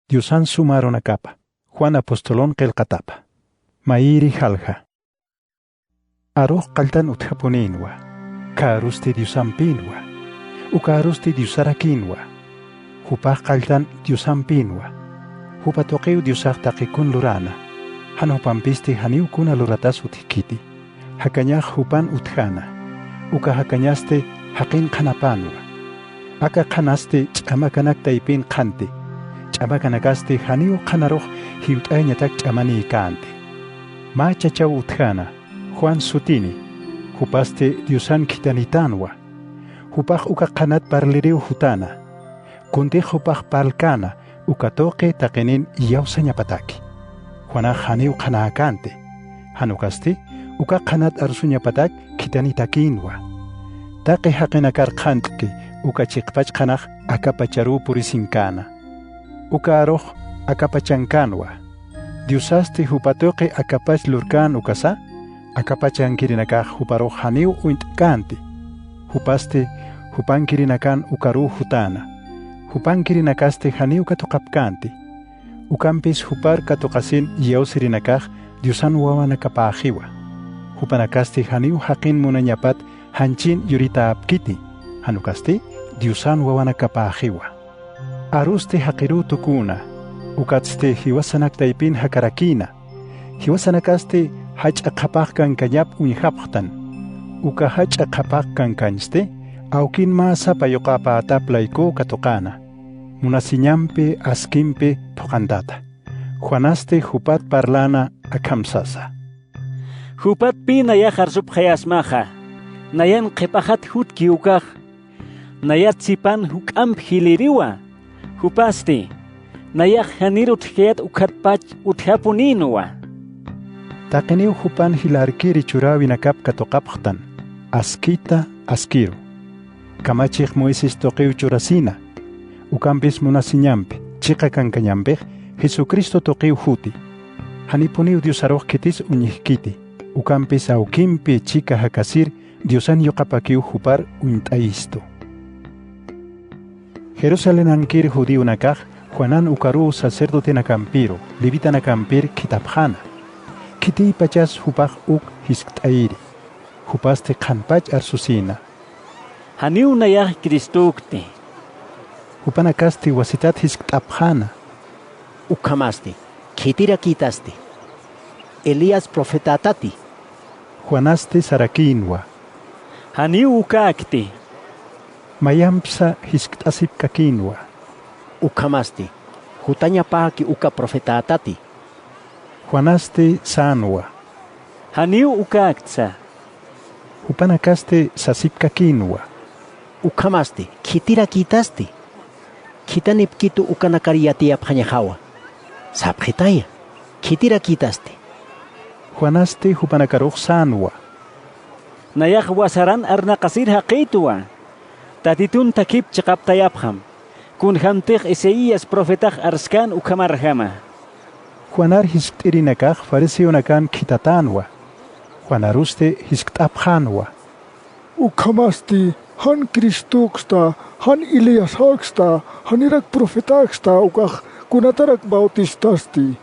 Diosan sumaron acapa, Juan apostolón qelqatapa. Mairi halja. Aroj qaltan utjaponinwa, karusti diosampinwa, ukarusti diosarakinwa, hupaj qaltan diosampinwa, hupatoqiu diosaq taqikun lurana, hanupampisti haniu kuna luratas uthikiti, hakañaj hupan utjana, uka hakañaste haqin qhanapanwa, aka qhanaste ch'amakanaktaipin qhanti, ch'amakanakaste haniu qhanaroj hiwt'ayñatak ch'amani kanti. Ma chachaw utjana, Juan Sutini, hupaste diosan kitanitanwa, hupaj uka qanat parliriu hutana, kunti hupaj palkana, uka toqe taqinin yawsañapataki. Juana haniu qanaakante, hanukasti, uka qanat arsuñapatak kitanitakinwa. Taqe haqinakar qantki, uka chiqpach qanaj akapacharu purisinkana. Uka aroj akapachankanwa. Diosaste hupatoqe akapach lurkan ukasa, akapachan kirinakaj huparo haniu uintkanti. Hupaste hupan kirinakan ukaru hutana. Hupan kirinakaste haniu katoqapkanti. Ukampis hupar katoqasin yawsirinakaj diosan wawanakapajiwa. Hupanakaste haniu haqin munañapat hanchin yurita apkiti. Hanukaste diosan wawanakapajiwa. Aruste haqiru tukuna. Ukatste hiwasanaktaipin hakarakina. Hiwasanakaste hach'aqapaq kankanyap uñhapqtan. Uka hach'aqapaq kankanste, aukin masa payoqapa ataplayko katoqana. Munasiñampe askimpe toqantata. Juanaste hupat parlana akamsasa. Hupat pi nayaq arsupqayasmaqa. Nayan qipaqat hutki ukaq. Nayat sipan huk'amp hiliriwa. Hupaste. Nayak hanirut hiyat ukatpach uthapuninwa. Taqiniu hupan hilarkiri churawi nakap katoqapqtan. Askita askiru. Kamachik Moises toqiu churasina. Ukampis munasiñampi, chiqa kankañampej, Jesucristo toqiu huti. Hanipuniu Diosaroj kitis uñihkiti. Ukampis aukimpi chiqa hakasir, Diosan yoqapakiu hupar uintaisto. Jerusalén ankir judío nakaj, Juanan ukaru sacerdote nakampiro, levita nakampir kitapjana. Kiti pachas hupaj uk hisktairi. Hupaste kanpach arsusina. Haniu nayaq Kristukte. Hupanakasti wasitat hisktapjana. Ukamaste, kitira kitaste. Elías profetatati. Juanaste sarakinwa. Haniu ukakte. Mayampsa hisktasipkakinwa. Ukamaste, hutaña paki uka profetatati. Juanaste sanwa. Haniu ukaktsa. Hupanakaste sasipkakinwa. Ukamaste, kitira kitaste. Kitanipkitu ukanakariatia phañajawa. Sapjetaya, kitira kitaste. Juanaste hupanakaruj sanwa. Nayaq wasaran arnaqasir haqituwa. Tatitun takip chiqaptayapjam. Kun hamtiq Isaías profetaq arskan ukamarjama. Juanar hisktirinakaj fariseonakan kitatanwa. Juanaruste hisktapjanwa. Ukamasti han Kristuqsta, han Elias haqsta, han irak profetaqsta ukaj kunatarak bautistasти.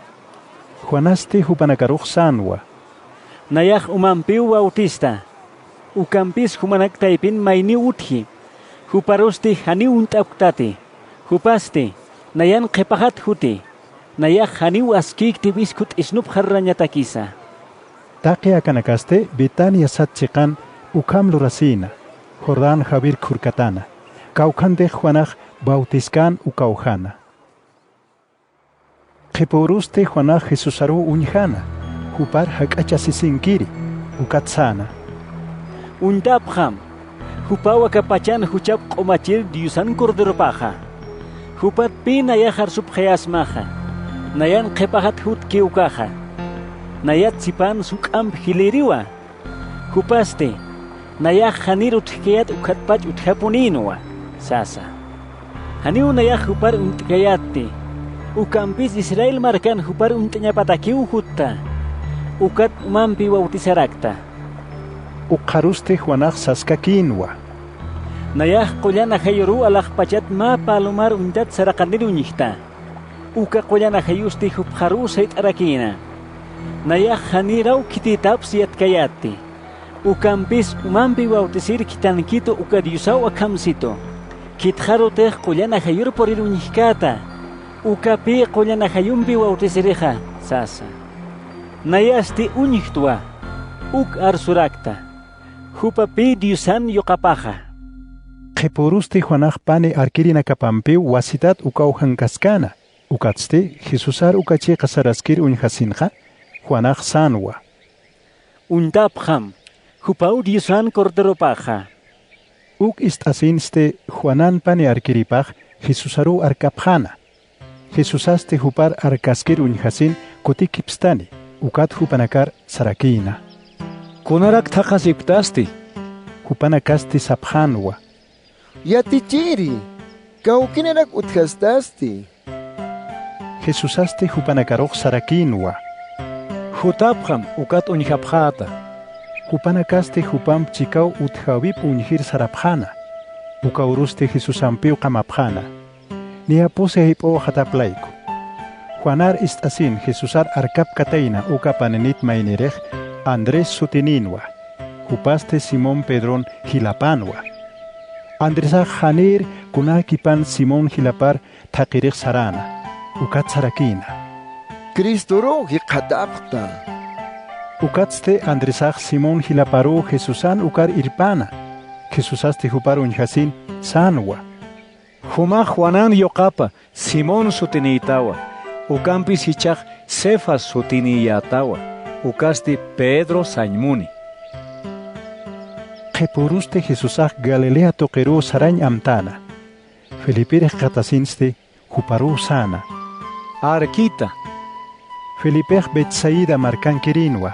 Juanaste hupanakaruj sanwa. Nayaq umampiu bautista. Ukampis humanaktaypin mayni utji. Huparusti haniu unt'aptati. Hupaste, nayan qipaqat huti. Nayaq haniu askikti biskut isnup harrañatakisa. Taqi akanakaste Betania satchiqan ukam lurasina. Jordán Javier Kurkatana. Kaukante Juanaj bautiskan ukaujana. Qipuruste Juanaj Jesusaru uñjana. Hupar hak'achasisinkiri. Ukatsana. Untapjam. Hupawa kapachan huchap q'umachir Diosan corderopaja. Hupat pi nayaq arsupqayasmaja. Nayan qipaqat hutki ukaja. Nayat sipan suk'amp hiliriwa. Hupaste. Nayaq hanir utkayat ukatpach uthapuninwa. Sasa. Haniu nayaq hupar utkayatti. Ukampis Israel markan hupar untñapatakiu hutta. Ukat umampi bautizarakta. Uqaruste Juanaj saskakinwa. Nayaq qullana hayuru alaq pachat ma palomar untat saraqanir uñihta. uka qollana hayusti hupharu sait arakina. Naya hanirau kititap siat kayati. Ukampis umampi bautisir kitankito uka diusau akamsito. Kitharote qollana hayur por iruñihkata. Ukapi qollana hayumpi bautisiriha sasa. Nayasti uñihtua. Uk arsurakta. Hupapi diusan yokapaja. Qhipurusti Juanaj pane arkirina kapampiu wasitat ukauhan kaskana. Ukatste Jesusar ukachi qasaraskir uñhasinja. Juanaj sanwa. Untapjam. Hupau diusan corderopaja. Uk istasinste Juanan pane arkiripaj Jesusaru arkapjana. Jesusaste hupar arkaskir uñhasin kutikipstani. Ukat hupanakar sarakina. Kunarak thaqasiptasti. Hupanakasti sapjanwa. Yatichiri, kaukinerak utkastasti. Jesusaste hupanakaroq sarakinwa. Hutapjam ukat uñhapjata. Hupanakaste hupam chikau uthawip uñhir sarapjana. Ukauruste Jesusampiu kamapjana. Niapuse hipo hataplaiku. Juanar istasin Jesusar arkap kataina ukapanenit mainirech Andrés Sutininwa. Hupaste Simón Pedrón Hilapanwa. Andresa Janir kunakipan Simón Hilapar takirich sarana. Ukat sarakina. Kristoro hiqatapta. Ukatste Andresaj Simón Hilaparu Jesusan ukar irpana. Jesusaste hupar uñhasin sanwa. Huma Juanan yoqapa Simón sutinitawa. Ukampis hichaj Cefas sutiniyatawa. Ukasti Pedro Sañmuni. Qhipuruste Jesusaj Galilea toqeru sarañ amtana. Felipirech qatasinste huparu sana. Arquita. Felipech Betsaida marcankirinwa.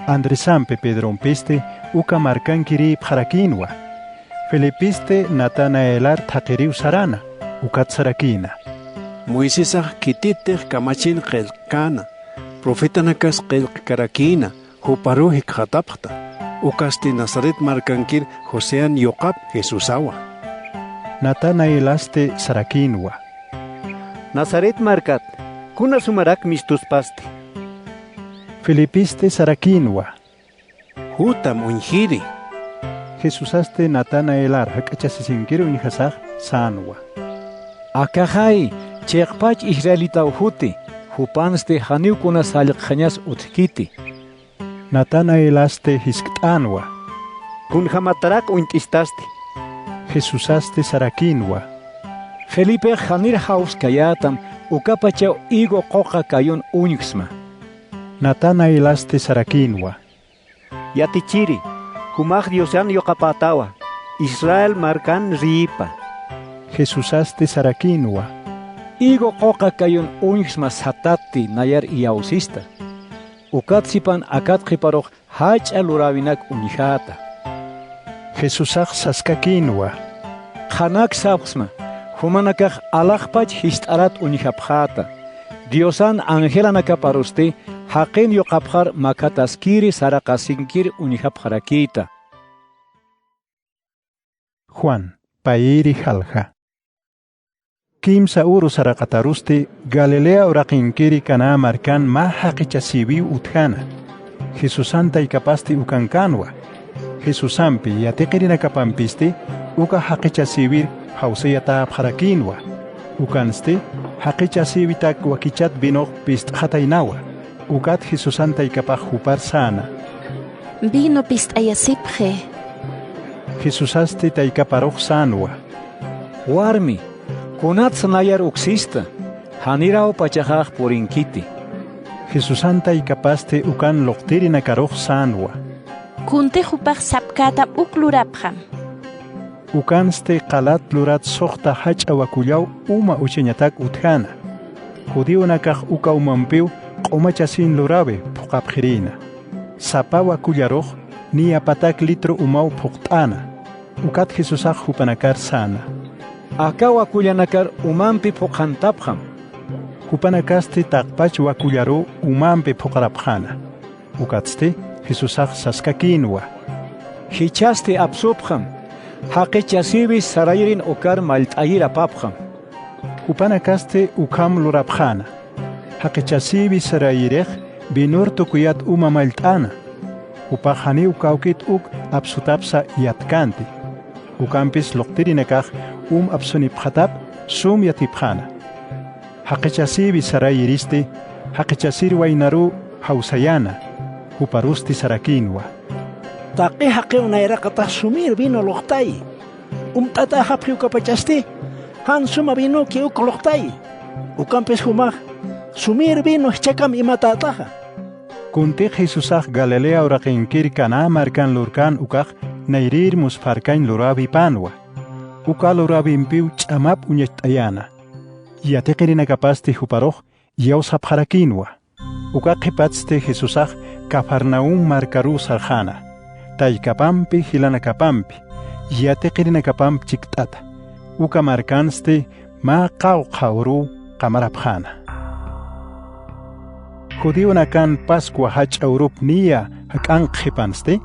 Andresampe Pedrompiste uka marcankiri pjarakinwa. Felipiste Natanaelar taqiriu sarana. Ukat sarakina. Moisesaj kititej kamachin qelkana. Profetanakas qelkarakina. Huparu hiqatapta. Ukasti Nazaret marcankir Josean yoqap Jesusawa. Natanaelaste sarakinwa. Nazaret markat. Kuna sumarak mistuspasti. Felipiste sarakinwa. Hutam uñhiri. Jesusaste Natanaelar hakachasisinkiru uñhasaj sanwa. Akajai cheqpach Israelita uhuti. Hupanste haniu kuna saliqjañas utkiti. Natanaelaste hisktanwa. Kun hamatarak uintistasti. Jesusaste sarakinwa. Felipe Janir haus kayatam ukapachao igo qoqa kayun uñxma. Natanaelaste sarakinwa. Yatichiri. Humaj diosan yoqapatawa. Israel markan ripa. Jesusaste sarakinwa. Igo qoqa kayun uñxma satati nayar iausista. Ukatsipan akat qiparoq hach'a lurawinak uñjata. Jesusaj saskakinwa. Qanak sapsma. Humanakaj alaqpach hist'arat uñjapjata. Diosan angelanakaparuste haqin yoqapjar makataskiri saraqasinkir uñjapjarakita. Juan, pairi halja. Kimsa uru saraqataruste Galilea uraqinkiri kana markan ma haqichasibiu uthana. Jesusanta ikapaste ukankanwa. Jesusampi yatiqirina kapampiste uka haqichasibir hauseyata pharakinwa. Ukanste haqichasibitak wakichat binoq pistqatainawa. Ukat Jesusanta ikapaj hupar sana. Vino pist'ayasipje. Jesusaste taikaparoq sanwa. Warmi. Kunat sanayar uksista, hanirao pachajaj purinkiti. Jesusanta ikapaste ukan loqtirina karoq sanwa. Kunte hupaj sapkata uklurapjam. Ukanste qalat lurat soqta hach'a wakullaw uma uchiñatak uthana. Judíonakaj uka umampiu q'umachasin lurabe phuqapqhirina. Sapa wakullaroq ni apatak litro umaw phuqt'ana. Ukat Jesusaj hupanakar sana. Aka wakullanakar umampi phuqantapjam. Hupanakaste taqpach wakullaru umampi phuqarapjana. Ukatste Jesusaj saskakinwa. Hichaste absupjam. Haqichasibi sarayrin ukar malt'ayira papjam. Hupanacaste ukam lurabjana. Hakichasibi sarayirech binur tukuyat mailtana. Upajani ukaukit absutapsa yatkanti. Ukampis loktirinekaj absunipjatap sum yatipjana. Hakichasibi sarayiristi, hakichasir wainaru hausayana. Uparusti sarakinwa. Taqi haqi unayraqataq sumir vino loqtay. Tata hapri ukapachasti. Han suma vino ki ukoloqtay. Ukampis humaj. Sumir vino chakam imatataja. Kunti Jesusaj Galilea uraqinkir kana markan lurkan ukaj nairir musfarkain lurabi panwa. Uka lurabi impiu chamap uñechtayana. Yateqirina kapasti huparoj yausap harakinwa. Uka qipatste Jesusaj Cafarnaum markaru sarjana. Taykapampi hilanakapampi. Yateqirina kapamp chiktata. Uka markanste ma qawqawru qamarapjana. Judío nakan Pascua hach Europe nia hakan qipanste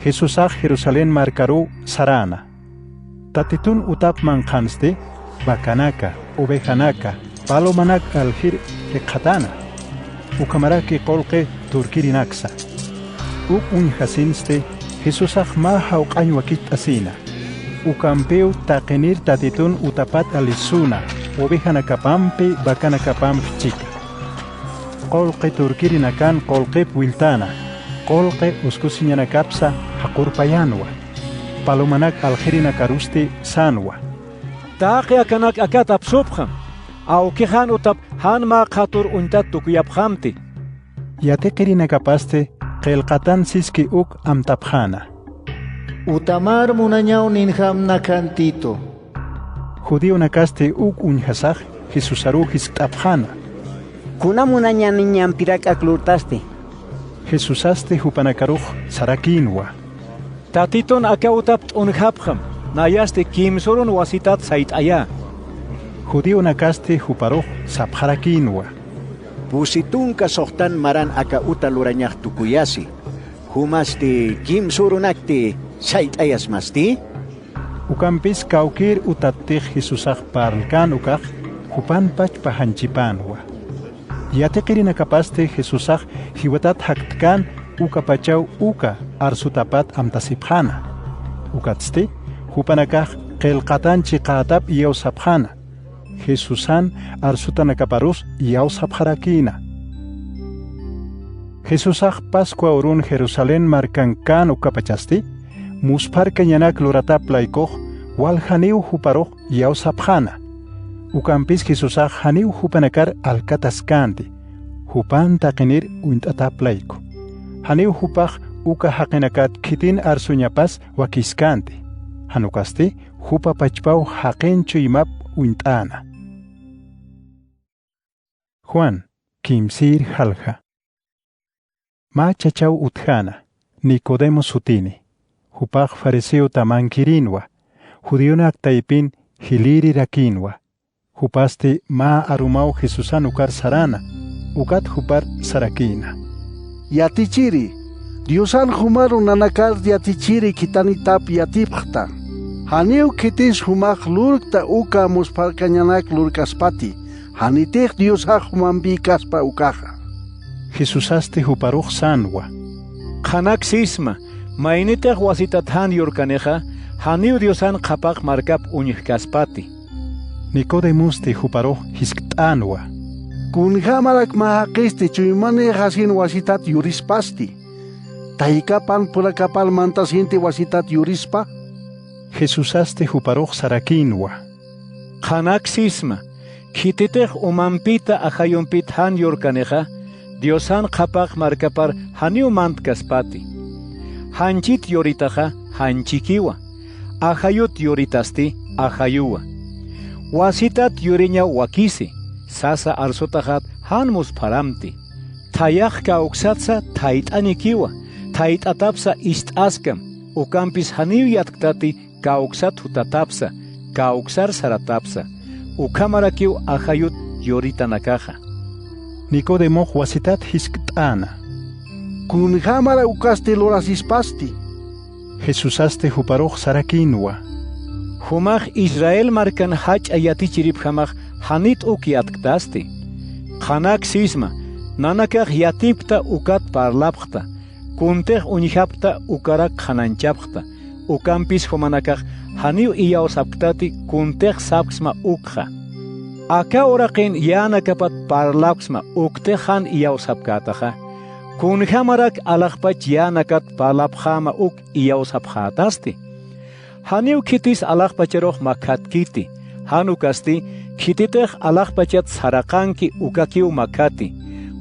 Jesusaj Jerusalén markaru sarana. Tatitun utap manqanste bakanaka, ovejanaka, palomanak alhir qatana. Ukamaraki qolqe turkirinaksa. Unhasinste Jesusaj ma hawqañ wakit asina. Ukampeu taqenir tatitun utapat alisuna, ovejanakapampi bakanakapampi chika. Qolqe turkirinakan qolqe wiltana, qolqe uskusiñanakapsa haqurpayanwa, palomanak aljirinakarusti sanwa. Taqi akanak akatap subham, aukihan utap hanma qatur untat tukuyaphamti. Yateqirinakapaste qelqatan siski amtapjana. Utamar munañaw ninham nakantito. Judío nakaste unhasaj Jesusaru hisk'apjana. Kuna munaña niñan pirak aklurtaste. Jesusaste hupanakaruj sarakinwa. Tatiton akautap unhapjam, nayaste kimsurun wasitat saitaya. Judío nakaste huparuj sapharakinwa. Pusitun kasohtan maran aka utalurañaj tukuyasi. Humaste kimsurunakte saitayas masti. Ukampis kaukir utatij Jesusaj parlkan ukaj hupanpach pahanchipanwa. Yateqirinakapaste Jesusaj hiwatat haktkan ukapachaw uka arsutapat amtasipjana. Ukatste hupanakaj qelqatan chiqatap yawsapjana. Jesusan arsutanakaparus yawsapjarakina. Jesusaj Pascua urun Jerusalén markankan ukapachasti musparka yanak luratap laykoj waljaniw huparoj yawsapjana. Ukampis Jesusaj haniw hupanakar alkataskanti. Hupan taqinir unt'atap layko. Haniw hupaj uka haqinakat kitin arsuñapas wakiskanti. Hanukasti hupa pachpaw haqinchu imap unt'ana. Juan kimsir halja. Ma chachaw utjana, Nicodemo sutini. Hupaj fariseo tamankirinwa. Judionak taipin hiliri rakinwa. Hupaste ma arumau Jesusan ukar sarana. Ukat hupar sarakina. Yatichiri. Diosan humaru nanakar yatichiri kitani tap yatipjta. Haniu kitis humaj lurkta uka musparkañanak lurkaspati. Hanitej Diosaj humambi kaspa ukaja. Jesusaste huparuj sanwa. Qanak sisma, mainitej wasitathan yorkaneja, haniu Diosan qapaq markap uñijkaspati. Nicodemuste huparuj hisktanwa. Kunjamarak mahaqiste chuymane hasin wasitat yurispasti. Tahikapan purakapal mantasinti wasitat yurispa. Jesusaste huparuj sarakinwa. Qanak sisma, kititej umampita ajayumpit han yorkaneja, Diosan qapaq markapar haniu mantkaspati. Hanchit yoritaja hanchikiwa. Ajayut yoritasti ajayuwa. Wasitat yuriña wakisi. Sasa arsotajat hanmus paramti. Tayaj kauksatsa taitanikiwa. Taitatapsa istaskam. Ukampis haniu yatkati kauksat hutatapsa. Kauksar saratapsa. Ukamarakiw ajayut yoritanakaja. Nicodemo wasitat hisk'tana. Kunjamara ukaste lorasispasti. Jesusaste huparuj sarakinwa. Humaj Israel markan hach ayatichirip hamaj hanit uki atkasti. Khanak sisma, nanakak yatipta ukat parlapta, kunteh unihapta ukarak khananchapta, ukampis humanakak haniu iyaw sapktati kunteh sapksma ukha. Aka oraqin yana kapat parlapsma ukte han iyaw sapkataha, kunhamarak alakpach yana kat parlapkhama uk iyaw sapkhatasti. Haniu kitis alakpacharoh makatkiti, hanukasti kititeh alakpachat sarakanki ukakiu makati,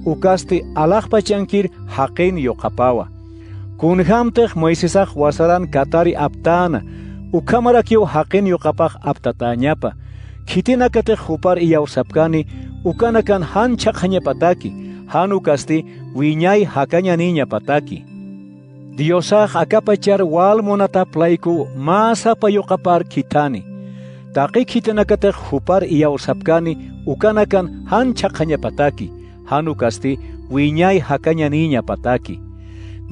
ukasti alakpachankir haqin yoqapawa. Kunhamteh Moisesaj wasaran katari aptana, ukamarakiu haqin yoqapaj aptatañapa, kitinakateh hupar iyaw sapkani, ukanakan han chaqhañapataki, hanukasti wiñay hakañaniña pataki. Diosaj akapachar walmonata playku masapa yoqapar kitani. Taqi kitinakateh hupar iyaw sapkani, ukanakan han chaqhañapataki, hanukasti wiñay hakañaniña pataki.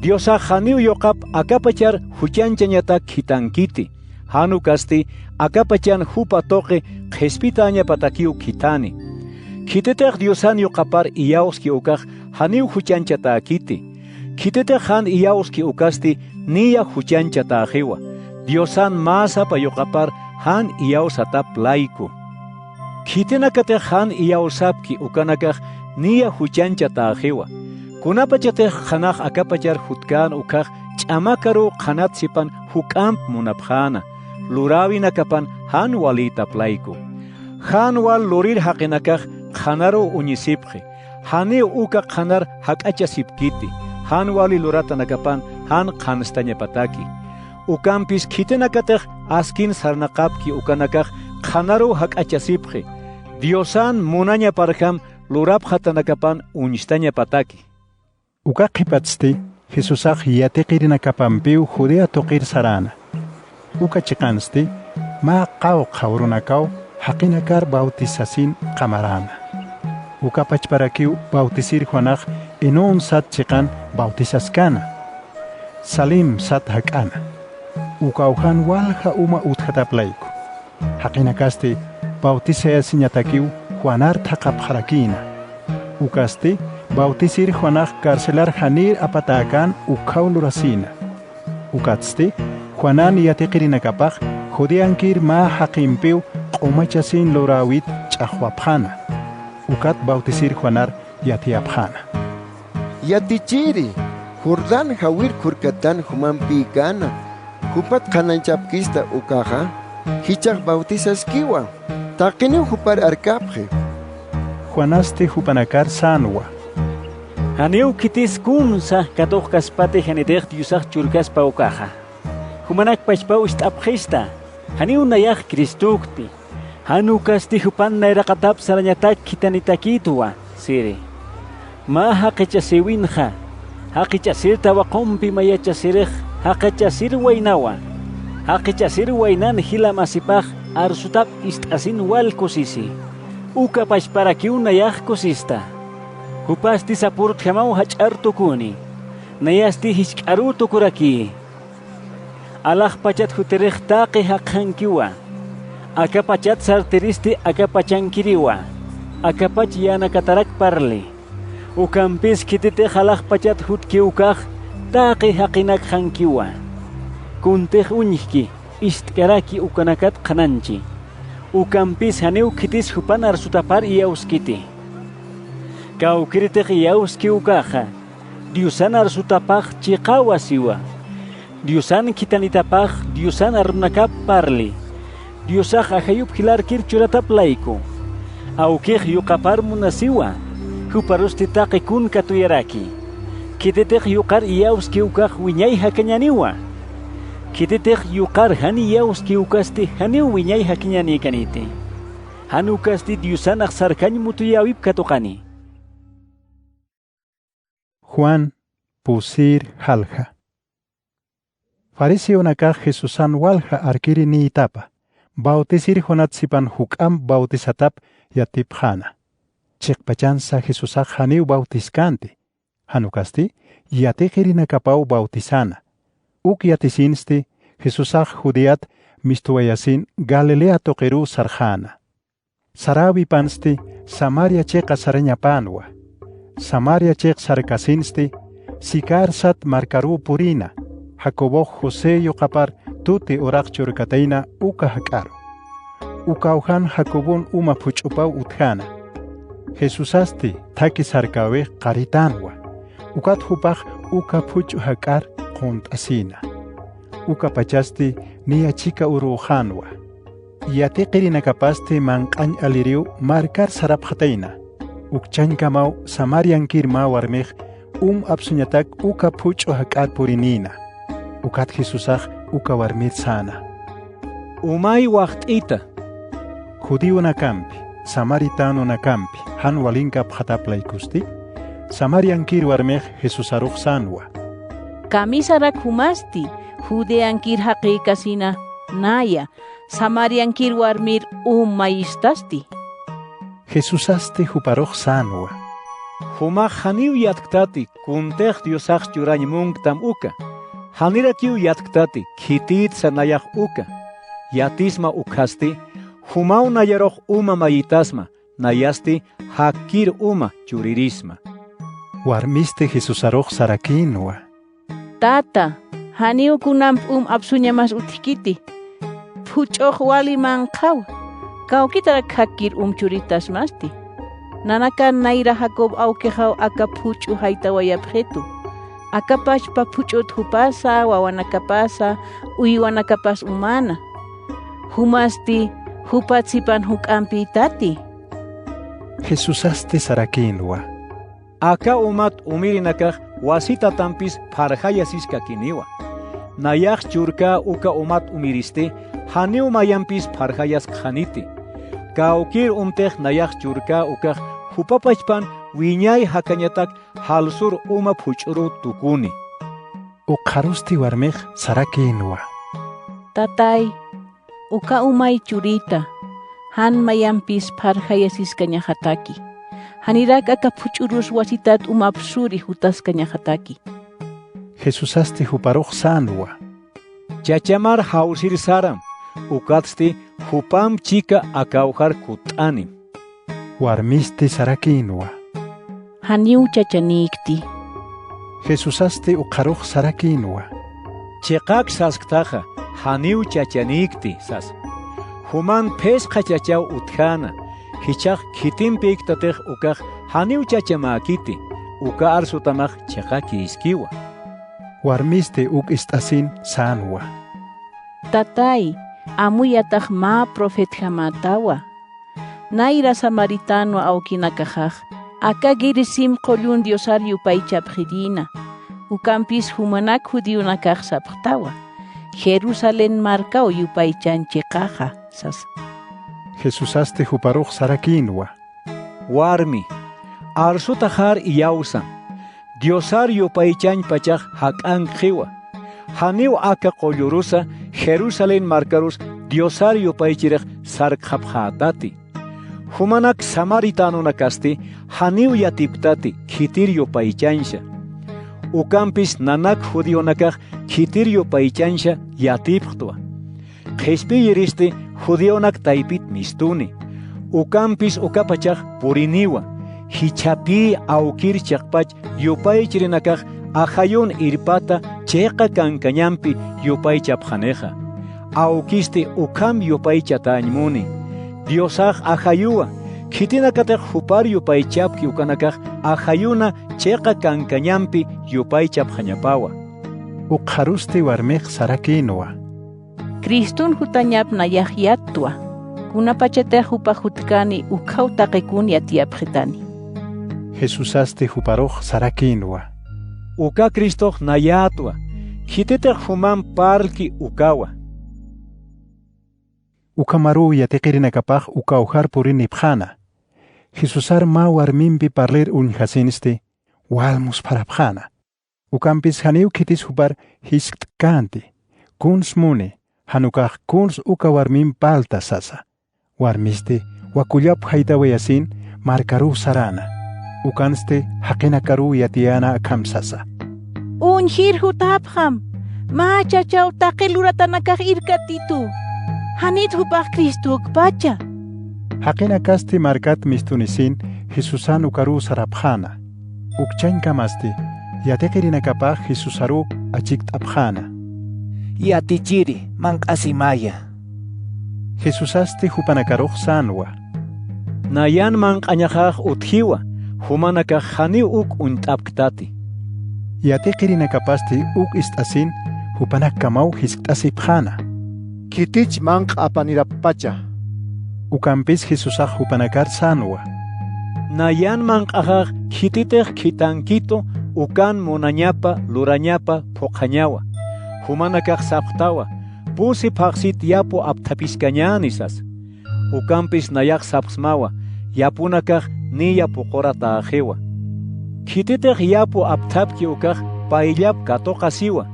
Diosaj haniu yoqap akapachar huchanchañata kitankiti, hanukasti akapachan hupa toqe qhispitaña patakiu kitani. Kiteteh Diosan yoqapar iyawski ukaj haniu huchanchata akiti. Kiteteh han iyawski ukasti niya huchanchata ajiwa. Diosan masapa yoqapar han iyawsata playku. Kitinakateh han iyawsapki ukanakaj niya huchanchata ajiwa. Kunapachateh hanaj akapachar hutkan ukaj ch'amakaru qhanatsipan huk'amp munapjana. Lurawin akapan han walita playku. Han wal lurir haqinakaj qhanaro uñisipqi. Hani uka qhanar hak'achasipkiti. Han wali lurata nakapan han qhanstañapataki. Ukampis kitinakatej askin sarnaqapki ukanakaj qhanaro hak'achasipqi. Diosan munaña parham lurapjata nakapan uñistañapataki. Uka qhipatzti Jesusaj yatiqirinakapanpiu Judea toqir sarana. Uka chiqansti ma qaw qawrunakaw haqinakar bautizasin qamarana. Uka pachparakiu bautisir Juanaj enon sat chiqan bautizaskana. Salim sat haqana. Uka ujan walja uma utjataplayku. Haqinakasti bautizayasinñatakiu Juanar thaqapharakina. Ukasti bautisir Juanaj carcelar hanir apatakan ukaw lurasina. Ukatsti Juanan yatiqirinakapaj Judeankir ma haqimpiu q'umachasin lurawit ch'aqwapjana. Ukat bautisir Juanar yatiyapjana. Yatichiri, Jordan hawir kurkatan humanpi kana, hupat qhananchapkista ukaja, hichaq bautizaskiwa, taqini hupar arkapje. Juanasti hupanakar sanwa. Haniu kitis kunsa katoq kaspati hanidej Diosaj churkaspa ukaja. Humanak pachpau istapjista, haniu nayaj Kristukti. Hanu kasti hupan nairaqatap sarañatak kitanitakitua, siri. Ma haqechasiwinja, haqechasir tawaqompi mayachasirej, haqechasir wainawa. Haqechasir wainan hila masipaj arsutap istasin wal kusisi. Uka pachparakiu nayaj kusista. Hupasti sapurut hamau hach'ar tukuni. Nayasti hich'aru tukuraki. Alaj pachat huterej taqi haqhankiwa. Akapachat sarteristi akapachankiriwa. Akapach yana katarak parli. Ukampis kitite halaj pachat hutkiukaj taqi haqinak hankiwa. Kuntej uñiki istkaraki ukanakat qananchi. Ukampis haniu kitis hupan arsutapar iyawskiti. Kawkiritej iyawski ukaja. Diosan arsutapaj chiqawasiwa. Diosan kitanitapaj Diosan arunakap parli. Diosaj ajayup hilar kirchuratap laiku. Aukej yuqapar munasiwa. Huparusti taqi kun katuyaraki. Kitetej yuqar iyawski ukaj wiñay hakañaniwa. Kitetej yuqar hani iyawski ukasti hani wiñay hakañani kaniti. Hanukasti Diosanaj sarkañ mutuyawip katuqani. Juan pusir halja. Fariseo nakaj Jesusan walja arkiri ni itapa. Bautisir Jonatsipan hukam bautisatap yatipjana. Chikpachansa Jesusaj haniu bautiskante. Hanukasti yatiqirinakapau bautisana. Uk yatisinsti Jesusaj Judeat mistuayasin Galilea toqeru sarjana. Sarawi pansti Samaria cheqa sarañapanwa. Samaria cheq sarkasinsti Sikar sat markaru purina. Jacobo José yoqapar tuti oraq churkataina uka hakaro. Ukauhan Jacobon uma puchupau uthana. Jesusasti taki sarkawe qaritanwa. Ukat hupaq uka puchu hakar qont asina. Uka pachasti niya chika uruhanwa. Yati qirina kapasti manqañ aliriu markar sarapqataina. Ukchañkamau Samarian kirma warmej absuñatak uka puchu hakar purinina. Ukat Jesusaj uka warmir sana. Umay waqt'ita. Judío nakampi, Samaritano nakampi, han walinka pjataplaykusti, Samarian kir warmej Jesus aruq sanwa. Kamisarak humasti, Judean kir haqiqasina, naya, Samarian kir warmir mayistasti. Jesusasti huparuq sanwa. Humaq haniw yatktati, kuntej Diosaj churañmungtam uka. Hanira kiu yatktati, kitit sanayaj uka. Yatisma ukhasti, Humau nayaroq mayitasma, nayasti hakir churirisma. Warmiste Jesusaroq sarakinwa. Tata, haniu kunamp absuñamas utikiti. Puchoq wali manqaw. Kawkitarak hakir churitasmasti. Nanaka naira Jacob aukejaw aka puchu haitawayapjetu. Akapash pa puchut hupasa, wawanakapasa, uiwanakapas umana. Humasti hupatsipan hukampi tati. Jesusasti sarakinwa. Aka umat umirinakaj wasita tampis parjayasiska kiniwa. Nayaj churka uka umat umiriste haniu mayampis parjayas khaniti. Kaukir nayaj churka uka hupapachpan wiñay hakañatak halsur uma puchuru tukuni. Uqarusti warmej sarakinwa. Tatay, uka umay churita, han mayampis parjayasiska ñajataki. Hanirak aka puchurus wasitat umapsuri hutaska ñajataki. Jesusasti huparuq sanwa. Chachamar hausir saram, ukatsti hupam chika akaujar kutanim. Warmisti sarakinwa. Haniu chachanikti. Jesusasti uqaruq sarakinwa. Chekak sasktaja, haniu chachanikti sas. Human pes qachachaw uthana. Hichaq kitim piktatej ukaj haniu chachamakiti. Uka arsutamaj chekaki iskiwa. Warmiste istasin sanwa. Tatay, amuyataj ma profet jamatawa. Naira Samaritano aukinakajaj. Aka girisim qollun diosar yupaychapjidina. Ukampis humanak judionakaj sapqtawa. Jerusalén marca o yupaychanchikaja sas. Jesusaste huparuq sarakinwa. Warmi, arsutajar iyawsan. Diosar yupaychan pachaj hak'an qiwa. Haniw aka qollurusa Jerusalén marcarus Diosar yupaychiraj sarqapjatati. Humanak Samaritano nakasti haniw yatiptati kitir yupaychansha. Ukampis nanak judionakaj kitir yupaychansha yatipqtwa. Qhispi yiristi judionak taipit mistuni. Ukampis ukapachaj puriniwa. Hichapi aukir chaqpach yupaychirinakaj ajayun irpata cheqa kankañampi yupaychapjaneja. Aukisti ukam yupaychatañmuni. Diosaj ajayuwa. Kitinakataj hupar yupaychapki ukanakaj ajayuna cheqa kankañampi yupaychapjañapawa. Uqharusti warmej sarakinwa. Kristun hutañap nayajyatwa. Kunapachetej hupajutkani ukhautaqikun yatiapjetani. Jesusaste huparuq sarakinwa. Uka Kristoj nayatwa. Kitetej human parlki ukawa. Ukamaru yatiqirinakapaj ukaujar purinipjana. Jesusar ma warmimpi parler unjasinste walmus parapjana. Ukampis haniu kitis hupar hiskkanti. Kuns mune hanukaj kuns uka warmin palta sasa. Warmiste wakullap haitawayasin markaru sarana. Ukanste haqinakaru yatiana akamsasa. Unjir hutapjam. Ma chachaw taqiluratanakaj irkatitu. Hanit hupaj Kristuk pacha. Haqina kasti markat mistunisin Jesusan ukaru sarabjana. Ukchain kamasti yateqirina kapaq Jesusaruk achikt abjana. Yatichiri manqasimaya. Jesusasti hupanakaruq sanwa. Nayan manqañajaq uthiwa, humanakaq hani uk unt'apktati. Yateqirina kapasti uk istasin hupanak kamau hisk'asi bjana. Kitich manq'apanirapacha. Ukampis Jesusaq hupanakar sanwa. Nayan manq'ajaq kititeq kitankito ukan munañapa lurañapa phoqañawa. Humanakaq sapqtawa, pusi phaqsit yapu apthapiscañanisas. Ukampis nayaq sapsmawa, yapunakaq ni yapu qorata ajewa. Kititeq yapu apthapki ukaq paillap katoqasiwa.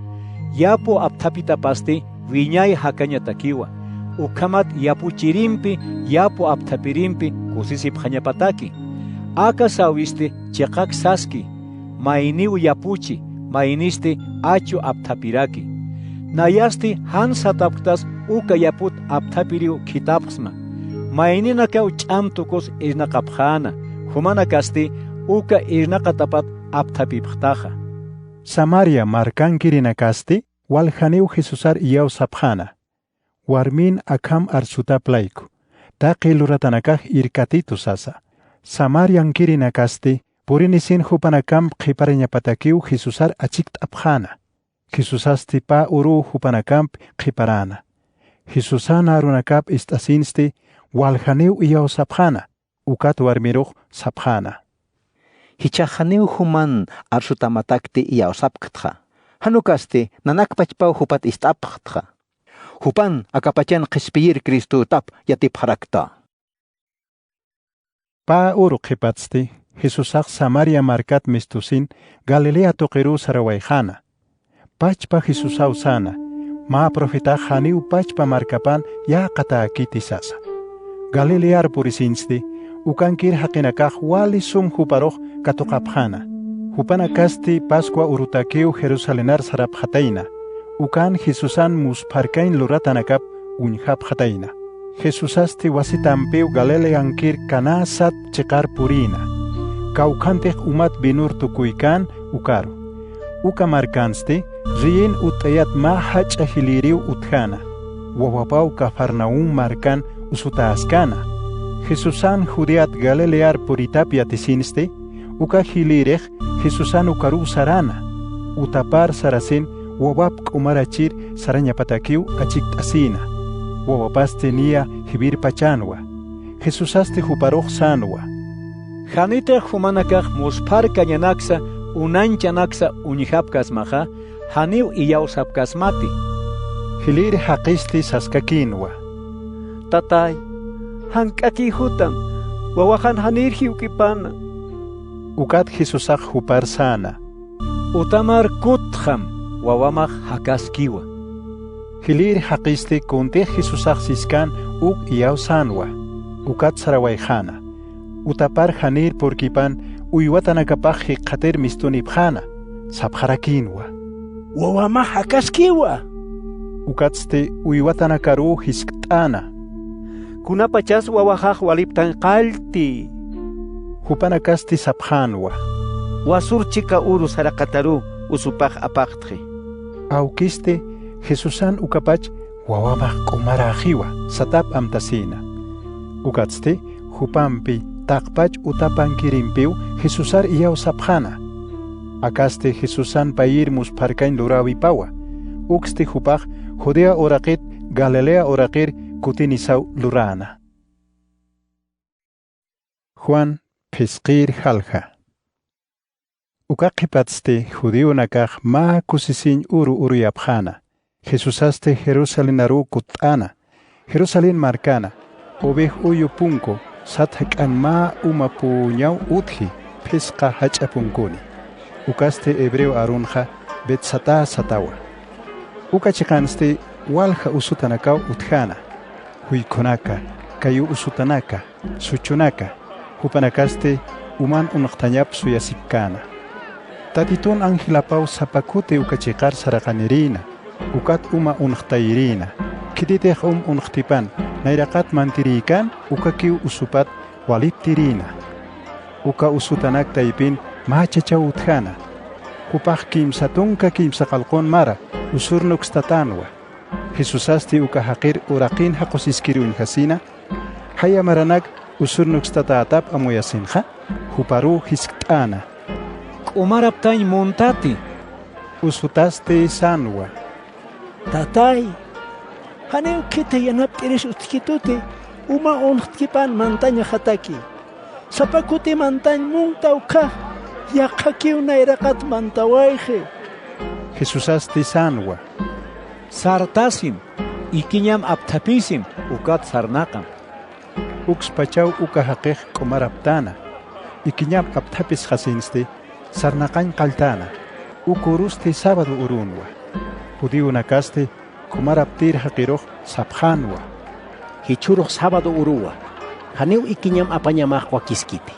Yapu apthapitapasti wiñay hakañatakiwa. Ukamat yapu chirimpi, yapu apthapirimpi kusisipqañapataki. Aka sawiste chiqaq saski, mayniw yapuchi, mayniste achu apthapiraki. Nayasti han sataptas uka yaput apthapiriw kitapsma. Maynina kaw ch'amtukos irnaqapjana, humanakasti uka irnaqatapat apthapipqtaqa. Samaria markankirina kasti waljaniw Jesusar iyaw sapjana. Warmin akam arsutaplayku. Taqi luratanakaq irkatitu sasa. Samarian kirina kasti purinisin hupanakam qhipariñapatakiw Jesusar achikt abjana. Jesusasti pa uru hupanakam qhiparana. Jesusana runakap istasinsti waljaniw iyaw sapjana. Ukat warmiruq sapjana. Hichajaniw human arsutamatakti iyaw sapktqa. Hanukasti nanakpachpaw hupat istapktqa. Hupan akapachan qhispiyir Cristo tap yatipharakta. Pa uru qhipatsti Jesusaq Samaria markat mistusin Galilea toqiru sarawayjana. Pachpa Jesusaw sana. Ma profeta janiw pachpa markapan ya qataakiti sasa. Galilear purisinsti ukankir haqinakaq wali sum huparuq katuqapjana. Hupanakasti Pascua urutakiw Jerusalenar sarapjatayna. Ukan Jesusan musparkain luratanakap unjapjatayna. Jesusasti wasitampiw Galileankir kanasat chiqar purina. Kawqantiq umat binur tukuykan ukaru. Uka markansti riyin utayat ma hach'ahiliriw utjana. Wawapaw Cafarnaum markan usutaaskana. Jesusan Judeat Galilear puritap yatisinsti uka hilirij Jesusan ukaru sarana. Utapar sarasin wawap k'umarachir sarañapatakiw achikt'asina. Wawapasti niya hibir pachanwa. Jesusasti huparuq sanwa. Janitej humanakaq muspar kañanaksa unanchanaksa uñihapkasmaqa haniw iyaw sapkasmati. Hilir haqisti saskakinwa. Tatay, hank'aki hutan, wawahan hanirji ukipana. Ukat Jesusaq hupar sana. Utamar kutjam wawamaq hakaskiwa. Hilir haqisti kuntij Jesusaq siskan uk iyaw sanwa. Ukat sarawayjana. Utapar hanir porkipan uywatanakapaq hiqqatir mistunipjana. Sapjarakinwa. Wawamaq hakaskiwa. Ukatsti uywatanakaru hisk't'ana. Kunapachas wawajaq waliptan qalti. Hupanakasti sapjanwa. Wasurchika uru saraqataru usupaq apaqtqi. Awkisti Jesusan ukapach wawamaq k'umarajiwa satap amtasina. Ukatsti hupampi taqpach utapan kirimpiw Jesusar iyaw sapjana. Akasti Jesusan payir musparkain lurawipawa. Uksti hupaq Judea oraqit Galilea oraqir kutinisaw lurana. Juan Pisqir halja. Ukaqipatsti judío nakaq ma kusisin uru uruyapjana. Jesusaste Jerusalén aru kut'ana. Jerusalén markana. Obej uyu punko sathak'an ma umapuñaw utji pisqa hach'apunkuni. Ukaste hebreo arunja Betsata satawa. Ukachiqansti walja usutanakaw utjana. Huykunaka, kayu usutanaka, suchunaka, hupanakaste uman unaqtañap suyasikkana. Tatitun angilapaw sapakute ukachiqar saraqanirina, ukat uma unaqtayirina, kititej unaqtipan, nairaqat mantirikan ukakiw usupat waliptirina. Uka usutanak taipin machacha uthana. Kupaq kimsatunka kimsaqalqon mara usurnuk statanwa. Jesusasti uka haqir uraqin haqosiskirun hasina. Haya maranak usurnuk statatap amoyasinha. Huparu hisktana. Umaraptain montati. Usutaste sanwa. Tatay, haneu kete yanap eres utkitute, uma onhtkipan mantaña hataki. Sapakuti mantañ muntauka, yakaki una irakat mantawaihe. Jesusasti sanwa. Sartasim, ikiñam aptapisim, ukat sarnaqam. Ukspachaw uka haqeq qomaraptana. Ikiñam aptapis hasinste, sarnaqañ qaltana. Ukuruste sábado urunwa. Judiu nakaste, qomaraptir haqiroq saphanwa. Hichuroq sábado urua, haneu ikiñam apañamaqwa kiskite.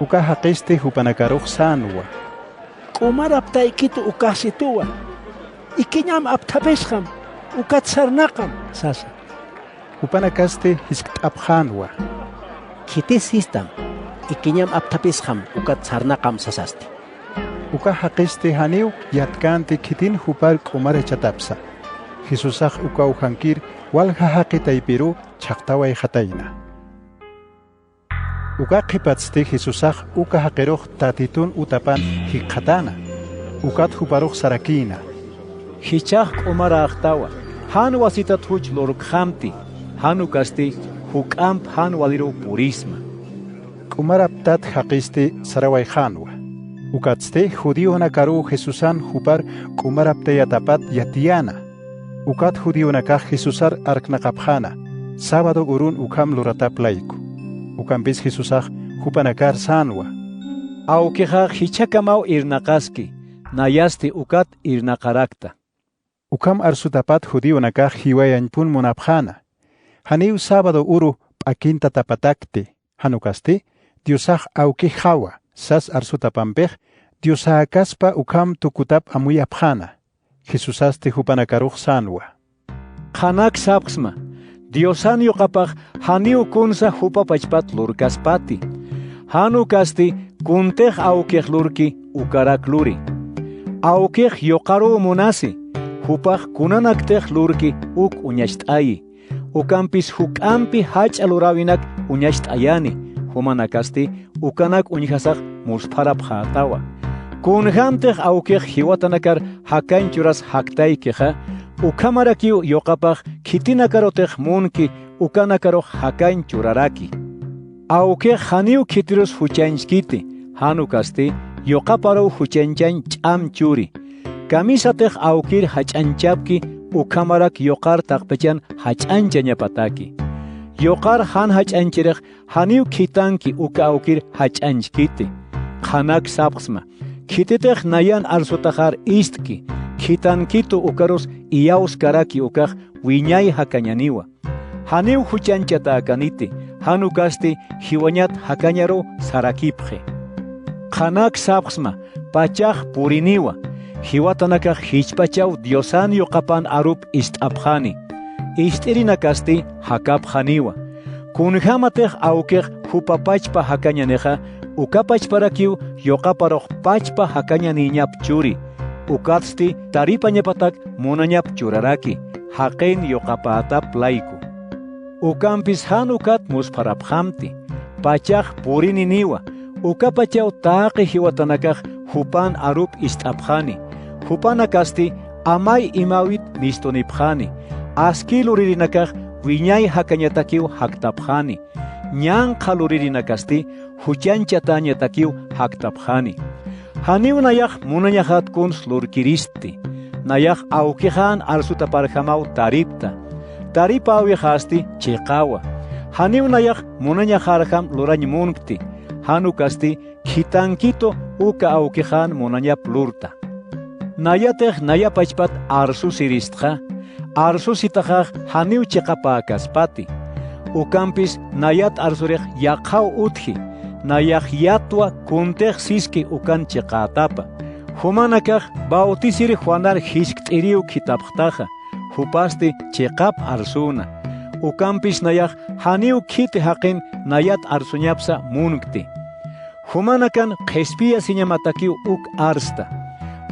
Uka haqiste hupanakaroq sanwa. Qomaraptaykitu ukasituwa. Ikiñam aptapeshqam, ukat sarnaqam, sasa. Upanakaste hisktaphanwa. Kitisistam, ikiñam aptapeshqam, ukat sarnaqam sasasti. Uka haqiste haneu yatkante kitin hupal qomara chatapsa. Jesusaq uka uhankir walha haqi taypiru chaqtaway hatayna. Uka qipatste Jesusaq uka haqiroq tatitun utapan hiqhatana. Ukat huparoq sarakina. Hichaq qomara aqtawa. Han wasitat huch lorukhamti. Han ukasti huk'amp han waliru purisma. Qomaraptat haqiste saraway khanwa. Ukatste judío nakaru Jesusan hupar qomarapte yatapat yatiana. Ukat judío nakaj Jesusar arknaqaphana. Sábado urun ukam luratap laiku. Ukampis Jesusaj hupanakar sanwa. Aukejaq hichakamau irnaqaski. Nayasti ukat irnaqarakta. Ukam arsutapat judío nakaj hiwayanpun munaphana. Haniu sábado uru p'akinta tapatakte. Hanukaste Diosaj aukejawa. Sas arsutapampej, Diosa akaspa ukam tukutap amuyapjana. Jesusaste hupanakaruj sanwa. Hanak sapsma, Diosan yoqapaj haniu kunsa hupapachpat lurkaspati. Hanu kasti kuntej aukej lurki ukarak luri. Aukej yoqaru munasi, hupaj kunanaktej lurki uk uñasht'ayi. Ukampis huk'ampi hach'alurawinak uñasht'ayani. Humanakasti ukanak uñhasaq musparap hatawa. Kunhamtej aukej hiwatanakar hakanchuras haktaykeja, ukamarakiu yoqapaj kitinakarotaj munki ukanakaro hakanchuraraki. Aukej haniu kitirus huchanchkiti, hanukasti yoqaparo huchanchan ch'amchuri. Kamisatej aukir hach'anchapki ukamarak yoqar taqpechan hach'anchañapataki. Yoqar han hach'anchiraq haniu kitanki uka aukir hach'anchkiti. Qanak sapqsma. Kititej nayan arsutajar istki. Kitankitu ukarus iyaus karaki ukaj wiñay hakañaniwa. Haniu huchanchata akaniti. Hanukasti hiwañat hakañaro sarakipje. Qanak sapqsma. Pachaj puriniwa. Hiwatanakaj hichpachaw Diosan yoqapan arup ist'apjani. Ishtirinakasti hakapjaniwa. Kunhamatej aukej hupapachpa hakañaneja, ukapachparakiu yoqaparoj pachpa hakañaniñap churi. Ukatsti taripañapatak munañap churaraki, haqen yoqapatap laiku. Ukampis han ukat musparaphamti, pachaj purininiwa, ukapachaw taqi hiwatanakaj hupan arup ist'apjani. Hupanakasti amay imawit mistonipjani. Askiluririnakaj wiñay hakañatakiw haktapjani. Ñanqaluririnakasti huchanchatañatakiw haktapjani. Haniw nayaj munañajat kuns lurkiristi. Nayaj aukejan arsutaparjamaw taripta. Taripa awijasti chiqawa. Haniw nayaj munañajarjam lurañmunkti. Hanukasti kitankito uka aukejan munañap lurta. Nayatej nayapachpat arsusiristja. Arsusitajaj haniu chiqapa kaspati. Ukampis nayat arsurej yaqaw utji. Nayaj yatwa kuntej siski ukan chiqatapa. Humanakaj bautisiri Juanar hishktiriu kitapjtaja. Hupasti chiqap arsuna. ukampis nayaq haniu khiti haqin nayat arsuñapsa munukti. Humanakan qespia siñamatakiu uk arsta.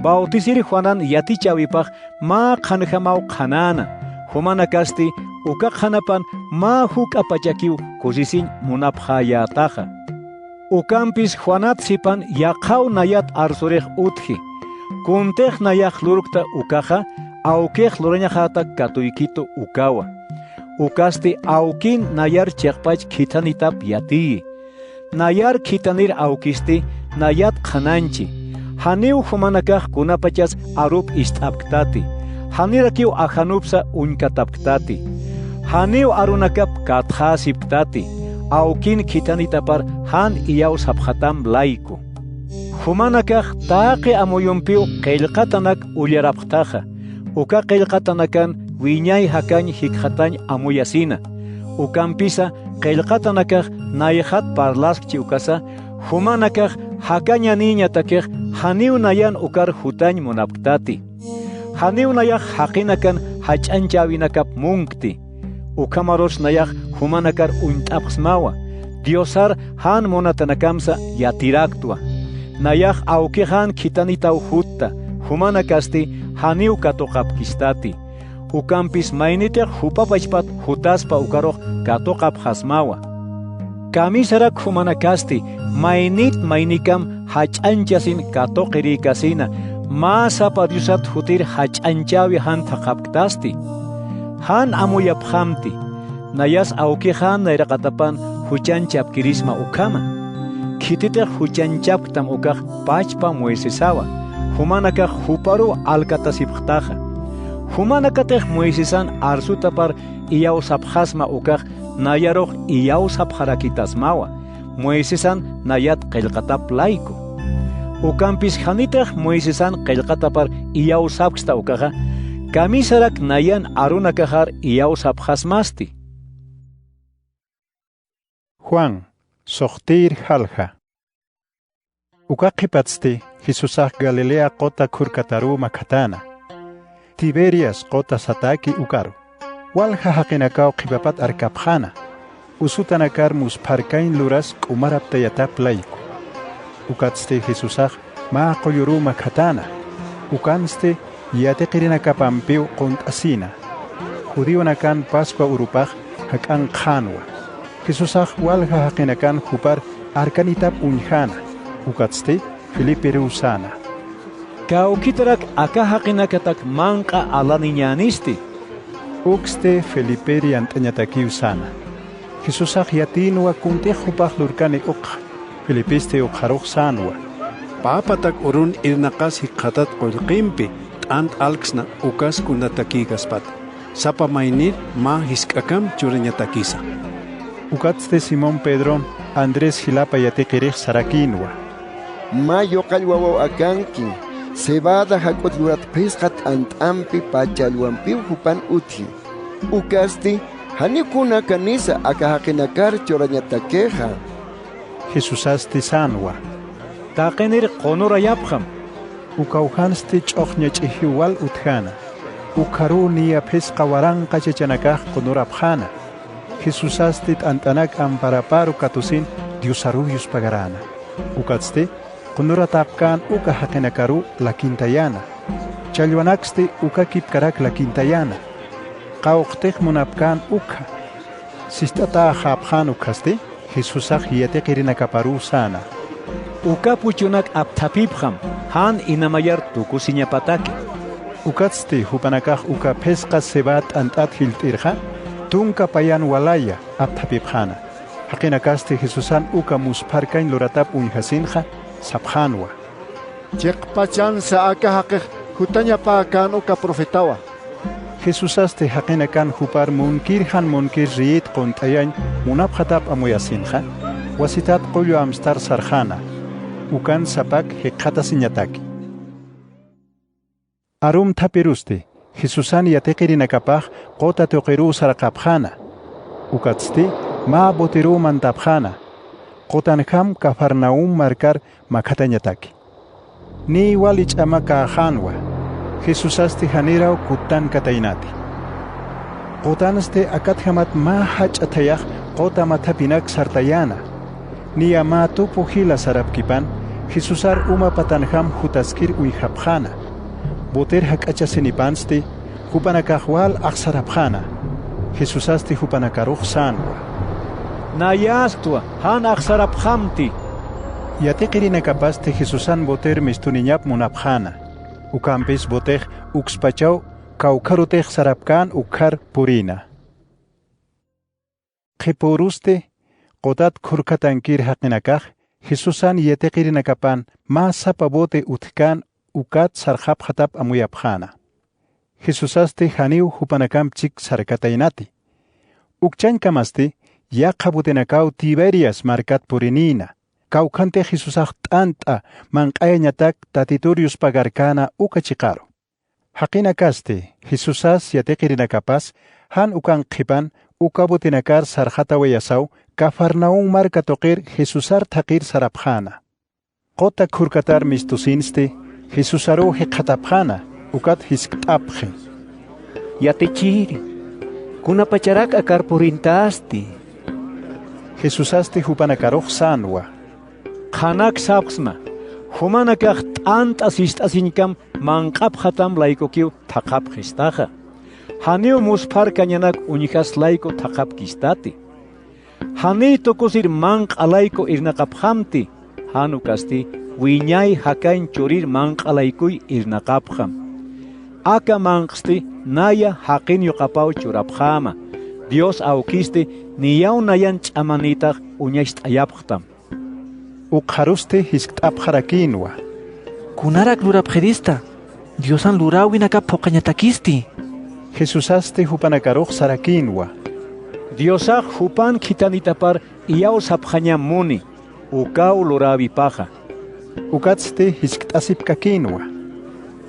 Bautisiri Juanan yatichawipaq ma qhanjamau qhanana. Humanakasti uka qhanapan ma huk apachakiu kusisin munapqayataqa. Ukampis Juanat sipan yaqaw nayat arsurej utji. Kuntej nayaq lurukta ukaja aukej loreñajata katuykito ukawa. Ukasti aukin nayar cheqpach khitanitap yati. Nayar khitanir aukisti nayat qhananchi. Haniu humanakaj kunapachas arup istapktati. Hanirakiu ajanupsa unkatapktati. Haniu arunakap katjasipktati. Aukin khitanitapar han iyaw saphatam laiku. Humanakaj taqi amuyumpiu qillqatanak ullarapqtaja. Uka qillqatanakan wiñay hakañ hikjatañ amuyasina. Ukampisa qillqatanakaj nayjat parlaskchi ukasa. Humanakaj hakaña niñatakej haniu nayan ukar hutañ munapktati. Haniu nayaj haqinakan hach'anchawinakap munkti. Ukamarosh nayaj humanakar unt'apqsmawa. Diosar han monatanakamsa yatiraktua. Nayaj aukijan khitanitaw hutta. Humanakasti haniu katoqapkistati. Ukampis maynitej hupapachpat hutaspa ukaroq katoqapqasmawa. Kamisarak humanakasti maynikam hach'anchasin katoqirikasina. Masapa Diosat hutir hach'anchawi han thaqapktasti. Han amuyapqamti. Nayas aukijan nayraqatapan huchanchapkirisma ukama. Khititej huchanchapktam ukaq pachpa Moisesawa. Humanakaj huparu alkatasipqtaja. Humanakatej Moisesan arsutapar iyaw sapjasma ukaq nayaroq iyaw sapjarakitasmawa. Moisesan nayat qillqatap laiku. Ukampis hanitej Moisesan qillqatapar iyaw sapksta ukaqa kamisarak nayan arunakajar iyaw sapjasmasti. Juan, soqtir halja. Ukaqipatzti Jesusaj Galilea qota kurkataru makatana. Tiberias qota sataki ukaru. Walja haqinakaw qipapat arkapjana. Usutanakar musparkain luras umaraptayatap laiku. Ukatzti Jesusaj ma qoyuru makatana. Ukanste yateqirinakapampiu quntasina. Judionakan Pascua urupaj hakan khanwa. Jesusaj walja haqinakan hupar arkanitap unjana. Ukatzti Felipe Reusana. Kaukitarak aka haqinakatak manqa alaniñanisti. Uxte Felipe riantañatakiu sana. Jesusaj yatinwa kuntejupaj lurkani uqa. Felipiste uqaruq sanwa. Papatak urun irnaqas hiqatat qulqimpi t'ant alksna ukas kunatakigaspat. Sapa maynir ma hisk'akam churañatakisa. Ukatzte Simón Pedro Andrés Hilapa yateqirij sarakinwa. Mayo qalwawaw akanki. Cebada hakot lurat pesqat ant'ampi pachalwampiw hupan uthi. Ukasti hanikuna kanisa akahaqinakar chorañatakeja. Jesusasti sanwa. Taqenir qonurayapqam. Ukawhansti ch'oqñach'ihiwal uthana. Ukaru niya pesqa waranqa chachanakaq qonurapqana. Jesusasti t'antanak amparaparu katusin Diosaruyus pagarana. Ukatzti Kunuratapkan uka haqinakaru la quintayana. Chalwanaksti uka kipkarak la quintayana. Qawqtej munapkan uka. Sistata haphan ukasti Jesusaj yateqirinakaparu sana. Uka puchunak aptapipqam han inamayar tukusiñapataki. Ukatzti hupanakaj uka pesqa sebat antat hiltirja tunka payan walaya aptapipjana. Haqinakasti Jesusan uka musparkain luratap unjasinja sapjanwa. Cheqpachansa aka haqej hutañapakan uka profetawa. Jesusaste haqinakan hupar munkirjan munkir riit quntayan munaphatap amuyasinja. Wasitat qullu amstar sarjana. Ukan sapak hiqata siñataki. Arum tapirusti Jesusan yateqirinakapaj qota tuqiru sarqapjana. Ukatzti ma botiru mantapjana. Qotanjam Cafarnaum marcar makatañataki. Ni walich ama kajanwa. Jesusasti hanirao kutan katainati. Qotanaste akathamat ma hach'atayaq qota matapinak sartayana. Ni ama tupu hila sarapkipan, Jesusar uma patanham hutaskir uihapjana. Boter hak'achasinipanste, hupanakahwal aksarapjana. Jesusaste hupanakaruj sanwa. Nayastua, han aksarapjamti. Yateqirinakapaste Jesusan boter mistuniñap munapjana. Ukampis boter ukspachaw kawkarutej sarapkan ukhar purina. Qhipuruste qotat khurkatankir haqinakaj Jesusan yateqirinakapan ma sapabote utkan ukat sarjap hatap amuyapjana. Jesusaste haniw hupanakampchik sarkataynati. Ukchankamaste yaqabutenakaw Tiberias markat purinina. Kawkante Jesusaj t'anta manq'ayañatak Tatitorius pagarkana ukachiqaro. Haqinakaste Jesusas yateqirinakapas han ukan qhipan ukabutinakar sarjata wayasaw Cafarnaum marka toqir Jesusar thaqir sarapjana. Qota khurkatar mistusinste Jesusaro hiqhatapjana ukat hisk't'apje. Yatechiri, kunapacharak akar purintasti. Jesusaste hupanakaruj sanwa. Qanak sapsma, humanakaq t'anta sist'asinkam manqap hatam laikokiw thaqap qistaqa. Haniw muspar kañanak uñikas laiko thaqap kistati. Hani tokusir manq'alayko irnaqaphamti, hanu kasti wiñay hakayn churir manq'alaykuy irnaqapkham. Aka manqsti naya haqin yuqapaw churapkhama. Dios awkisti niyaw nayan ch'amanitaq uñaysht'ayapqtam. Uqharuste hisk't'apqarakinwa. Kunarak lurapqirista, Diosan lurawinaka phoqañatakisti. Jesusaste hupanakaruj sarakinwa. Diosaq hupan khitanitapar iyaw sapqaña muni, ukaw lurawipaqa. Ukatste hisk't'asipkakinwa.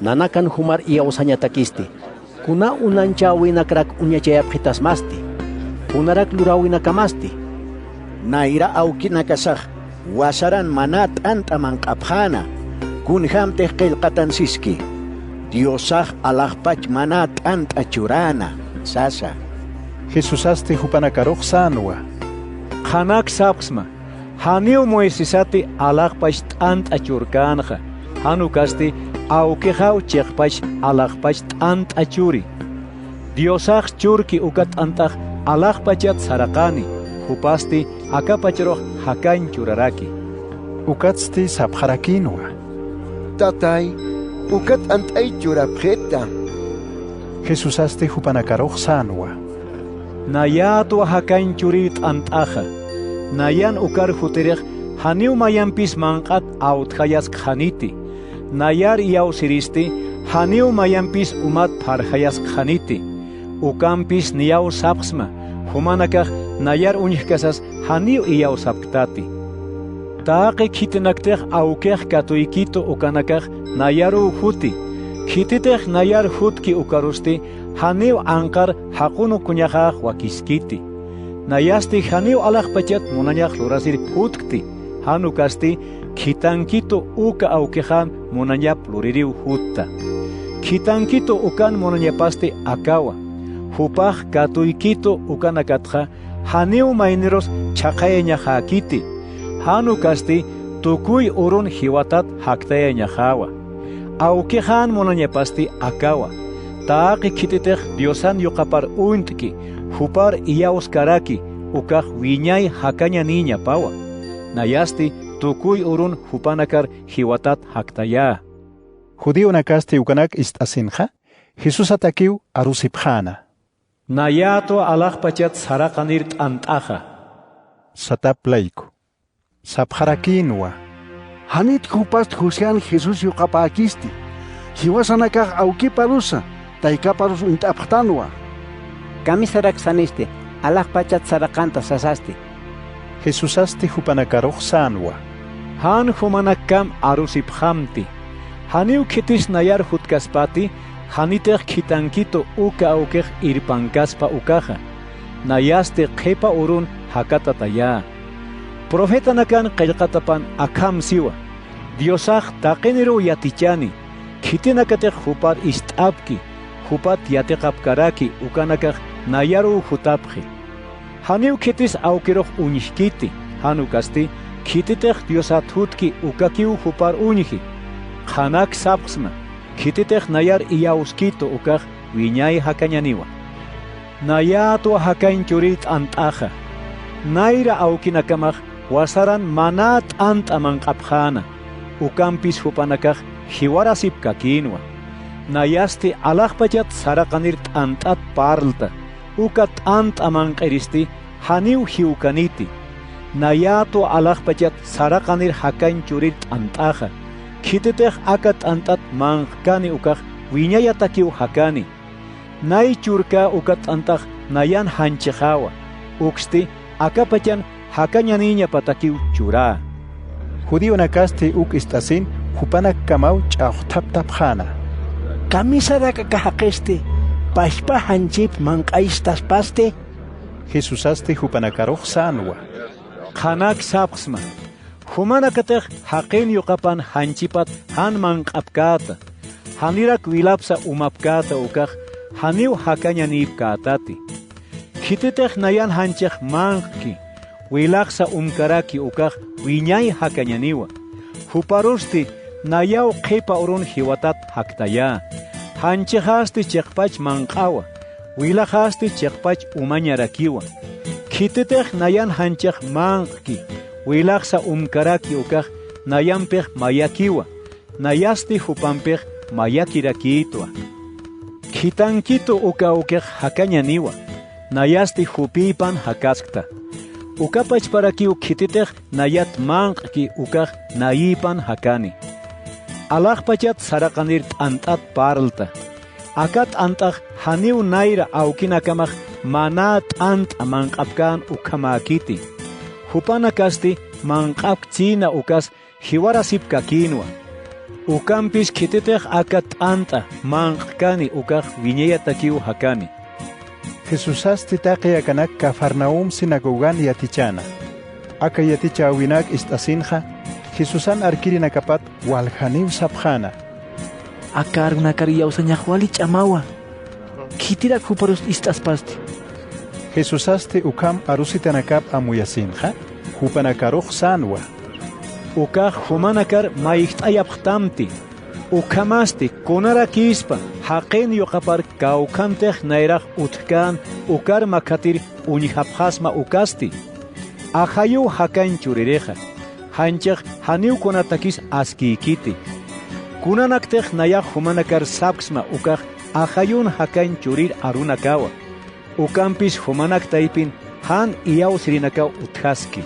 Nanakan humar iyaw sañatakisti. Kuna unanchawinakrak uñachayapqitasmasti. Kunarak lurawinakamasti. Naira awkinakasaj wasaran mana t'anta manq'apjana. Kunhamtej qillqatansiski. Diosaj alaqpach mana t'anta churana. Sasa. Jesusaste hupanakaruj sanwa. Qanak sapsma, haniw Moisesati alaqpach t'anta churkanja. Hanu kasti awkijaw chiqpach alaqpach t'anta churi. Diosaj churki ukat t'antaq alaqpachat saraqani. Hupasti akapachroq hakayn churaraki. Ukatsti sapqarakinwa. Tatay, ukat ant'ay churapjeta. Jesusaste hupanakaruj sanwa. Nayatwa hakayn churi t'antaja. Nayan ukar hutirij haniw mayanpis manqat awtjayas khaniti. Nayar iyaw siristi haniw mayanpis umat pharjayas khaniti. Ukampis niyaw sapsma. Humanakaj nayar uñihkasas haniw iyaw sapktati. Taaqi khitinaktaj awkej katuykito ukanakaj nayaru huti. Khititej nayar hutki ukarusti haniw anqar haqunu kuñajaj wakiskiti. Nayasti haniw alaqpachat munañaj lurasir hutkti. Hanu kasti khitankito uka awkejan munañap luririw hutta. Khitankito ukan munañapasti akawa. Hupaj katuykito ukanakatja haniw mayniros chaqayañajakiti. Hanu kasti tukuy urun hiwatat haktayañajawa. Awkejan munañapasti akawa. Taaqi khititej Diosan yuqapar untki. Hupar iyaws karaki ukaj wiñay hakaña niña pawa. Nayasti tukuy urun hupanakar hiwatat haktaya. Judío nakaste ukanak ist'asinja, Jesus atakiw arusipjana. Nayato alaqpachat saraqanir t'antaja. Sataplayku. Sapjarakinwa. Hanit hupast Jusian Jesus yuqapakisti. Hiwasanakaj awkiparusa, taykaparus unt'apqtanwa. Kamisarak saniste, alaqpachat saraqanta sasasti. Jesusaste hupanakaruj sanwa. Han humanakam arusiphamti. Haniw khitis nayar hutkaspati, hanitej khitankito uka awkej irpankaspa ukaja. Nayaste qhipa urun hakatataya. Profeta nakan qillqatapan akham siwa. Diosaj taqiniru yatichani. Khitinakatej hupar ist'apki. hupat yateqapkaraki ukanakaq nayaru hutapqi. Haniu kitis awkiruq uñihkiti, hanu kasti kititeq diosatutki ukakiu hupar uñihi. Qanak sapqsma, kititeq nayar iyawskito ukaq wiñay hakañaniwa. Nayatua hakañ churit ant'aqa. Naira awkinakamaq wasaran mana t'ant'aman q'apqana. Ukampis hupanakaq hiwarasip kakinwa. Nayasti alaqpachat saraqanir t'ant'at parlta. Uka t'ant'aman q'iristi haniw hiwkaniti. Nayatua alaqpachat saraqanir hakañ churit t'ant'aqa. Kititeq aka t'ant'at manqkani ukaq wiñaya takiw hakani. Nay churka uka t'antaq nayan hanchiqawa. Uksti akapachan hakañaniña patakiw chura. Judío nakasti uk istasin hupanak kamau ch'awtaptapjana. Kamisaraka kahaqesti pashpa hanchip manqaistas paste. Jesusasti hupanakaruq sanwa. Qanak sapqsma. Humanakateq haqin yuqapan hanchipat han manq'apkata. Hanirak wilapsa umapkata ukaq haniw hakañanipkatati. Kititeq nayan hanchiq manqki. Wilaqsa umkaraki ukaq wiñay hakañaniwa. Huparusti nayaw qipa urun hiwatat haktaya. Hanchiqasti chiqpach manqawa. Wilaqasti chiqpach umañarakiwa. Kititeq nayan hanchiq manqki. Wilaqsa umkaraki ukaq nayanpiq mayakiwa. Nayasti hupanpiq mayakirakitwa. Kitankito uka ukiq hakañaniwa. Nayasti hupipan hakaskta. Ukapach parakiw kititeq nayat manqki ukaq nayipan hakani. Alaqpachat saraqanir t'ant'at parlta. Akat t'ant'aq haniw nayra awkinakamaq mana t'ant'a manq'apkan ukamakiti. Hupana kasti manq'apchina ukas hiwarasip kakinwa. Ukampis kititeq aka t'ant'a manqkani ukaq wiñaya takiw hakani. Jesusasti taqiyakanak Cafarnaum sinagogan yatichana. Aka yaticha winak istasinja, Jesusan arkirinakapat walhaniw sapjana. Aka arunakar yawsañaqwali ch'amawa. Kitirak huparus istaspasti. Jesusasti ukam arusitanakap amuyasinja, hupanakaruq sanwa. Ukaq humanakar mayqt'ayapqtamti. Ukamasti kunarakispa haqin yuqapar kawkanteq nayraq utkan ukar makatir uñihapqasma ukasti. Ahayu hakañ churireqa. Hanchiq haniw kunatakis askiykiti. Kunanakteq nayaq humanakar sapqsma ukaq ahayun hakañ churir arunakawa. Ukampis humanaktaypin han iyawsirinakaw uthaski.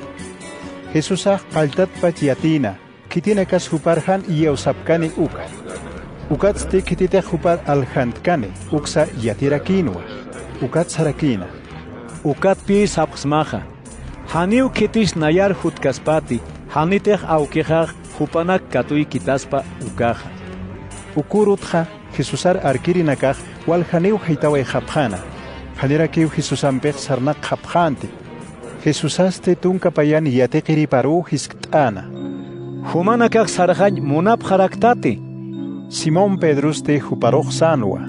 Jesusaq qaltatpach yatina. Kitinakas huparhan iyawsapkani uka. Ukatsti kititeq hupar alhantkani uksa yatirakinwa. Ukat sarakina. Ukatpi sapqsmaqa. Haniw kitis nayar hutkaspati haniteq awkiqaq hupanak katuy kitaspa ukaqa. Ukurutqa Jesusar arkirinakaq walhaniw haytaway hapjana. Hanirakiw Jesusanpiq sarnaq hapjanti. Jesusaste tunkapayan yateqiriparu hisk't'ana. Humanakaq sarqañ munap haraktati. Simón Pedroste huparuq sanwa.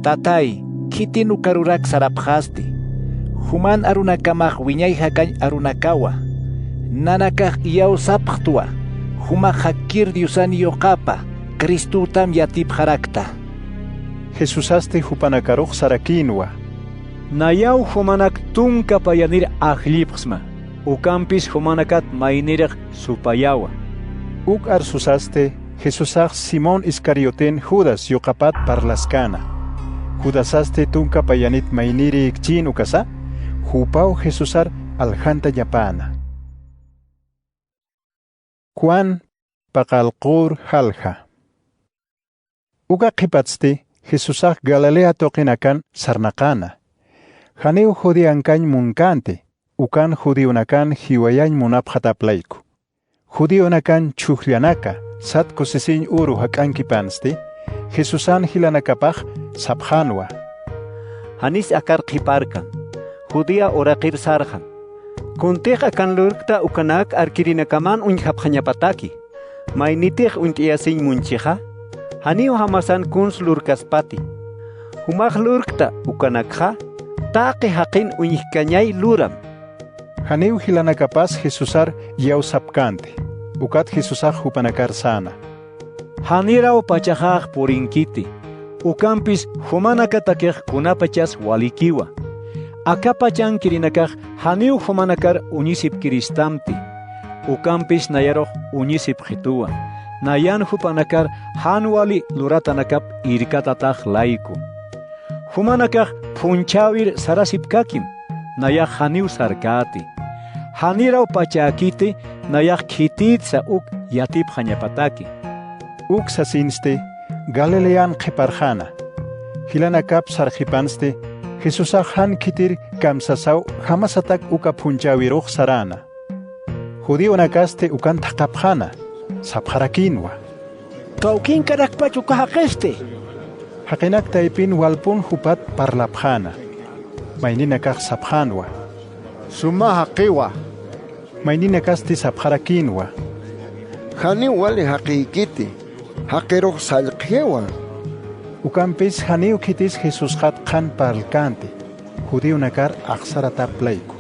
Tatay, kitinu karurak sarapqasti. Human arunakamaq wiñay hakañ arunakawa. Nanakaq iyaw sapqtua. Humaq hakir diosani yoqapa. Kristutam yatip harakta. Jesusaste hupanakaruq sarakinwa. Nayaw humanak tunkapayanir ajllipqsma. Ukampis humanakat mayniraq supayawa. Uk arsusaste Jesusaq Simón Iscarioten Judas yuqapat parlaskana. Judasaste tunkapayanit mayniri ikchin ukasa, hupaw Jesusar alhanta yapana. Juan paqalqur halja. Uka qipatsti Jesusaq Galilea toqinakan sarnaqana. Haniw judiankañ munkante. Ukan judionakan hiwayañ munapqataplayku. Judionakan chuqllanaka satko sisiñ uru hak'ankipansti Jesusan hilanakapaq sapjanwa. Hanis akar qiparkan. Judia oraqir sarjan. Kuntiq akan lurkta ukanak arkirinakaman unhapqañapataki. Maynitiq unt'iyasiñ munchiqa. Haniw hamasan kuns lurkaspati. Humaq lurkta ukanakha, taqi haqin uñihkañay luram. Haneu hilanakapas Jesusar yaw sapkante. Ukat Jesusaj hupanakar sana. Hanirao pachajaj purinkiti. Ukampis humanakatakej kunapachas walikiwa. Akapachan kirinakaj haneu humanakar unisip kiristamti. Ukampis nayaroj unisip jitua. Nayan hupanakar hanwali luratanakap irkatataj laiku. Humanakaj punchawir sarasip kakim. Naya haneu sarkati. Hanirao pachakiti nayaj kititsa uk yatip hanyapataki. Uk sasinste Galilean Keparjana. Hilanakap sarjipanste Jesusaj han kitir kamsasau hamasatak uka punchawiruj sarana. Judío nakaste ukan takapjana. Sapjarakinwa. Kaukin karakpach ukahaqeste. Haqinak taipin walpun hupat parlapjana. Maininakaj sapjanwa. Suma haqiwa. Maininakaste sapjarakinwa. Hani wali haqiqiti. Haqiruj salqiewa. Ukampis haniu kitis Jesus hat kan parlkante. Judío nakar aksarata pleiku.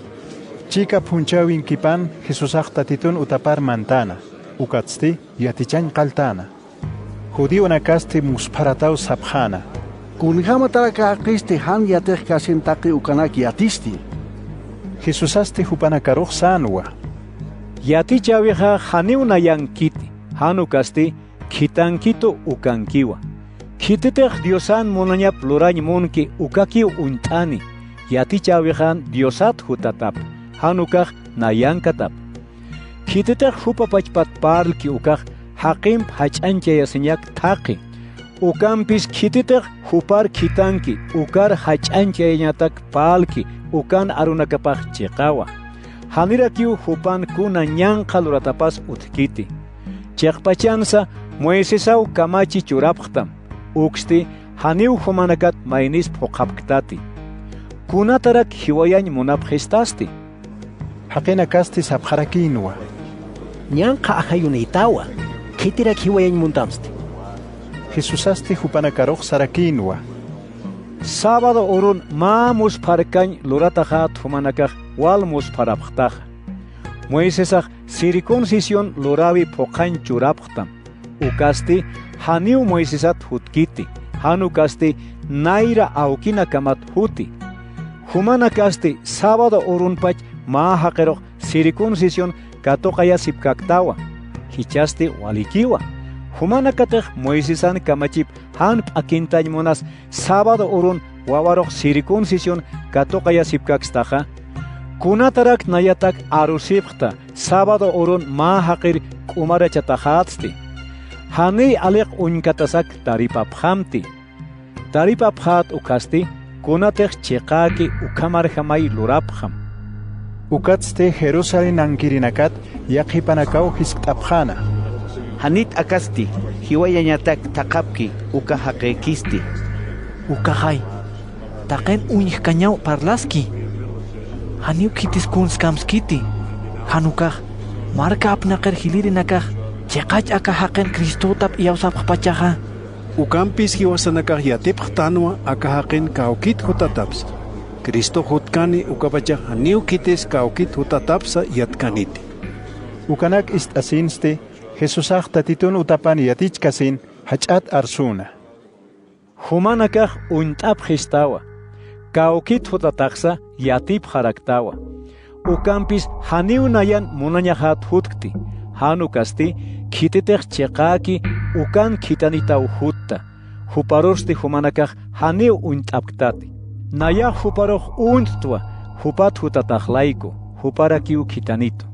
Chica punchawin kipan Jesus tatitun utapar mantana. Ukatsti yatichan kaltana. Judío nakaste musparatau sapjana. Kunjama taraka aqiste han yatej kasintaqi ukanak yatisti. Jesusaste hupanakaruj sanwa. Yati chawiha haniu nayankiti. Hanukasti kitankito ukankiwa. Kititej Diosan monañap lurañ monki ukaki untani. Yati chawihan Diosat hutatap. Hanukaj nayankatap. Kititej hupapachpat parlki ukaj haqimp hach'anchayasinyak thaqi. Ukampis kititej hupar kitanki ukar hach'anchayañatak palki ukan arunakapaj chiqawa. Hanirakiu hupan kuna ñanqa luratapas utkiti. Chiqpachansa Moisesau kamachi churapqtam. Uksti haniu humanakat mainis phoqapktati. Kunatarak hiwayañ munapqistasti. Haqinakasti sapjarakinwa. Ñanqa ajayunaytawa. Kitirak hiwayañ muntamsti. Jesusaste hupanakaruj sarakinwa. Sábado urun mamus parkañ lurataja humanakaj walmus parapqtaja. Moisesaj circuncisión lurawi phoqañ churapqtam. Ukasti haniu Moisesat hutkiti. Hanukasti naira aukina kamat huti. Humanakasti sábado urunpach ma haqeroq circuncisión katoqaya sipkaktawa. Hichasti walikiwa. Humanakatej Moisesan kamachip han p'akintañ monas sábado urun wawaroq circuncisión katoqaya sipkakstaja. Kunatarak nayatak arusipqta sábado urun ma haqir k'umarachatahatsti. Hani aliq uñkatasak taripaphamti. Taripaphat ukasti kunatej chiqaki ukamarhamay lurapkham. Ukatste Jerusalén ankirinakat yaqipanakaw hisk't'apjana. Hanit akasti hiwayañatak taqapki ukahaqikisti. Ukajay, taqen uñihkañaw parlaski. Haniu kitis kunskamskiti. Hanukaj, marka apnaqer hilirinakaj. Chiqach akahaqen Cristotap iyawsapqpachaja. Ukampis hiwasanakaj yatipqtanwa akahaqen kawkit hutataps. Cristo hutkani ukapachaj haniu kitis kawkit hutatapsa yatkaniti. Ukanak istasinste Jesusaj tatitun utapan yatichkasin hach'at arsuna. Humanakaj unt'apqistawa. Kawkit hutataqsa yatip haraktawa. Ukampis haniu nayan munañajat hutkti. Hanukasti kititej chiqaki ukan kitanitaw hutta. Huparosti humanakaj haniu unt'apktati. Naya huparoj unt'twa hupat hutatajlayku huparakiu kitanito.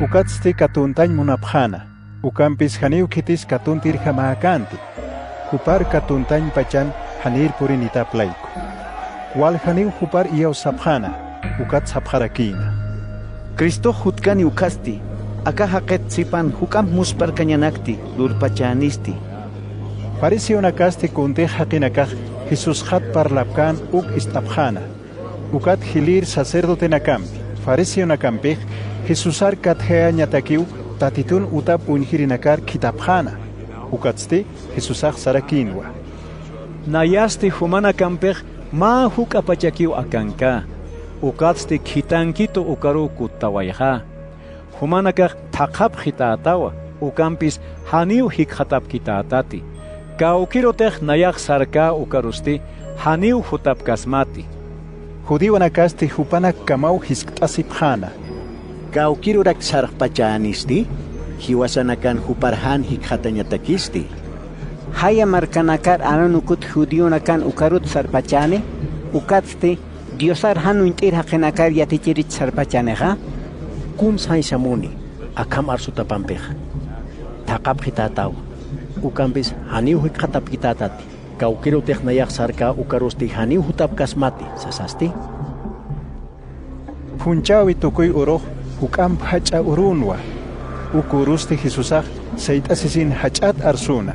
Ukatste katuntañ munapjana. Ukampis haniu kitis katuntir hamakanti. Hupar katuntañ pachan hanir purinitaplayku. Wal haniu hupar iyaw sapjana. Ukat sapjarakina. Cristo hutkani ukasti. Aka haqet sipan hukam musparkañanakti lurpachanisti. Parece unakaste kunte haqinakaj Jesus hat parlapkan uk istapjana. Ukat hilir sacerdote nakampi. Parece unakampej Jesusar kathea ñatakiu tatitun utap unhirinakar kitapjana. Ukatste Jesusaj sarakinwa. nayasti humana kampej ma huk apachakiw akanka. Ukatsti kitankito ukaru kutawayha. Humana kaq thaqap khitatawa. Ukampis haniw hikhatap kitatati. Kaukirotej nayak sarka ukarusti haniw hutap kasmati. Judiwanakasti hupanak kamau hisktasipjana. Kaukirurak sarpachanisti, hiwasanakan huparhan hikhatañatakisti. Haya markanakar ananukut judionakan ukarut sarpachane, ukatste diosar hanu intir hakenakar yatichirit sarpachaneja. Kum sai samuni, akam arsutapampeja. Takap hitataw, ukampis haniw hikhatap kitatati. Kaukirotej nayak sarka ukarusti haniw hutap kasmati, sasasti. Punchawi tukuy uruj hukam hacha urunwa. Ukurusti Jesusaj seitasisin hachat arsuna.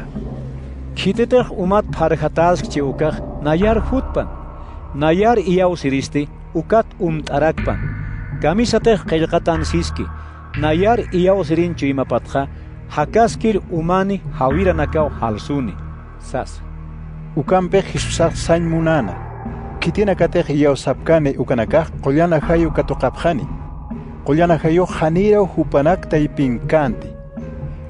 Kitetej umat parjatask ukaj nayar hutpan. Nayar iyaw siristi ukat tarakpan. Kamisatej qillqatan siski. Nayar iyaw sirin chuimapatja hakaskir umani hawiranakaw halsuni. Sas. Ukampej Jesusaj sañ munana. Kitinakatej iyaw sapkane ukanakaj qollana hayu katuqapjani. Qollana hayo hanira hupanak taipinkanti.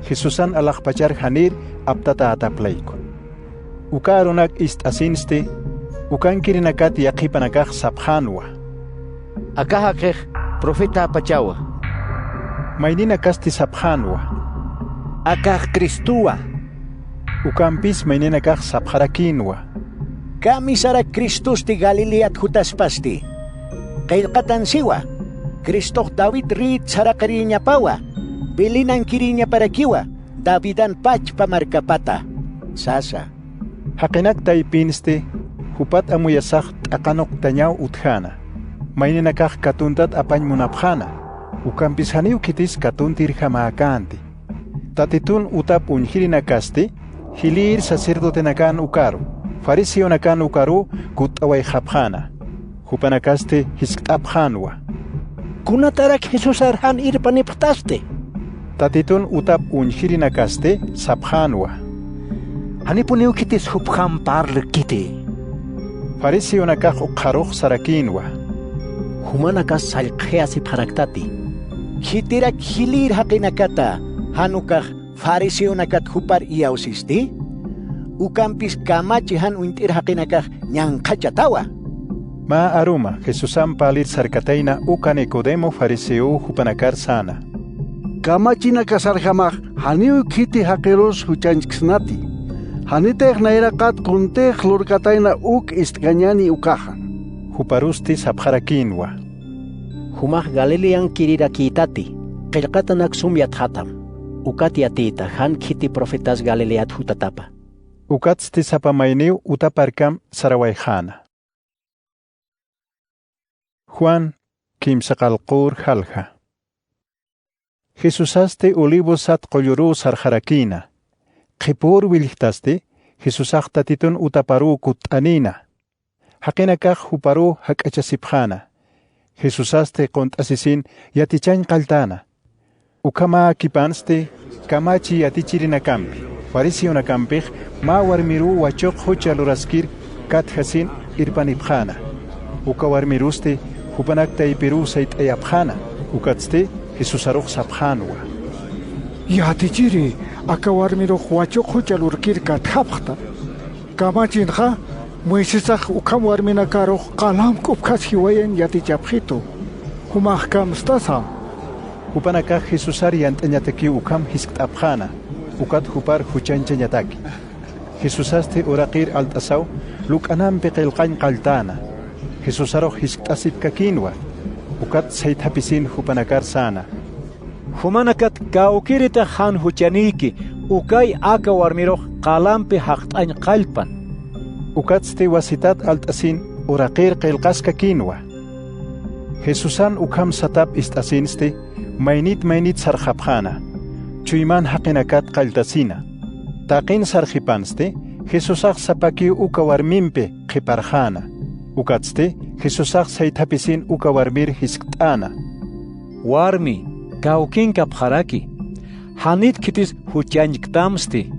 Jesusan alaqpachar hanir aptata ataplayku. Ukarunak istasinsti, ukankirinakat yaqipanakaj sapjanwa. Akahakej profeta apachawa. Maynina kasti sapjanwa. Akaj Cristua. Ukampis maynina sapjarakinwa. Kamisara Cristusti Galileat hutaspasti. Qillqatan siwa. Cristo David rit sarakariña pawa. Bilinan kiriña parakiwa. Davidan pach pamarkapata. Sasa. Haqinak taipinste hupat amuyasaq t'aqanoq tañaw utjana. Maynina katuntat apañ munapjana. Ukampis haniw kitis katuntir jamaakanti. Tatitun utap unjirinakasti hilir sacerdotenakan ukaru. Fariseonakan ukaru kutaway japjana. Hupanakaste hisk'apjanwa. Kunatarak Jesus arhan irpaniptaste. Tatitun utap unjirinakaste sapjanwa. Hanipuniw kitis hupjam parle kiti. Fariseonakaj uqaruq sarakinwa. Humanakas salqeasi paraktati. Hitirak hilir haqinakata hanukaj fariseonakat hupar iyawsisti. Ukampis kamachi han uintir haqinakaj ñanqachatawa. Ma aruma Jesusan palir sarkataina uka Nicodemo fariseo hupanakar sana. Kamachina kasarjamaj haniu kiti hakeros huchanchksnati. Hanitej nairakat kuntej lurkataina uk istgañani ukaja. Huparusti sapjarakinwa. Humaj Galilean kirirakitati. Qillqatanak sumyat hatam. Ukati atita han kiti profetas Galileat hutatapa. Ukatsti sapamainiw utaparkam sarawayjana. Juan kimsaqalqur halja. Jesusaste olivosat qolluru sarjarakina. Qipur wilihtaste Jesusaq tatitun utaparu kut'anina. Haqinakaq huparu hak'achasipjana. Jesusaste qont'asisin yatichan qaltana. Ukama kipanste kamachi yatichirinakampi. Fariseonakampij ma warmiru wachoq hucha luraskir katjasin irpanipjana. Uka warmiruste hupanak taipiru sayt'ayapjana. Ukatste Jesusaruq sapjanwa. Yatichiri akawarmiro huachoq hucha lurkir katjapjta. Kamachinja Moisesaj ukam warminakaruq qalam k'upkas hiwayan yatichapjito. Humaj kamstasa. Hupanakaj Jesusar yant'añataki ukam hisk't'apjana. Ukat hupar huchanchañataki. Jesusaste uraqir alt'asaw luk'anampi qillqañ qaltana. Jesusaruq hisk't'asipkakinwa. Ukat saythapisin hupanakar sana. Humanakat kaukirita han huchaniki ukay aka warmiroq qalampi haqt'añ qallpan. Ukatste wasitat alt'asin uraqir qillqasqa kinwa. Jesusan ukam satap ist'asinste maynit sarjapjana. Chuyman haqinakat qaltasina. Taqin sarjipanste Jesusaq sapaki uka warmimpe qiparjana. Ukatste Jesusaq saythapisin uka warmir hisk't'ana. Warmi kawkinka pharaki. Hanit kitis huchanchktamsti.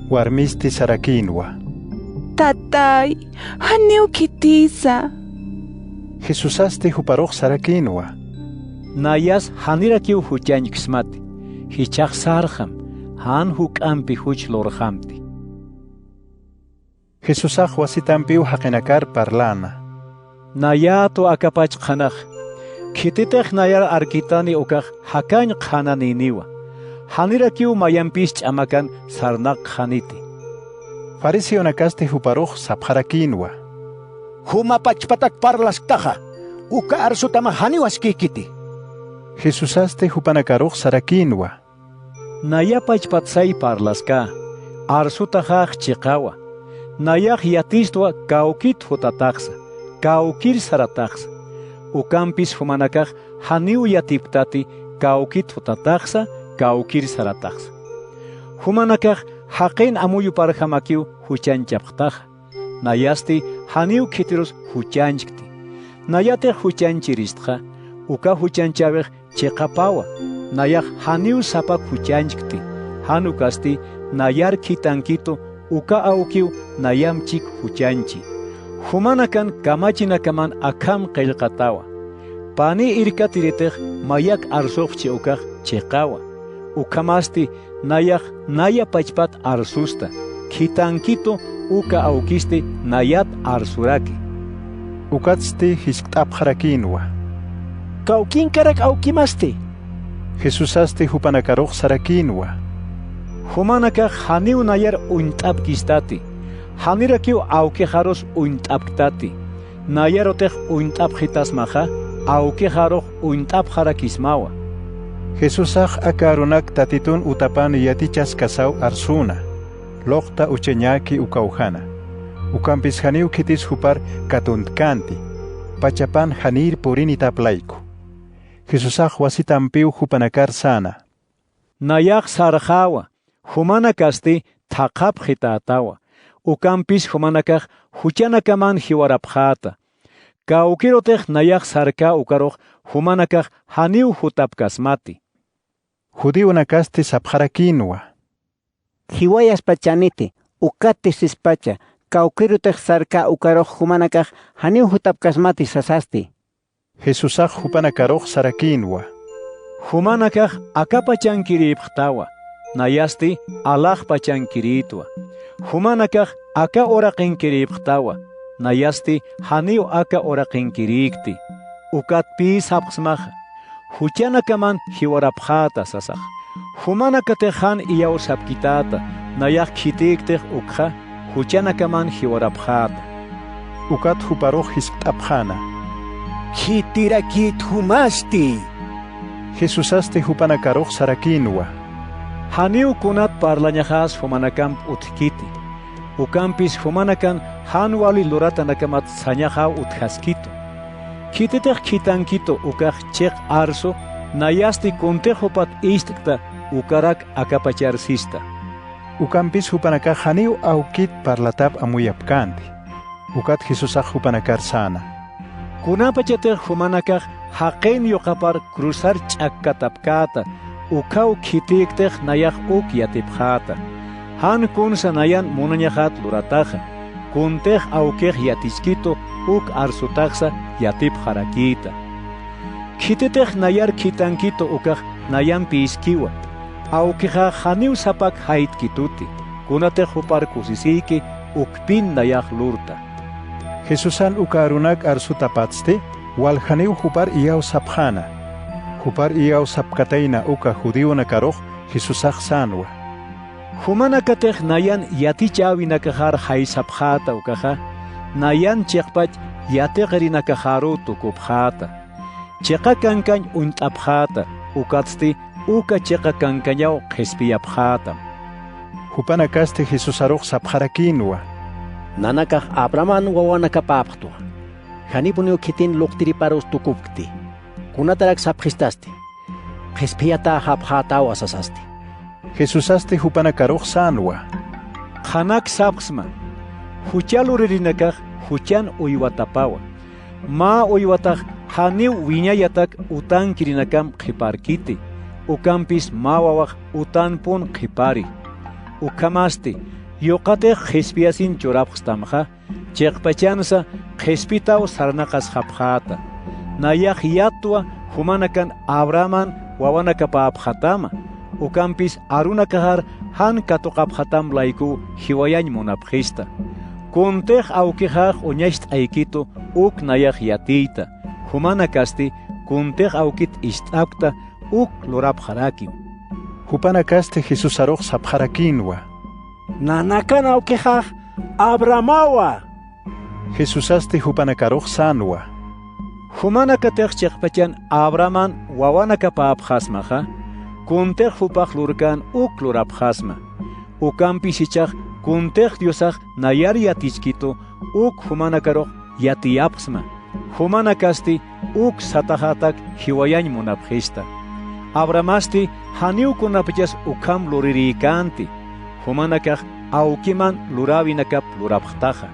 Warmisti sarakinwa. Tatay, haniu kitisa. Jesusaste huparoq sarakinwa. Nayas hanirakiu huchañkismati. Hichaq sarjam, han huk'ampi huch lorjamti. Jesusaq wasitampiu haqinakar parlana. Nayato akapach qhanaq. Kititej nayar arkitani ukaq hakañ qhananiniwa. Hanirakiu mayampis ch'amakan sarnaq qhaniti. Fariseo nakaste huparoq sapjarakinwa. Huma pachpatak parlastaja. Uka arsutama haniwas kikiti. Jesusaste hupanakaroq sarakinwa. Naya pachpatsay parlaska. Arsutajaq chiqawa. Nayaq yatistwa kaukit hutataqsa. Kaukir sarataqsa. Ukampis humanakaq haniu yatiptati kaukit hutataqsa. Kaukir sarataqsa. Humanakaq haqin amuyu parjamakiu huchanchapqtaja. Nayasti haniu kitirus huchanchkti. Nayate huchanchiristqa. Uka huchanchaveq chiqapawa. Nayaq haniu sapak huchanchkti. Hanukasti nayar kitankito uka aukiu nayamchik huchanchi. Humanakan kamachinakaman akam qillqatawa. Pani irkatiritej mayak arsoqchi ukaq chiqawa. Ukamasti nayaq naya pachpat arsusta. Kitankito uka aukisti nayat arsuraki. Ukatsti hisk't'apqarakinwa. Kaukinkarak aukimasti. Jesusaste hupanakaroq sarakinwa. Humanakaq haniu nayar unt'apkistati. Hanirakiu aukejaros unt'apktati. Nayarotej unt'apjitasmaja aukejaroq unt'apjarakismawa. Jesusaq akarunak tatitun utapan yatichas kasaw arsuna. Loqta ucheñaki ukawjana. Ukampis haniu kitis hupar katuntkanti. Pachapan hanir purini taplayku. Jesusaq wasitampiu hupanakar sana. Nayaq sarjawa. Humanakasti thaqapjitatawa. Ukampis humanakaq huchanakaman hiwarapjata. Kaukirotej nayaq sarka ukaroq humanakaq haniu hutapkasmati. Judío nakasti sapjarakinwa. Hiwayas pachaniti, ukati sispacha, kaukirotej sarka ukaroq humanakaq haniu hutapkasmati sasasti. Jesusaq hupanakaroq sarakinwa. Humanakaq akapachankiripqtawa. Nayasti alaqpachankiriitwa. Humanakaq aka oraqinkiripqtawa. Nayasti haniu aka oraqinkirikti. Ukatpi sapqsmaqa. Huchanakaman hiwarapqata sasaq. Humanakatej han iyaw sapkitata. Nayaq khitiktej ukha huchanakaman hiwarapqata. Ukat huparoq hisk't'apjana. Khitirakit humasti. Jesusaste hupanakaroq sarakinwa. Haniu kunat parlañajas humanakamp utkiti. Ukampis humanakan hanwali luratanakamata sañaja uthaskito. Kititej kitankito ukaq cheq arso nayasti kuntejopat istikta ukarak akapacharsista. Ukampis hupanakaq haniu aukit parlatap amuyapkanti. Ukat Jesusaq hupanakar sana. Kunapachatej humanakaq haqin yoqapar cruzar ch'akkatapkata. Ukau khitiktej nayaq uk yatipjata. Han kunsa nayan munañajat lurataja. Kuntej aukej yatiskito uk arsutaxa yatipjarakita. Khititej nayar khitankito ukaj nayan piiskiwa. Aukeja haniu sapak haitkituti. Kunatej hupar kusisiki ukpin nayaq lurta. Jesusan ukarunak arsutapatste wal haniu hupar iyaw sapjana. Hupar iyaw sapkataina uka judío nakaroq Jesusaq sanwa. Humanakatej nayan yatichawinakajar haysapjata ukaja. Nayan cheqpach yateqrinakajaru tukupjata. Cheqa kankañ unt'apjata ukatsti uka cheqa kankañaw qhispiyapjatam. Hupanakaste Jesusaroq sapjarakinwa. Nanakaj Abraman wawanakapapqtua. Hanipuniu kitin luqtiriparos tukupkti. Kunatarak sapjistasti. Qhispiyata hapjatawa sasasti. Jesusaste hupanakaroq sanwa. Qanak sapqsman. Huchaluririnakaj huchan uywatapawa. Ma uywataj haniu wiñayatak utankirinakam qhiparkiti. Ukampis mawawaq utanpun qhipari. Ukamasti Yoqate Jespiasin churapstamja, Chekpachansa, Jespitao sarnakas hapjata. Nayah yatua, Humanakan Abraman, Wawanakapa abhatama. Ukampis arunakahar han katokaphatam laiku hiwayan monapjista. Kuntej aukihaj uñaist aikito uk nayah yatita. Humanakasti kuntej aukit istakta uk lorapjarakim. Hupanakaste Jesús aroj sapjarakinwa. Nanakan aukihaj Abramawa. Jesusaste hupanakaroj sanwa. Humanakatej chekpachan Abraman wawanakapa abhasmaja. Kuntej hupaj lurkan uk lorapjasma. Ukampis ichaj kuntej diosaj nayar yatichkito uk humanakaroj yatiapsma. Humanakasti uk satahatak hiwayan monapjista. Abramasti haniu kunapjas ukam luririkanti. Humanakaj aukiman lurabinakap lurapjtaja.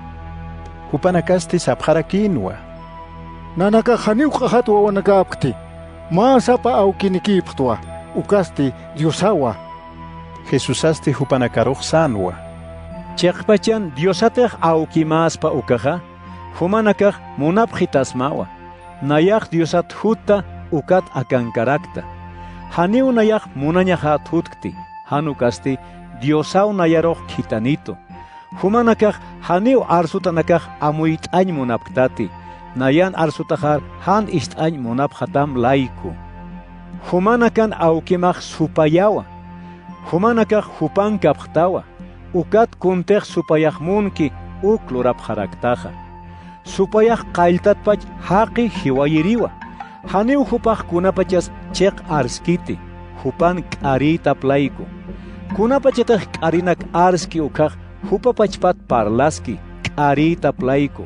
Hupanakaste sapjarakinwa. Nanaka haniu qahat wawanakapkti. Masapa aukinikiptwa. Ukasti Diosawa. Jesusaste hupanakaroj sanwa. Chekpachan Diosatej aukimaspa ukaja. Humanakaj munapjitasmawa. Nayaj Diosat hutta ukat akankarakta. Haniu nayaj munañahat hutkti. Hanukasti Diosau nayaroj kitanito. Humanakaj haniu arsutanakaj amuit'añ munapktati. Nayan arsutajar han ist'añ munapjatam laiku. Humanakan aukimaj supayawa. Humanakaj hupan kapjtawa. Ukat kuntej supayajmunki uk lurapjaraktaja. Supayaj qayltatpach haqi hiwayiriwa. Haniu hupaj kunapachas chek arskiti. Hupan k'arita playku. Kunapachetej k'arinak arski ukaj hupapachpat parlaski k'arita playku.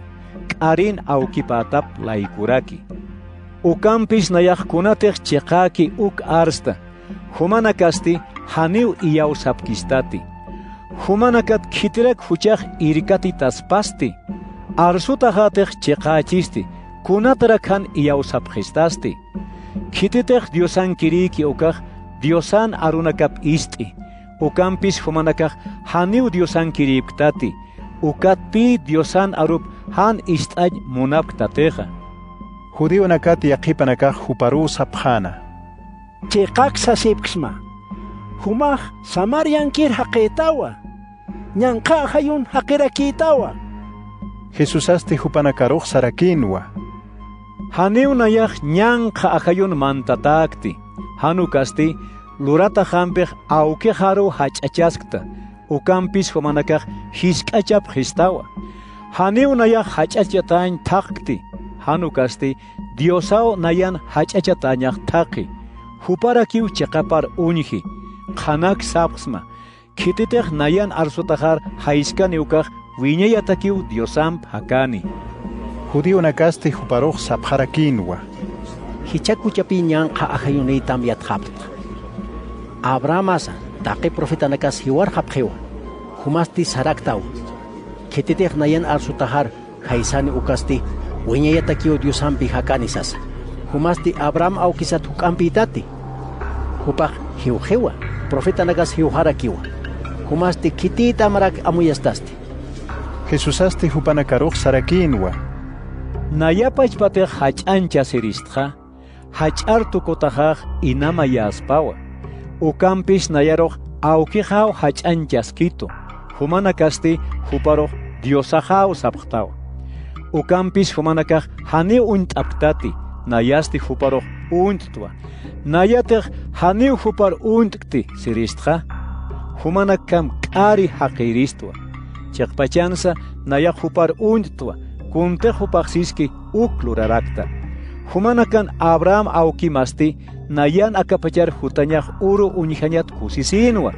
K'arin aukipatap laykuraki. Ukampis nayajkunatej cheqaki uk arsta. Humanakasti haniu iyausapkistati. Humanakat kitirak huchaj irikati taspasti. Arsutajatej cheqachisti. Kunatarak han iyausapkistasti. Kititej diosan kiriki ukaj diosan arunakap isti. Ukampis humanakaj haniu diosan kiripktati. Ukatpi diosan arup han ist'añ munapktateja. Judío nakati yaqipanakaj huparu sapjana. Cheqak sasipksma. Humaj Samarian kir haqetawa. Ñanqa hayun haqirakitawa. Jesusaste hupanakaroj sarakinwa. Haniu nayaj ñanqa ajayun mantatakti. Hanukasti lurata hampej aukejaru hach'achaskta. Ukampis humanakaj hisk'achap histawa. Haniu nayaj hach'achatañ thaqti. Hanukasti Diosao nayan hach'achatañaj thaqi. Huparakiw cheqapar uñji. Qanak sapsma. Kititej nayan arsutajar haiskani ukaj wiñayatakiw Diosamp hakani. Judío nakaste huparoj sapjarakinwa. Hichakuchapi ñanqa ajayunitam yatqapta. Abrahamasa taqi profeta nakas hiwar hapjewa. Humasti saraktaw. Kititej nayan arsutajar haisani ukasti wiñayatakiw Diosampi hakani sasa. Humasti Abraham aukisat hukampitati. Hupaj hiujewa. Profeta nagas hiujarakiwa. Humasti kitita marak amuyastasti. Jesusaste hupanakaroj sarakinwa. Nayapach patej hach'ancha siristja. Hach'artu kotajaj inama yaspawa. Ukampis nayaroj aukijaw hach'anchaskito. Humanakasti huparoj Diosajaw sapjtawa. Ukampis humanakaj hani unt'aptati. Nayasti huparoj unt'twa. Nayatej hani hupar unt'kti siristja. Humanakam k'ari haqiristwa. Chekpachansa nayaj hupar unt'twa. Kuntej hupaqsiski uk lurarakta. Humanakan Abraham aukimasti nayan akapachar hutañaj uru uñijañat kusisinwa.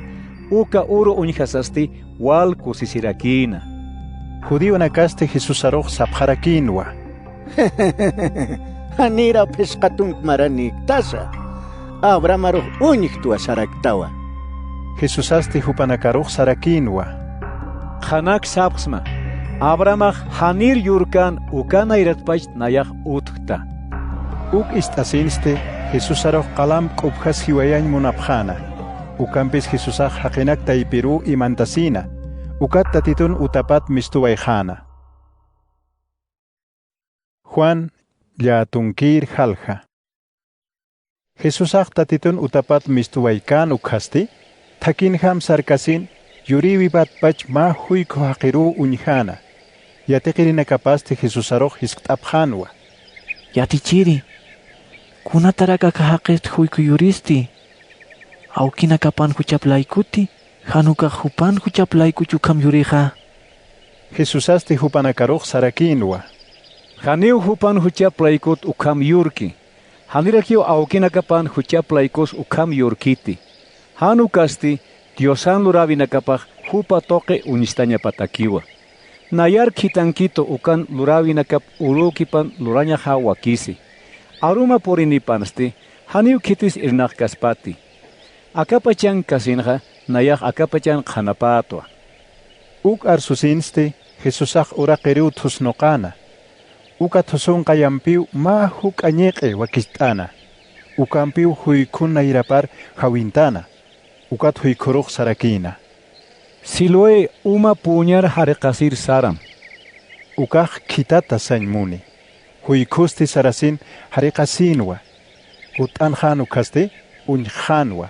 Uka uru uñijasasti wal kusisirakina. Judío nakaste Jesusaroj sapjarakinwa. Hanira pesqatunk maranik tasa. Abraham aroj uñijtua saraktawa. Jesusaste hupanakaroj sarakinwa. Qanak sapsma. Abrahamaj hanir yurkan ukana iratpach nayaj utkta. Uk istasinste Jesusaroj qalam qubjas hiwayañ munapjana. Ukampis Jesusaj haqinakta ipiru imantasina. Ukat tatitun utapat mistuwaijana. Juan ya tunkir halja. Jesusaq tatitun utapat mistuwaikan ukhasti, takinham sarkasin, yuriwibat pach ma huyko haqiru uñjana. Yateqirina kapasti Jesusaroj hisk't'apjanwa. Yatichiri, kunataraka kahaqist huyko yuristi. Awkina kapan huchaplaykuti, hanuka hupan huchaplaykuchu kam yuriqa. Jesusasti hupanakaruj sarakinwa. Haniu hupan huchaplaykut ukam yurki. Hanirakio awkina kapan huchaplaykos ukam yurkiti. Hanukasti Diosan lurawinakapaj hupa toque unistaña patakiwa. Nayar kitankito ukan lurawinakap urukipan luraña hawakisi. Aruma porinipansti haniu kitis irnaq kaspati. Akapachan kasinja nayaq akapachan qhanapatwa. Uk arsusinsti Jesusaq uraqiru thusnoqana. Uka thusunqa yampiu ma huk añeqe wakistana. Ukampiu huykuna irapar hawintana. Ukat huykuruq sarakina. Siloe uma puñar hariqasir saram. Ukaq kitata sañmuni. Huykusti sarasin hariqasinwa. Ut'anjan ukaste uñjanwa.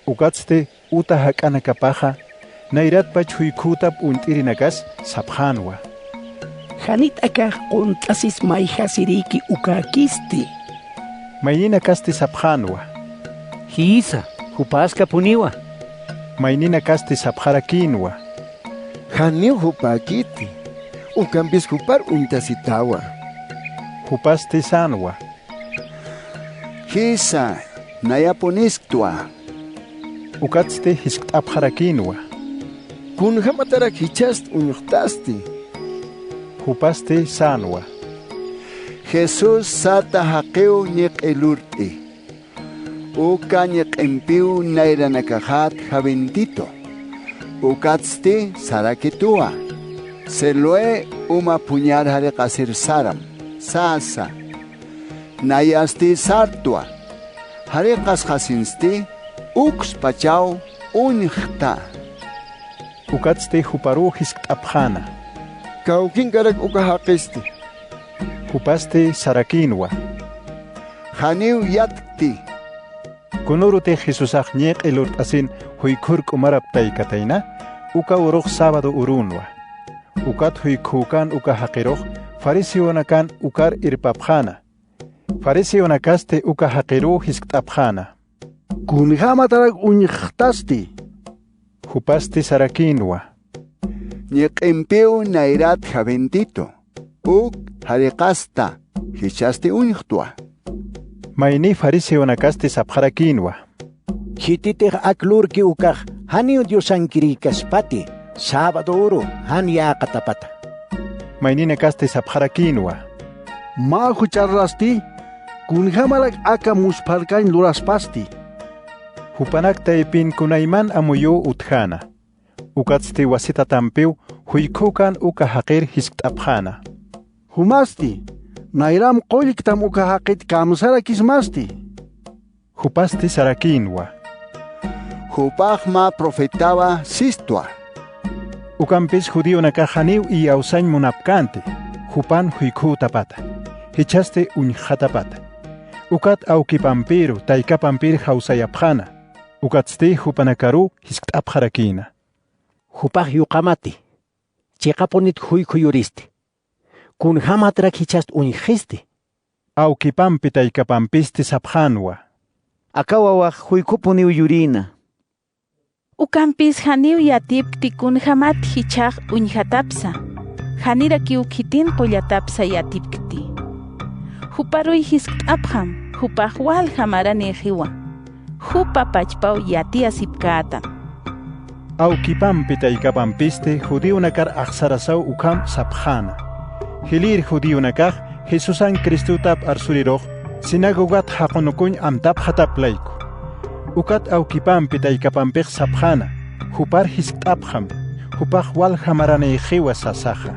Ukatste uta hak'ana kapaja. Nairatpach huykutap unt'irinakas sapjanwa. Hanit akaq quntasis mayhasiriki ukakisti. Maynina kasti sapjanwa. Hisa. Hupaska puniwa. Maynina kasti sapjarakinwa. Haniu hupakiti. Ukampis hupar untasitawa. Hupasti sanwa. Hisa, nayaponisktwa. Ukatste hisk't'apjarakinwa. Kunhamatarak hichast uñuqtasti. Hupasti sanwa. Jesus sata haqeu ñeq'elurti. Uka ñeq'empiu nairanakajat javentito. Ukatsti sarakitua. Selue uma puñar hariqasir saram. Sasa. Nayasti sartua. Hariqas jasinsti. Ux pachau uñjta. Ukatsti huparu hisk't'apjana. Kawkinkarak uka haqisti. Hupasti sarakinwa. Haniu yatkti. Kunurute Jesusaq ñeq'ilurt'asin huykur k'umaraptaykatayna, uka uruq sábado urunwa. Ukat huykukan uka haqiruq, fariseonakan ukar irpapjana. Fariseonakaste uka haqiru hisk't'apjana. Kunhamatarak uñqtasti. Hupasti sarakinwa. Ñeq'empiu nairat javentito. Uk hariqasta. Hichasti uñqtwa. Mayni fariseonakaste sapjarakinwa. Hititej aklurki ukaj haniu diosankirikaspati. Sábado uru hanya katapata. Mayninakaste sapjarakinwa. Ma hucharrasti. Kunhamalak aka muspalkain luraspasti. Hupanakta ipin kunayman amuyu utjana. Ukatsti wasita tampiu huykukan uka haqir hisk't'apjana. Humasti. Nairam qoyiktam uka haqit kamsara kismasti. Hupasti sarakinwa. Hupajma profetaba sistua. Ukampis judío nakajaniu y ausañ munapkante. Hupan huykutapata. Hichaste uñjatapata. Ukat aukipampiru taykapampir hausayapjana. Ukatsti hupanakaru hisk't'apjarakina. Hupaj yuqamati. Chiqaponit huykuyuristi. Kunhamatrak hichast uñjisti. Aukipampi taykapampisti sapjanwa. Akawawaq huykupuniw yurina. Ukampis haniw yatipti kunhamat hichaq uñjatapsa. Hanira kiukitin pollatapsa yatipkti. Huparuy hisk't'apjam, hupaj wal hamarani hiwa. Hupa pachpaw yati asipkatan. Aukipampi taykapampiste judío nakar aqsarasaw ukam sapjana. Hilir judío nakaj Jesusan Kristutap arsuriroj sinagogat haqunukuñ amtap hataplayku. Ukat aukipampi taykapampij sapjana. Hupar hisk't'apjam. Hupaj wal hamarani hiwa sasaja.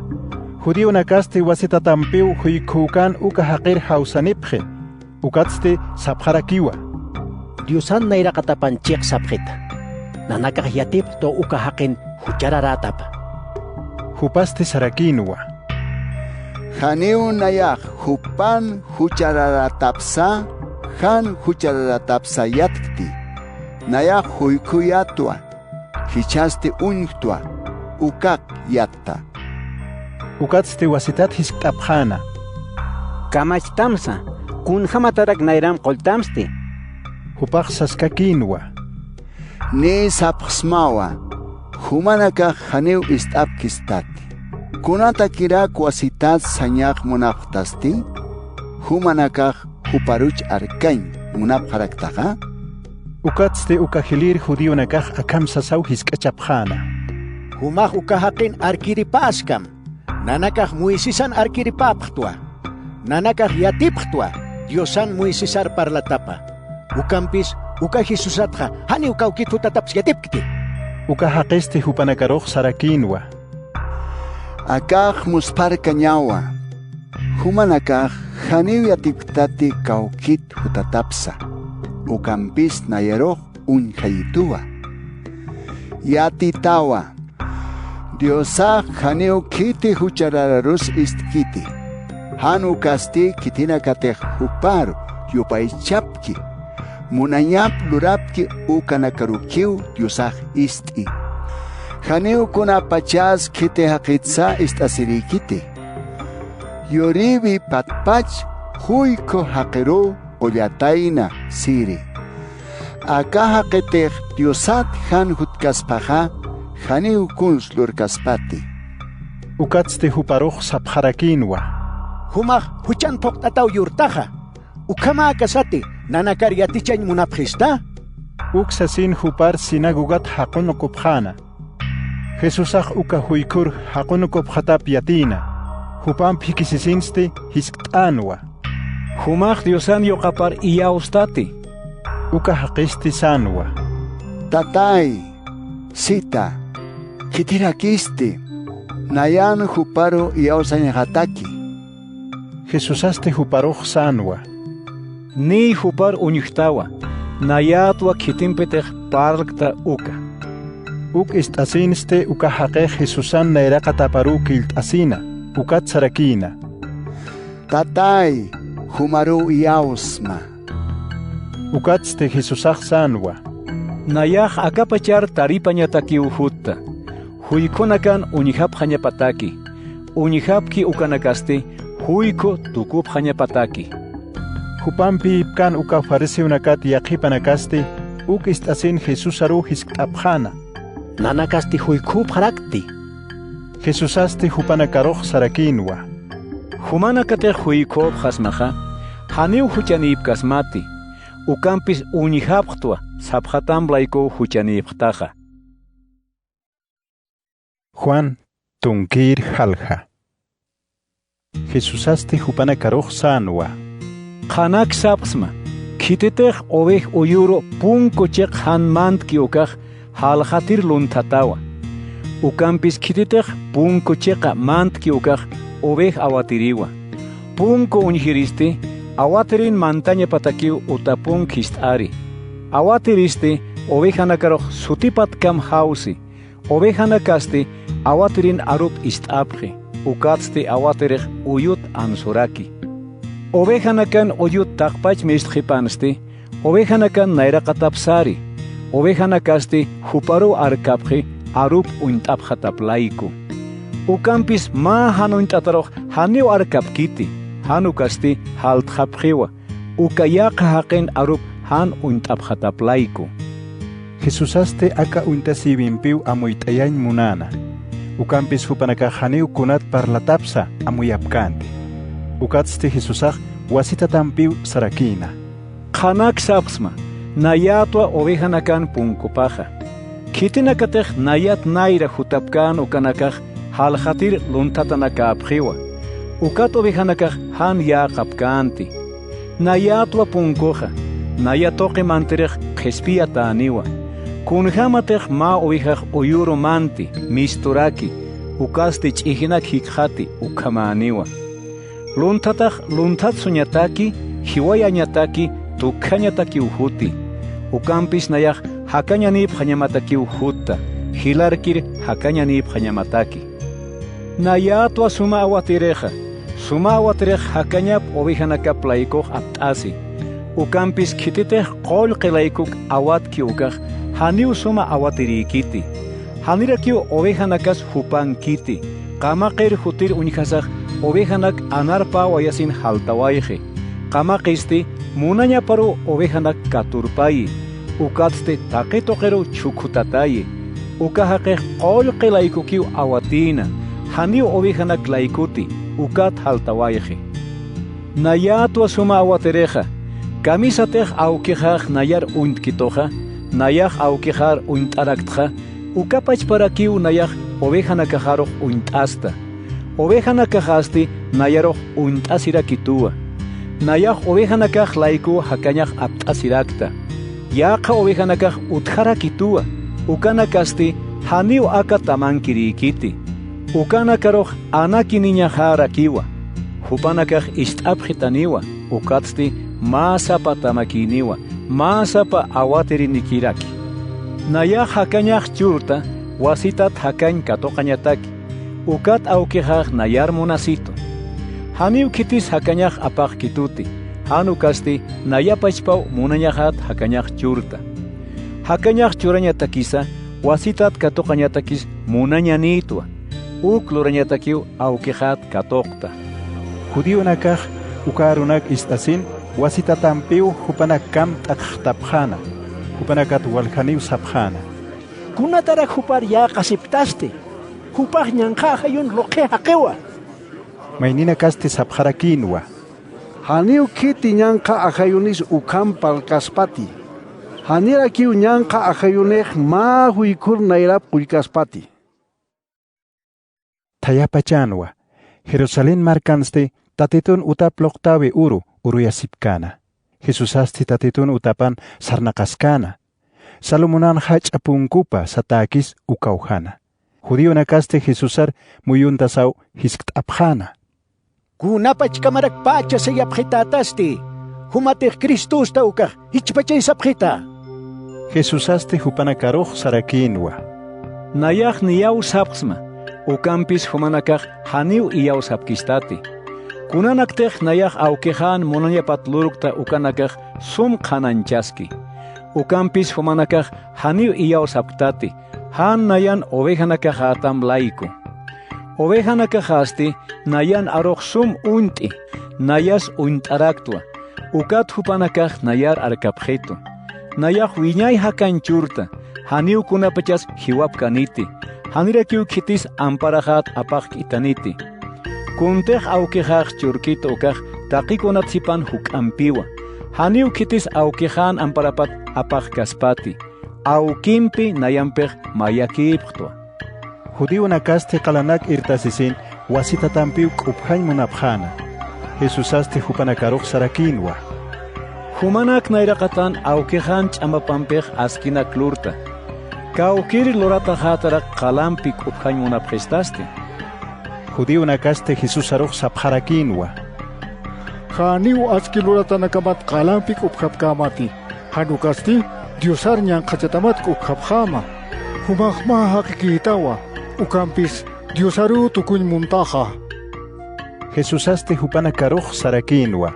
Judío nakaste wasita tampiu huykukan uka haqir hausanipje. Ukatste sapjarakiwa. Diosan naira katapanchik sapjita. Nanakaj yatip to uka haqin huchararatap. Hupaste sarakinwa. Haniu nayak hupan huchararatapsa, han huchararatapsa yatkti. Nayak huykuyatwa, hichaste uñtwa, ukak yatta. Ukatste wasitat hiskapjana. Kamachtamsa, kun hamatarak nairam koltamste. Hupaq saskakinwa. Ni sapsmawa, humanaka haniu istapkistati. Kunata kirak wasitat sanyak munaftasti, humanaka huparuch arkain munapharaktaha. Ukatste ukahilir judío nakaj akamsa sau hiskachapjana. Humaj ukahaqin arkiripaskam. Nanakaj muisisan arkiripaphtwa. Nanakaj yatiphtwa. Diosan muisisar parlatapa. Ukampis ukajisusatja. Hani ukaukit hutataps yatipkti. Ukahaqeste hupanakaroq sarakinwa. Akaj muspar kanyawa. Humanakaj haniu yatipktati kaukit hutatapsa. Ukampis nayeroq unjayituwa. Yatitawa. Diosaj haniu kiti hucharararus istkiti. Hanu kasti kitina katej huparu yupaychapki. Munanyap lurapki ukanakarukiu diosaj isti. Haniu kunapachas kiti haqitsa istasirikiti. Yoribi patpach huyko haqiru Oyataina siri. Akaha ketej diosat han hutkaspaja, haniu kuns lurkaspati. Ukatste huparoq sapharakinwa. Humaj huchan poktatau yurtaja. Ukama akasati nanakar yatichan munapjista. Uksasin hupar sinagugat haqunuqupjana. Jesusaj ukahuykur haqunuqupjatap yatina. Hupan phikisisinste hisktanwa. Humaj Diosan yoqapar iyaustati. Ukahaqiste sanwa. Tatay, sita, kitirakiste, nayan huparo iyausanyahataki. Jesusaste huparoq sanwa. Ni hupar uñuhtawa, nayatwa kitimpetej parkta uka. Uk istasinste ukahaqej Jesusan nairaqa taparu kiltasina, ukat sarakina. Tatay, humaru iyausma. Ukatste Jesusaj sanwa. Nayaj akapachar taripañataki uhutta. Huykonakan uñihap hañapataki. Uñihapki ukanakaste huyko tukup hañapataki. Hupampi ipkan uka farisi unakat yaqipanakaste uk istasin Jesusaru hiskapjana. Nanakasti huykup harakti. Jesusaste hupanakaroq sarakinwa. Humanakatej huykop hasmaja, haniu huchanipkasmati. Ukampis uñihaphtwa saphatamblaiko huchaniptaja. Juan tunkir halja. Jesusaste hupanakaroq sanwa. Qanak sapsma, kititej ovej uyuro punkochek hanmantki ukaj haljatir luntatawa. Ukampis kititej punkocheqa mantki ukaj ovej awatiriwa. Punko uñhiriste awatirin montaña patakiu utapun kistari. Awatiriste ovejanakaroq sutipat kam hausi. Ovejanakaste awatirin arup istapje. Ukatste awatirej uyut ansuraki. Ovejanakan uyut taqpach mistqipanste. Ovejanakan nairaqatapsari. Ovejanakaste huparu arkapje arup untapjataplaiku. Ukampis ma hanuntataroq haniu arkapkiti. Hanukasti haltjapjiwa. Ukayaqa haqin arup han untapjataplaiku. Jesusaste aka untasibimpiu amuytayañ munana. Ukampis hupanaka haniu kunat parlatapsa amuyapkanti. Ukatste Jesusaj wasita tampiu sarakina. Qanak sapsma, nayatwa ovejanakan punkupaja. Kitinakatej nayat naira hutapkan ukanakaj haljatir luntatanakapjiwa. Ukat ovejanakaj han yaqapkanti. Nayatwa punkoja, nayatoqi mantirej qespia taaniwa. Kunjamatej ma ovejaj uyuro manti, misturaki, ukaste ch'ijinak hikjati ukamaaniwa. Luntataj luntatsuñataki, hiwayañataki, tukhañataki uhuti. Ukampis nayaj hakañanip hañamataki uhuta, hilarkir hakañanip hañamataki. Nayatwa suma awatireja. Suma awatirej hakañap ovejanakap laikoq apt'asi. Ukampis kititej qol qilaykuk awatki ukaj haniu suma awatirikiti. Hanirakiu ovejanakas hupankiti. Qamaqir hutir uñjasaj ovejanak anarpa wayasin haltawayji. Qamaqisti munañaparu ovejanak katurpayi. Ukatste taqitoqeru chukutatayi. Ukahaqej qol qilaykukiu awatina. Haniu ovejanak laykuti. Ukat haltawayji. Nayatwa suma awatireja. Kamisatej awkijaj nayar uintkitoja. Nayaj awkijar uintaraktja. Ukapachparakiu nayaj ovejanakajaroj uintasta. Ovejanakajasti nayaroj uintasirakitua. Nayaj ovejanakaj layku hakañaj aptasirakta. Yaqa ovejanakaj utjarakitua. Ukanakasti haniu aka tamankirikiti. Ukanakaroj anakiniñajarakiwa. Hupanakaj ist'apjitaniwa. Ukatsti masapa tamakiniwa. Masapa awaterinikiraki. Nayaj hakañaj churta wasitat hakañ katoqañataki. Ukat awkijaj nayar monasito. Haniu kitis hakañaj apaq kituti. Hanu kasti nayapachpau munañajat hakañaj churta. Hakañaj churañatakisa wasitat katoqañatakis munañanitwa. Uklurañatakiu awkijat katoqta. Judío nakaj ukarunak istasin wasitatampiu hupanak kam takhtapjana. Hupanakat walhaniu sapjana. Kunatara hupar ya kasiptaste. Hupaj ñanja hayun loqe hakewa. Mainina kasti sapjarakinwa. Haniu kiti ñanja ajayunis ukampal kaspati. Hanira kiu ñanja ajayunej ma huikur nairap kuikaspati. Tayapachanwa. Jerusalén markanste tatitun utap loktawe uruyasipkana. Jesusasti tatitun utapan sarnakaskana. Salomonan hach apunkupa satakis ukauhana. Judío nakaste Jesusar muyuntasau hisktapjana. Kunapach kamarak pacha se yapjitatasти. Humatej Cristusta ukaj hichpachay sapjita. Jesusaste hupanakaroh sarakinwa. Nayaj niyau sapsma. Ukampis humanakaj haniu iyau sapkistati. Kunanaktej nayaj awkejan monañapatlurukta ukanakaj sum qananchaski. Ukampis humanakaj haniu iyau saptati. Han nayan ovejanakaj atam laiku. Ovejanakaj asti nayan aroj sum unti. Nayas uintaraktua. Ukat hupanakaj nayar arkapjetu. Nayaj wiñay hakanchurta. Haniu kunapachas hiwapkaniti. Hanirakiu kitis amparajat apaq itaniti. Kuntej awkejaj churkito ukaj taqikunatzipan hukampiwa. Haniu kitis awkejan amparapat apaq kaspati. Awkimpi nayampej mayakipqtua. Judío nakaste qalanak irtasisin wasitatampiu q'uphañ munapjana. Jesusaste hupanakaroq sarakinwa. Humanak nayraqatan awkejan ch'amapampej askina klurta. Kawkiri lorata hatarak qalampi q'uphañ munapjestaste. Judío nakaste Jesusaroq sapjarakinwa. Haniu askilurata nakamat qalampi q'upjapkamati. Hanukasti Diosar ñanqachatamat q'upjapjama. Humaqma haqikitawa. Ukampis Diosaru tukuñ muntaja. Jesusaste hupanakaroq sarakinwa.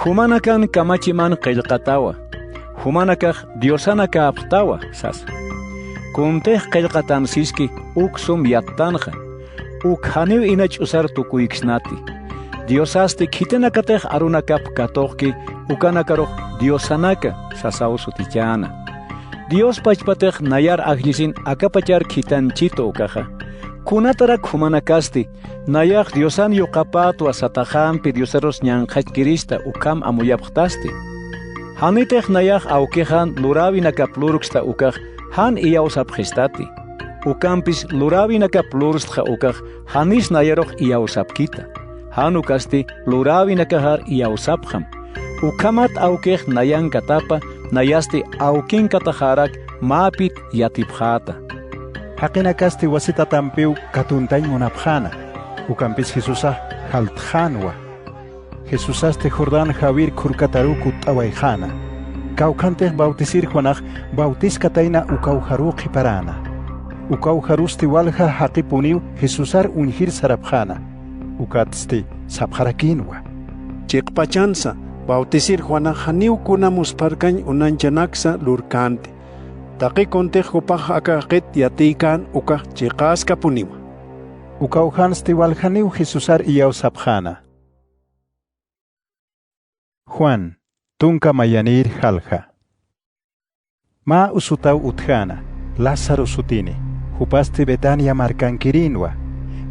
Humanakan kamachiman qillqatawa. Humanakaj Diosanaka aptawa sas. Kuntej qillqatan siski uksum yattanja. Ukhaniu inach usar tukuyksnati. Diosasti kitenakatej arunakap katoqki ukanakaroq Diosanaka sasau sutichana. Dios pachpatej nayar ajlisin akapachar kitanchito ukaja. Kunatarak humanakasti nayaj Diosan yuqapatwa satajanpi Diosaros ñanqachkirista ukam amuyapqtasti. Hanitej nayaj awkejan lurawi nakapluruksta ukaj han iyawsapqistati. Ukampis lurawi nakaplurustqa ukaj hanis nayaroj iyawsapkita. Hanukasti lurawi nakajar iyawsapqam. Ukamat awkej nayan katapa nayasti awkin katajarak mapit yatipjata. Haqinakasti wasitatampiu katuntañ munapjana. Ukampis Jesusaj haltjanwa. Jesusaste Jordán Javir kurkataruku t'awayjana. Kawkantej bautisir Juanaj bautiskataina ukawjaruqi parana. Ukau harusti walha haqipuniu Jesusar unhir sarabjana. Ukatste sabjarakinwa. Chikpachansa, bautisir Juana haniu kuna musparkañ unanchanaxa lurkante. Taqi kontejo paja akaqet yatikan uka chiqaska puniwa. Ukau hanste walhaniu Jesusar iyau sabjana. Juan, tunka mayanir halja. Ma usutau utjana, Lázaro sutini, jupaste Betania marcanquirinwa,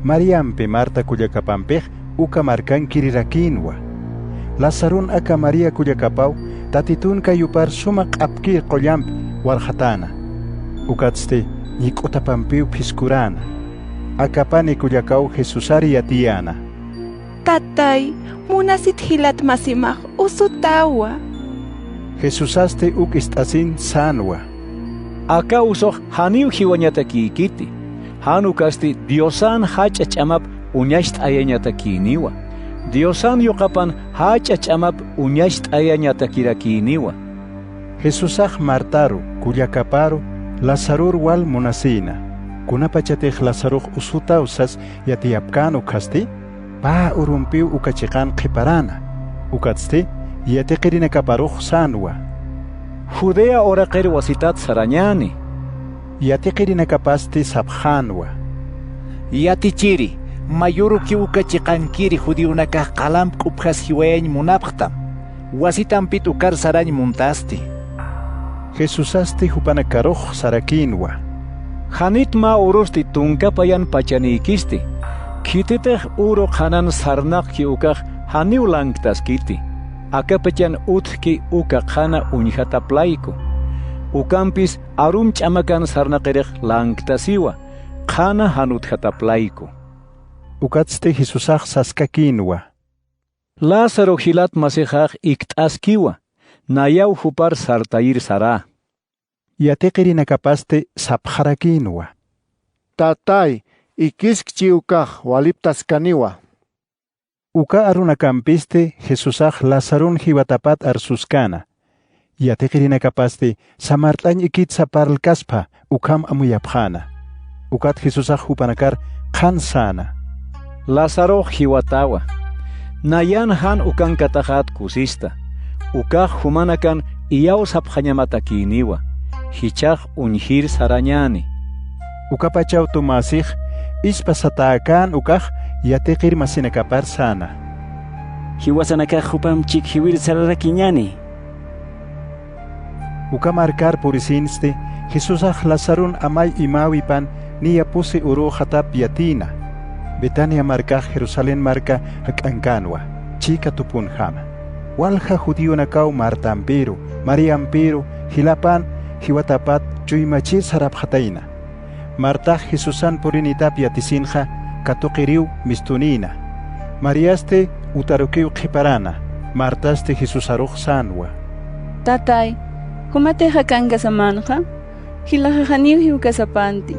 Mariampe Marta cuyacapampe, uka marcanquiriraquinwa. Lázarun aka María cuyacapau, tatitun kayupar sumak apkir qoyamp, warjatana. Ukatste, yikotapampiu piskurana. Akapane cuyacau Jesusari atiana. Tatay, munasit hilat masimaj usutawa. Jesusaste uk istasin sanwa. Aka usoh haniu hiwañataki kiti. Hanukasti Diosan hach'amap uñasht ayañatakiniwa. Diosan yoqapan hach'amap uñasht ayañatakiraquiniwa. Jesusaj Martaru, cuyacaparo, Lazarur wal monasina. Kunapachatej Lazarug usuta usas yatiapkano kasti. Pa urumpiu ukachikan qiparana. Ukatste yateqirina kaparuj sanwa. Judea oraqir wasitat sarañani. Yateqirina kapasti sabjanwa. Yatichiri, mayuru ki ukachiqankiri judiunakaj qalamp q'upjas hiwayañ munapqtam. Wasitanpit ukar sarañ muntasti. Jesusaste hupanakaruj sarakinwa. Hanit ma urusti tunkapayan pachanikisti. Kititej uro hanan sarnaq ki ukaj haniu langtas kiti. Akapachan utki uka khana uñhataplayku. Ukampis arum ch'amakan sarnaqirij langtasiwa. Khana hanuthataplayku. Ukatste Jesusaj saskakinwa. Lázaro hilat masijaj ikt'askiwa. Nayaw hupar sartayir sara. Yateqirina kapaste sabjarakinwa. Tatay, ikiskchi ukaj waliptas kaniwa. Uka arunakampiste Jesusaj Lazarun hiwatapat arsuskana. Yateqirina kapaste samart'añ ikitsa parlkaspa ukam amuyapjana. Ukat Jesusaj hupanakar qhan sana. Lázaro hiwatawa. Nayan han ukan katahat kusista. Ukaj humanakan iyaw sapjañamatakiniwa. Hichaj unhir sarañani. Ukapachaw tumasij ispa sataakan ukaj yateqir masinakapar sana. Hiwasanakaj hupam chik hiwir sararakiñani. Ukamarkar purisinste Jesusaj Lazarun amay imawipan niya pusi uru hatap yatina. Betania marka Jerusalén marka hak'ankanwa, chika tupunjama. Walja judío nakau Martampiro, Mariampiro, hilapan hiwatapat chuymachir sarabjataina. Marta Jesusan purinitap yatisinja katuqiriu mistunina. Mariaste utarukiu qiparana. Martaste Jesusaruj sanwa. Tatay, humate hakanga samanja, hilajaniu hiukasapanti.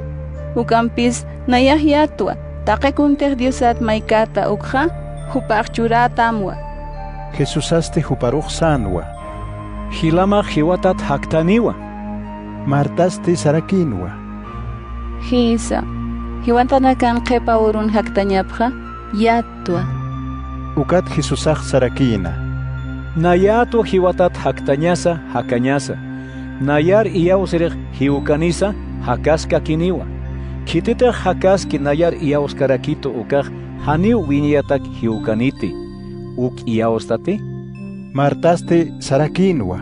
Ukampis nayahyatua, taqekuntej Diosat maikata ukja, hupaqchuratamwa. Jesusaste huparuj sanwa. Hilama hiwatat haktaniwa. Martaste sarakinwa. Hisa, hiwantanakan qepa urun haktañapja, yatua. Ukat Jesusaj sarakina. Nayatua hiwatat haktañasa hakañasa. Nayar iyausirij hiukanisa hakaska kiniwa. Kititej hakaski nayar iyauskarakito ukaj haniu wiñatak hiukaniti. Uk iyaustati? Martaste sarakinwa.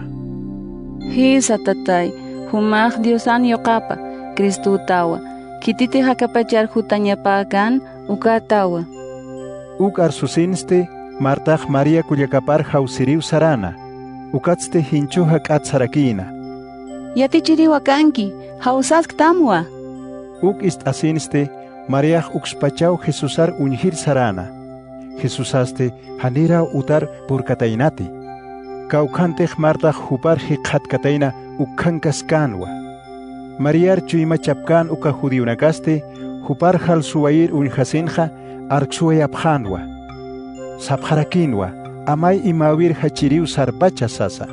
Hisa tatay, humaj Diosan yoqapa, Cristo tawa. Kititi hakapachar hutañapakan ukatawa. Uk arsusinste Martaj María cuyacapar hausiriu sarana. Ukatste hinchu hakat sarakina. Yatichiriwa kanki, hausask tamwa. Uk ist asinste María uxpachau Jesusar unhir sarana. Jesusaste hanira utar purkatainati. Kaukantej Martaj hupar hiqhatkataina ukkankaskanwa. Mariar chuyma chapkan uka judiunakaste hupar hal suwair unhasinja arksuayapjanwa. Sabjarakinwa amay imawir hachiriu sarpacha sasa.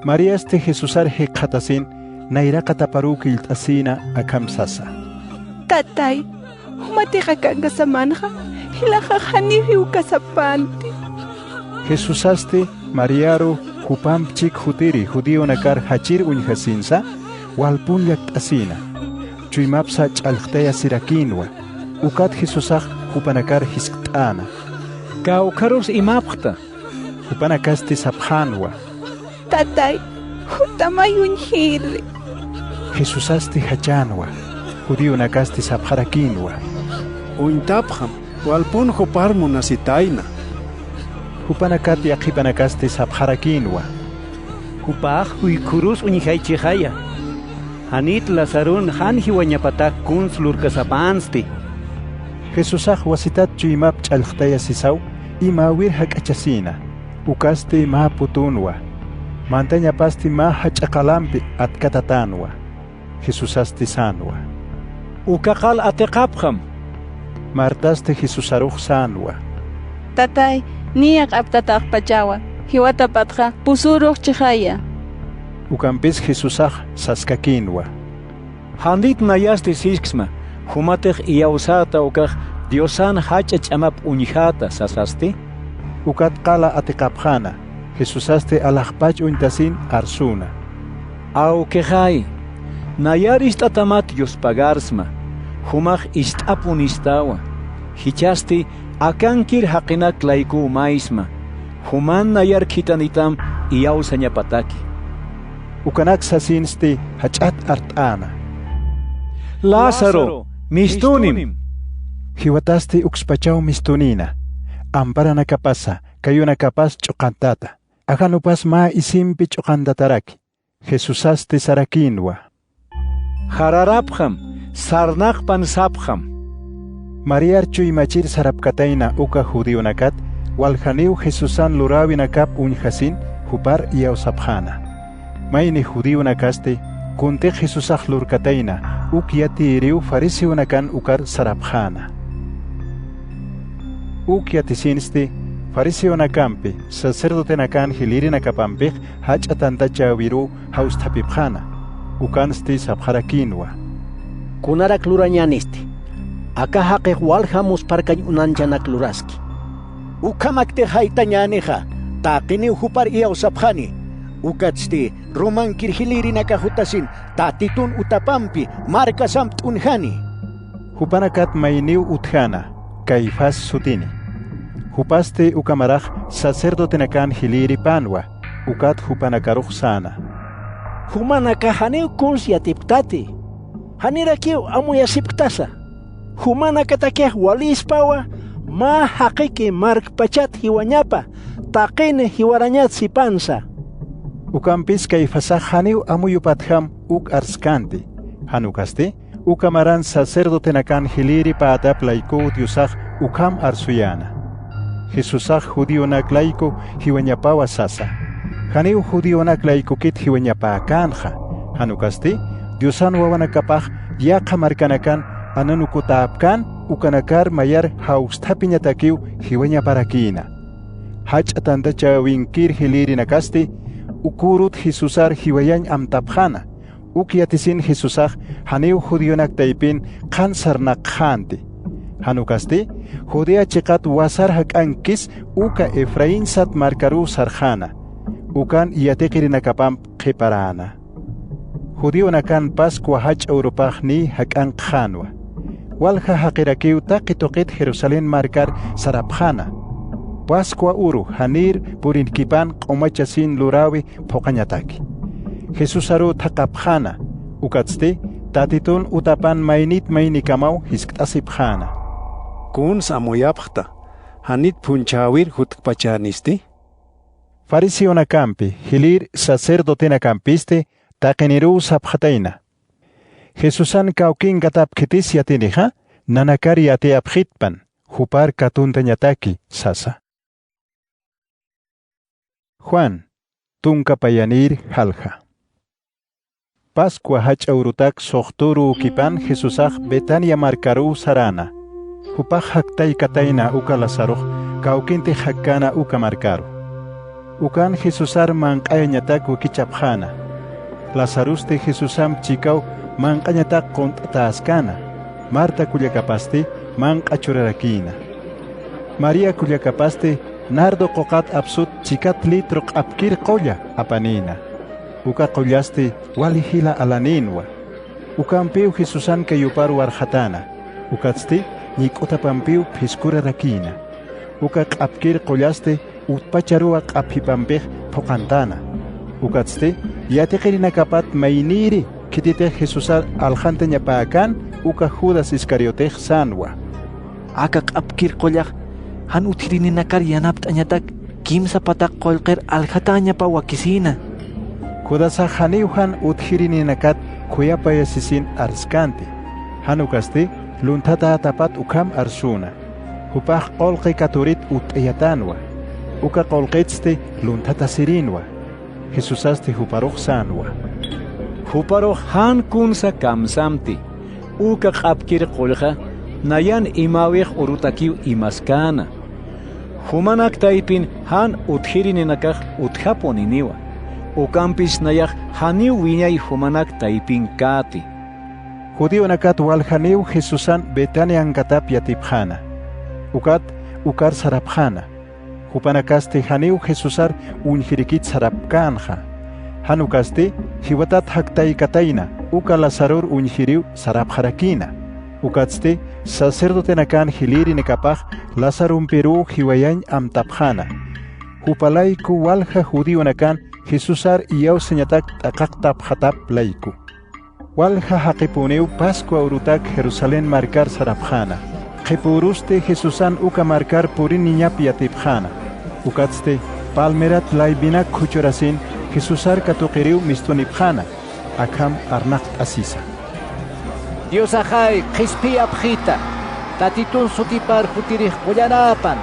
Mariaste Jesusar hiqhatasin nairaqataparukil asina akam sasa. Tatay, humatiqa kanqa samanja, hilaqa haniwi ukasapanti. Jesús aste Mariaro Hupamchik Hutiri Judío nakar hachir unjasinsa walpun asina. Chuimapsa chalqtaya sirakinwa. Ukat Jesusaj hupanakar hisktana. Kaukarus imapqta. Hupanakasti saphanwa. Tatay, hutamayun hiri. Jesusasti hachanwa. Judío nakasti sapharakinwa. Uintapjam, walpun huparmu nasitaina. Hupanakat yaqipanakasti sapharakinwa. Hupaj huikurus uñihaychihaya. Hanit Lazarun han hiwañapatak kuns lurkasapansti. Jesusaj wasitat chuimap chalqtaya sisaw imawir hak'achasina. Ukasti ma putunwa. Mantañapasti ma hach'aqalampi atkatatanwa. Jesusasti sanwa. Ukaqal atiqapqam. Martaste Jesusaruj sanwa. Tatay, niyak aptataq pachawa. Hiwata patqa pusuruq chihaya. Ukampis Jesusaj saskakinwa. Handit nayasti siskma. Humatej iyausata ukaq Diosan hachach amap uñihata sasasti. Ukat qala atiqapjana. Jesusaste alaqpach untasin arsuna. Auquejay. Nayaris tatamat yospagarsma. Humaj istapun istawa. Hichasti akankir haqinak laiku maisma. Human nayar kitanitam iyausañapataki. Ukanak sasinsti hachat artana. Lázaro, mistunim. Hiwatasti ukspachaw mistunina. Ampara nakapasa, kayo nakapas chukantata. Akanupas ma isimpi chukantataraki. Jesusasti sarakinwa. Hararapjam, sarnaqpan sapjam. Mariar chuymachir sarapkataina uka judío nakat, waljaniw Jesusan lurawi nakap unjasin, hupar iyausapjana. Mayni judío nakaste, kunte Jesusaj lurkataina, ukyati iriw fariseo nakan ukar sarapjana. Ukyati sinste, fariseo nakampi, sacerdote nakan hiliri nakapampik, hachatantacha wiru haustapipjana. Ukansti sapjarakinwa. Kunarak lurañanisti. Aka haqeq walhamus parkañ unanchanak luraski. Ukamakte haytañaneja, taqini hupar iyausapjani. Ukatsti Roman kirhiliri nakahutasin, tatitun utapampi, marka samt unjani. Hupanakat mayniw utjana, Caifás sutini. Hupaste ukamaraj sacerdote nakan hiliri panwa, ukat hupanakaruj sana. Humanaka haniw kuns yatiptati. Hanirakiw amu yasiptasa. Humanaka takeh walispawa, ma haqiqi mark pachat hiwañapa, taqine hiwarañat sipansa. Ukampis Caifásaj haniw amu yupatham uk arskanti. Hanukaste, ukamaran sacerdote nakan hiliri paatap laiku diosaj ukam arsuyana. Jesusaj judío naklaiko hiwañapawa sasa. Haniw judío naklaiko kit hiwañapa kanja. Hanukaste, diosan wawanakapaj yaqa markanakan ananukutaapkan ukanakar mayar haustapiñatakiw hiwañaparakina. Hach'atantacha winkir hiliri nakaste, ukurut Jesusar hiwayañ amtapjana. Ukyatisin Jesusaj haniw judío naktaipin qansarnaqjanti. Hanukaste, Judea chiqat wasar hakankis uka Efraín sat markaru sarjana. Ukan yateqiri nakapam qiparana. Judío nakan Pascua hach Europaj ni hakan qhanwa. Walha haqirakiw taqitoqit Jerusalén markar sarapjana. Pascua uru hanir purinkipan qomachasin lurawi poqañataki. Jesusaru thaqapjana. Ukatste tatitun utapan maynit maynikamaw hisk'asipjana. Kun samoyapqta, hanit punchawir hutkpachanisti. Fariseo nakampi, hilir sacerdote nakampiste, taqiniru sapjataina. Jesusan kaukin gatapkitis yatinija, nanakar yateapjitpan, hupar katuntañataki sasa. Juan, tunkapayanir halja. Pascua hach'awrutak soqturu ukipan Jesusaj Betania markaru sarana. Hupaj haktay katayna uka Lazaroj, kaukinti hakkana uka markaru. Ukan Jesusar manqayañatak wikichapjana. Lazaruste Jesusam chikaw manqañatak qont'ataskana. Marta kullakapaste manqa churarakina. María kullakapaste nardo qoqat absut chikat litro q'apkir qolla apanina. Uka qollaste wali hila alaninwa. Ukampiu Jesusan kayuparu arhatana. Ukatste nik'uta pampiu phiskura rakina. Uka q'apkir qollaste utpacharua q'aphipampej phoqantana. Ukatste yatiqirinakapat mayniri kitite Jesusar aljante ñapaakan uka Judas Iscariotej sanwa. Aka q'apkir qollaq han utirininakar yanapt'añataq kimsa pataq qollqir aljata ñapa wakisina. Judas haniuhan uthirininakat kuyapayasisin arskante. Hanukaste luntata tapat ukam arsuna. Hupaq qolqi katurit ut'ayatanwa. Uka qolqitste luntata sirinwa. Jesusaste huparuq sanwa. Huparuq han kunsa kamsamti. Uka q'apkir qollqa nayan imawiq urutakiw imaskana. Humanak taipin han uthirininakat uthaponiniwa. Ukampis nayak haniw wiñay humanak taipin kati. Judío nakat walhaniw Jesusan Betanian katap yatipjana. Ukat ukar sarapjana. Hupanakaste haniw Jesusar unjirikit sarapkanja. Hanukaste hiwatat haktay kataina uka Lazarur unjiriw sarapjarakina. Ukatste sacerdote nakan hiliri nekapaj Lazarum Peru hiwayañ amtapjana. Hupalayku walha judío nakan Jesusar iyaw señatak takaqtap hatap layku. Walha haqipuneu Pascua urutak Jerusalén marcar sarapjana. Qhipuruste Jesusan uka marcar purin niñap yatipjana. Ukatste palmerat laybinak kuchurasin Jesusar katuqiriw mistunipjana. Akam arnaqt asisa. Dios ajay qhispia pjita. Tatitun sutipar jutirij qollanapan.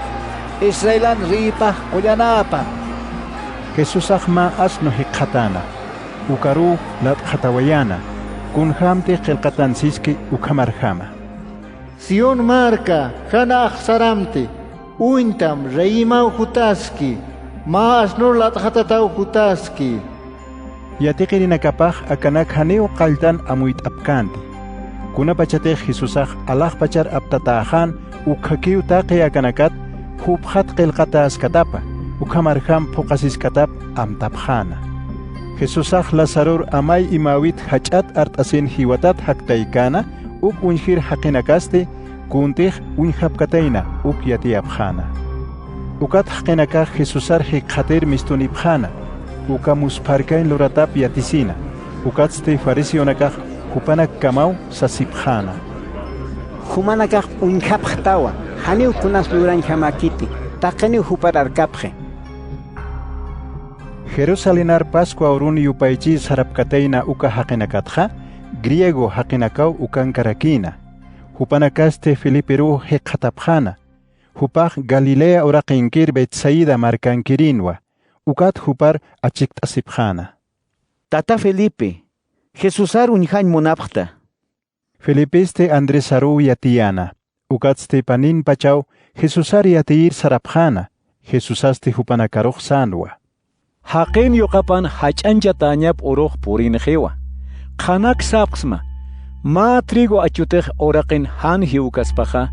Israelan ripaj qollanapan. Jesús ahma asno hiqatana. Ukaru lat khatawayana. Kunhamte qilqatansiski ukamarjama. Sion marca, hanaj saramte. Uintam reimau hutaski. Ma asno lat khatatau hutaski. Yatiqirinakapaj akanak haneo qaltan amuit apkanti. Kunapachate Jesusaj alaj pachar aptatajan ukhakiu taqi akanakat hubhat qilqatas katapa. Ukamarjam pokasis katap amtapjana. Jesusaj Lazarur amay imawit hachat artasin hiwatat haktaykana uk unjir haqinakaste kuntij unjapkatayna uk yatiapjana. Ukat haqinakaj Jesusar hiqatir mistunipjana. Uka musparkain luratap yatisina. Ukatste farisionakaj hupanak kamau sasipjana. Humanakaj unjapjtawa haniw kunas luran jamakiti. Taqani hupar arkapje. Jerusalenar Pascua urun yupaychi sarapkatayna uka haqinakatja, griego haqinakaw ukan karakina. Hupanakaste Filiperu heqatapjana. Hupaj Galilea uraqinkir Betsaida markankirinwa. Ukat hupar achiktasipjana. Tata Felipe, Jesusar unjañ munapjta. Felipeste Andresaru yatiana. Ukatste panin pachaw Jesusar yatiir sarapjana. Jesusaste hupanakaruj sanwa. Haqin yuqapan hach'ancha tañap uruq purinjewa. Qanak sapqsma. Ma trigo achutej oraqin han hiwkaspaqa.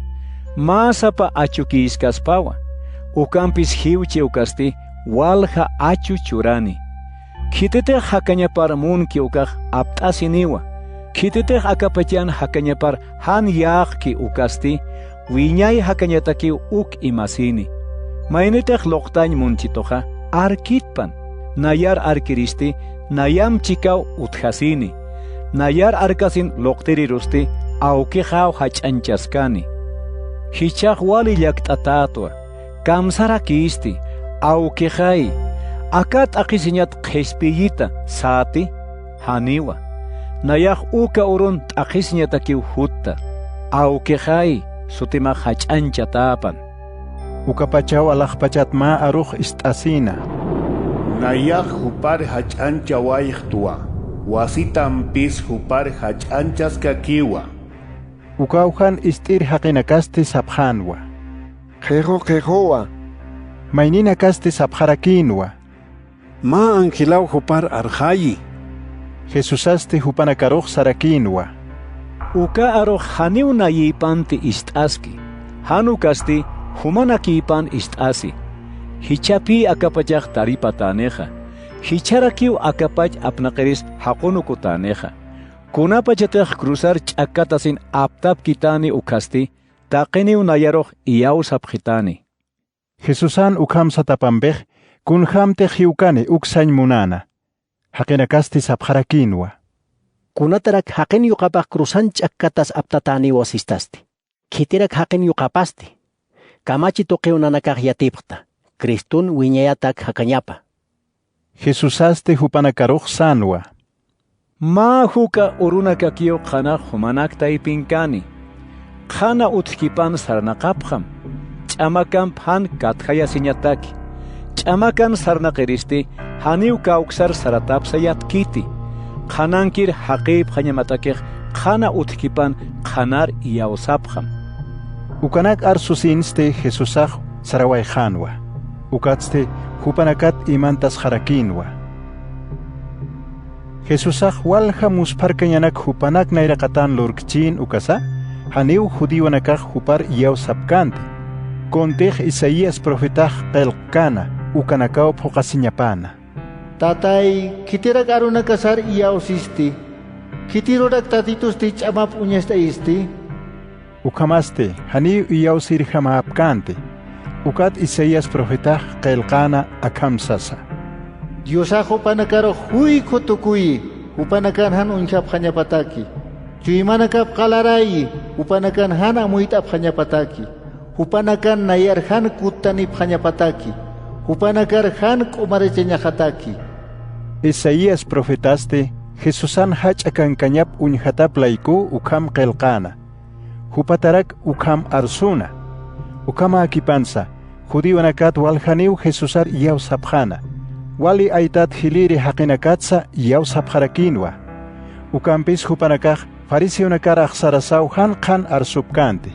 Ma sapa achukiskaspawa. Ukampis hiwchi ukasti walha achu churani. Kititej hakañapar munki ukaq apt'asiniwa. Kititej akapachan hakañapar han yaqki ukasti. Wiñay hakañataki uk imasini. Maynitej loqtañ munchitoja arkitpan. Nayar arkiristi, nayam chikaw uthasini. Nayar arkasin loqtirirusti, aukijaw hach'anchaskani. Hichaq wali llaqt'atatwa, kamsara kisti, aukijay. Akat aqisiñat qhispiyita, sati, haniwa. Nayaq uka urun t'aqisiñatakiw hutta, aukijay, sutima hach'anchatapan. Ukapachaw alaqpachat ma aruj istasina. Nayak hupar hach'ancha wayqtua. Wasitampis hupar hach'anchas kakiwa. Ukauhan istir haqinakaste sapjanwa. Qejoa. Mayninakaste sapjarakinwa. Ma angilaw hupar arjayi. Jesusaste hupanakaruj sarakinwa. Uka aro haniu nayipanti istaski. Hanu kasti humanakipan istasi. Hichapi akapachak taripataneja. Hicharakiu akapach apnakeris hakonukutaneja. Kunapachatej cruzar chakatasin aptap kitani ukasti. Taqiniu nayaroj iyaus apjitani. Jesusan ukham satapambej kun hamte hiukani uksañ munana. Hakenakasti sapjarakinwa. Kunatarak haken yuqapaq cruzan chakkatas aptatani wasistasti. Kitirak haken yuqapasti. Kamachi toqeunanakaq yatipqta. Cristun wiñayatak hakañapa. Jesusaste hupanakaruj sanwa. Ma huka urunakakio qana humanakta ipinkani. Qana utkipan sarnaqapqam. Ch'amakan phan katkaya siñataki. Ch'amakan sarnaqiristi haniu kauksar saratapsayat kiti. Qanankir haqib hañamatakej qana utkipan qanar iyausapqam. Ukanak arsusinste Jesusaj sarawayjanwa. Ukatste hupanakat imantas harakinwa. Jesusaj walja musparkañanak hupanak nairaqatan lurkchin ukasa haniu judiwanakaj hupar iyausapkante. Kontej Isaías profetaj qelqana ukanakaw phuqasiñapana. Tatay, kitirak aruna kasar iausisti. Kitirorak tatitusti ch'amap uñasta isti. Ukamaste, haniu iyausir hamaapkante. Ukat Isaías profetaj qelqana akamsasa. Diosajo panakaro hui kutukuyi. Upanakan han unchap hañapataki. Chuymanakap qalarayi. Upanakan han amuitap hañapataki. Upanakan nayar han kutanip hañapataki. Upanakar han kumarecheñajataki. Isaías profetaste, Jesusan hach'akankañap uñhatap layku ukam qelqana. Hupatarak ukam arsuna. Ukama akipansa, judiwanakat walhaniu Jesusar iyausapjana. Wali aitat hiliri haqinakatsa iyausapjarakinwa. Ukampis hupanakaj fariseonakar aqsarasaw han qan arsupkante.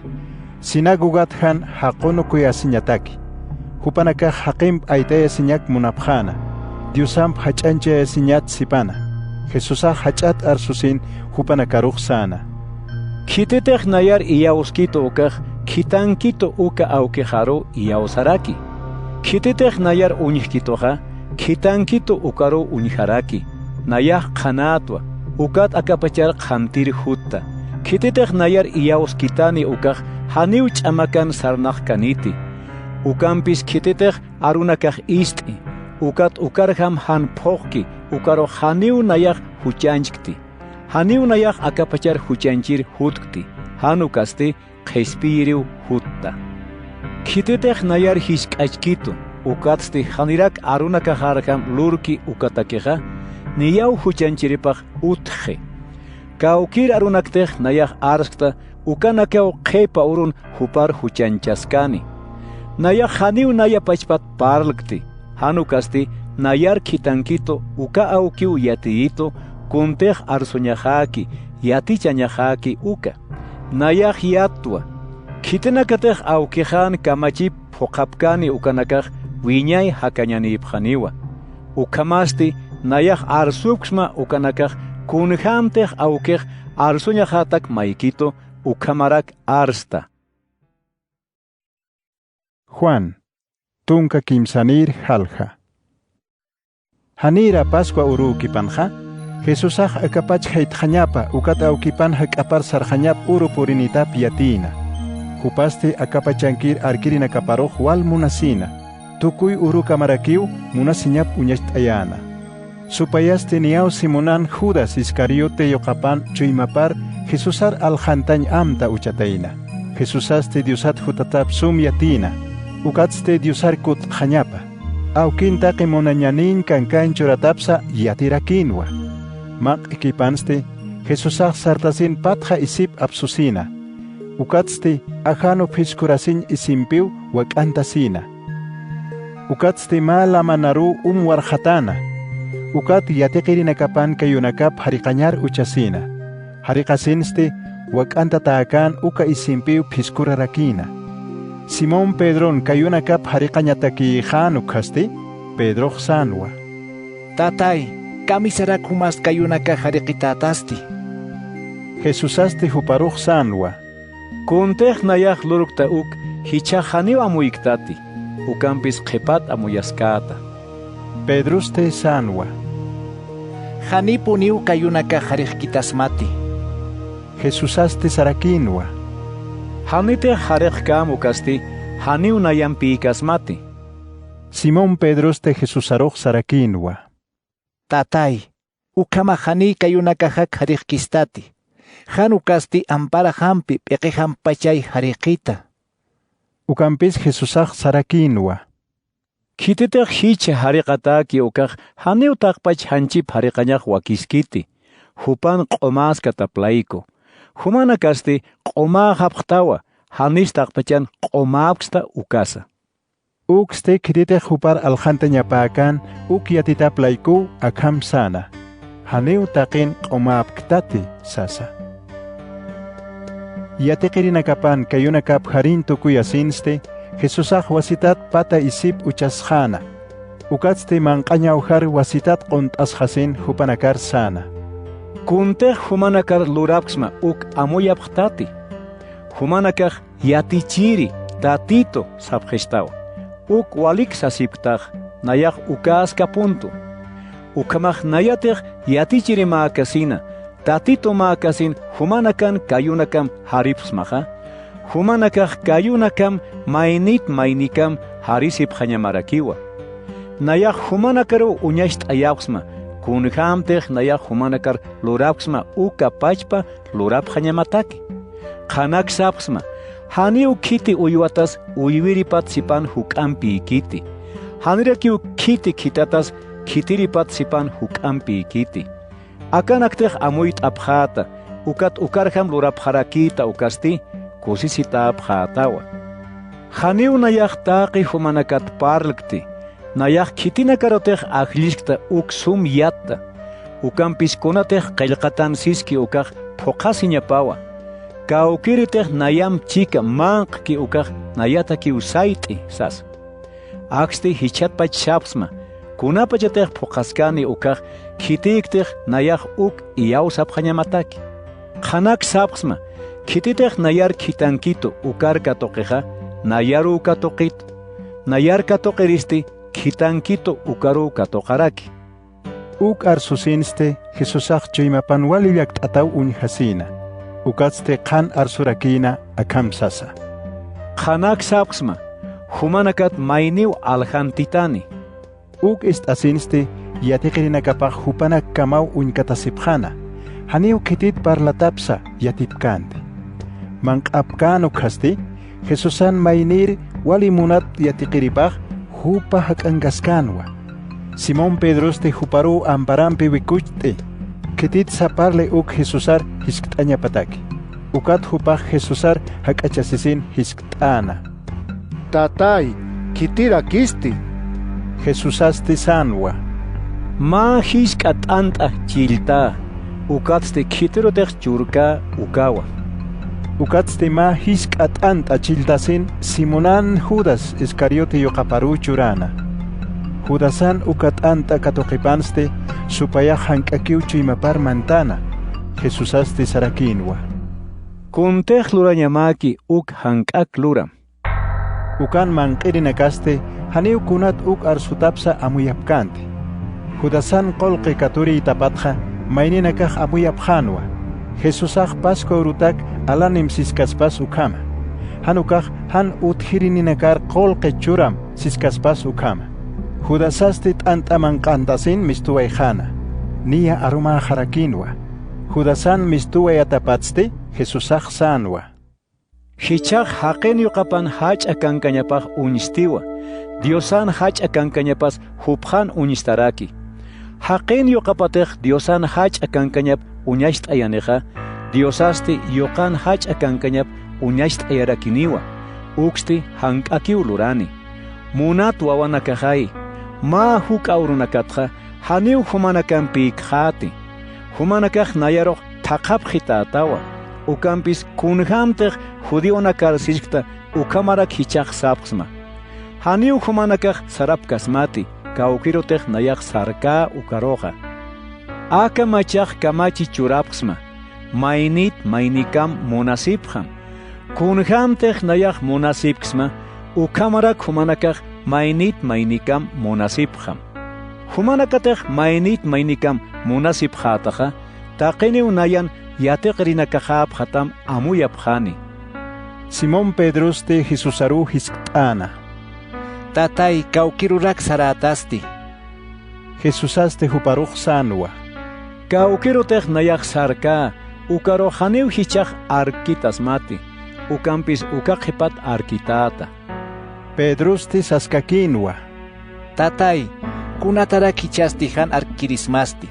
Sinagugat han haqunukuyasiñataki. Hupanakaj haqim aitaya siñak munapjana. Diosam hach'anchaya siñat sipana. Jesusaj hach'at arsusin hupanakaruj sana. Kititej nayar iyauskito ukaj kitankito uka aukejaro iyausaraki. Kititej nayar uñihkitoja kitankito ukaro uñijaraki. Nayaj qanatwa ukat akapachar qantir hutta. Kititej nayar iyauskitani ukaj haniu ch'amakan sarnaq kaniti. Ukampis kititej arunakaj isti. Ukat ukarham han phokki ukaro haniu nayaj huchanchkti. Haniu nayaj akapachar huchanchir hutkti. Hanukasti qhispiriw hutta. Kititej nayar hisk'achkito. Ukatsti hanirak arunakajarham lurki ukatakeja niyaw huchanchiripaj utje. Kaukir arunaktej nayaj arskta ukanakaw qhipa urun hupar huchanchaskani. Nayaj haniu naya pachpat parlakti. Hanukasti nayar kitankito uka aukiu yatiyito kuntej arsuñajaki yatichañajaki uka. Nayaj yatwa. Kitinakatej aukijan kamachip phuqapkani ukanakaj wiñay hakañanipjaniwa. Ukamasti nayaj arsuksma ukanakaj kunhamtej aukej arsuñajatak maikito ukamarak arsta. Juan, tunka kimsanir halja. Hanira Pascua urukipanja, Jesusaj akapach haitjañapa ukat aukipan hakapar sarjañap uru purinitap yatina. Hupaste akapachankir arkirina kaparoj wal munasina. Tukuy uru kamarakiu munasiñap uñashtayana. Supayaste niaw Simonan Judas Iscariote yoqapan chuymapar Jesusar aljantañ amta uchataina. Jesusaste Diosat hutatap sum yatina. Ukatste Diosarkut jañapa. Aukinta que monañanin kankan choratapsa yatirakinwa. Mak ekipanste Jesusaj sartasin patja isip absusina. Ukatste ajano piskurasin isimpiu wakantasina. Ukatste mala manaru warjatana. Ukat yatekirinakapan kayunakap harikañar uchasina. Harikasinste wakanta taakan uka isimpiu piskurarakina. Simón Pedron kayunakap harikañataki janukasti Pedro sanwa. Tatay, kamisarak humas kayunaka harikitatasti. Jesusaste huparuj sanwa. Kuntej nayaj lurukta uk hichajaniw amuyiktati. Ukampis qhipat amuyaskata. Pedruste sanwa. Janipu niu kayunaka harijkitasmati. Jesusaste sarakinwa. Hanite harijkamu kasti haniu nayampi kasmati. Simón Pedruste Jesusaruj sarakinwa. Tatay, ukama hani kayunaka hak harijkistati. Hanu kasti ampara hampi peqe hampachay harijkita. Ukampis Jesusaj sarakinwa. Kititej hiche hariqataki ukaj haniu taqpach hanchip hariqañaq wakiskiti. Hupan q'umasqa taplayku. Humana kasti q'umaa hapqtawa hanis taqpachan q'umaapqsta ukasa. Ukste kititej hupar aljanta ñapakan uk yatitaplayku akham sana. Haniu taqin q'umaapqtati sasa. Yatiqirinakapan kayunakap harin tukuyasinste Jesusaj wasitat pata isip uchasjana. Ukatste manqañawjar wasitat quntasjasin hupanakar sana. Kuntej humanakar lurapksma uk amuyapqtati. Humanakaj yatichiri tatito sapjestawa. Uk walik sasiptaj nayaj ukaska punto. Ukamaj nayatej yatichiri maakasina. Tatito maakasin humanakan kayunakam haripsmaja. Humanakaj kayunakam mainikam harisip hañamarakiwa. Nayaj humanakaru uñasht ayapsma. Kunhamtej nayaj humanakar lurapsma uka pachpa lurap hañamataki. Qanak sapsma. Haniu kiti uyuatas uywiripat sipan hukampi kiti. Hanirakiu kiti kitatas kitiripat sipan hukampi kiti. Akanaktej amuyt abjata. Ukat ukarham lurap harakita ukasti. Kusisita abjatawa. Haniu nayaj taqi humanakat parlakti. Nayaj kitina karotej ajlishkta uk sum yatta. Ukampis konatej qillqatan siski ukaj phoqasiñapawa. Kaukiritej nayam chika manqki ukaj nayata ki usayti sas. Aksti hichatpach shapsma. Kunapachatej phoqaskani ukaj kitiktej nayaj uk iyausap hañamataki. Qanak sapsma. Kititej nayar kitankito ukarka toqeja nayaru katoqito. Nayar katoqeristi kitankito ukaru katoqaraki. Uk arsusinste Jesusaj chaymapan walillak t'ataw uñhasina. Ukatste qan arsurakina akam sasa. Qanak sapsma humanakat mayniw aljantitani. Uk asinste yatiqirinakapaj hupanak kamaw uñkatasipjana. Haniu kitit parlatapsa yatipkante. Manqapkanu kasti Jesusan maynir walimunat yatiqiripaj hupa hakangaskanwa. Simón Pedroste huparu amparampi wikuchte. Kitit saparle uk Jesusar hisktaña pataki. Ukat hupaj Jesusar hakachasisin hisktana. Tatay, kitira kisti. Jesusaste sanwa. Ma hiskatanta chilta. Ukatste kitirotej churka ukawa. Ukatste ma hiskatanta chiltasin Simonan Judas Iscariote yoqaparu churana. Judasan ukatanta katoqipanste supaya hankakiu chuymapar mantana. Jesusaste sarakinwa. Kuntej lurañamaki uk hankak luram. Ukan manqirinakaste haniu kunat uk arsutapsa amuyapkante. Judasan qolqi katuri itapatja mayninakaj amuyapjanwa. Jesusaj Pascua urutak alanim siskaspas ukama. Hanukaj han utjirininakar qolqi churam siskaspas ukama. Judasaste t'antamanqantasin mistuwayjana. Nia aruma harakinwa. Judasan mistuway atapatste Jesusaj sanwa. Hichaj haqen yuqapan hach akankañapaj uñistiwa. Diosan hach akankañapas hupjan uñistaraki. Haqen yuqapatej Diosan hach akankañap uñasht ayaneja. Diosasti yoqan hach akankañap uñasht ayarakiniwa. Uxti hankakiu lurani. Munat wawanakajai. Ma huk aurunakatja haniu humanakampi khati. Humanakaj nayaroj thaqapjita atawa. Ukampis kunhamtej judionakar siskta ukamarak hichaj sapsma. Haniu humanakaj sarapkasmati. Kaukirotej nayaj sarka ukaroja. Aka machaj kamachi churapsma. mainit mainikam monasipkham. Kunhamtech nayach monasipksma, ukamarak humanakach mainit mainikam monasipkham. Humanakatech mainit mainikam monasipkhatacha, taqini unayan yateqrinakahab hatam amuyabkhani. Simón Pedros de Jesusaru hisktana. Tatay kaukirurak saratasti. Jesusaste huparuch sanwa. Kaukirutech nayak sarka, ukaro haniu hichach arkitas mati, ukampis ukakhipat arkitata. Pedros de saskakinwa. Tatay, kunatara kichasti han arkirismasti.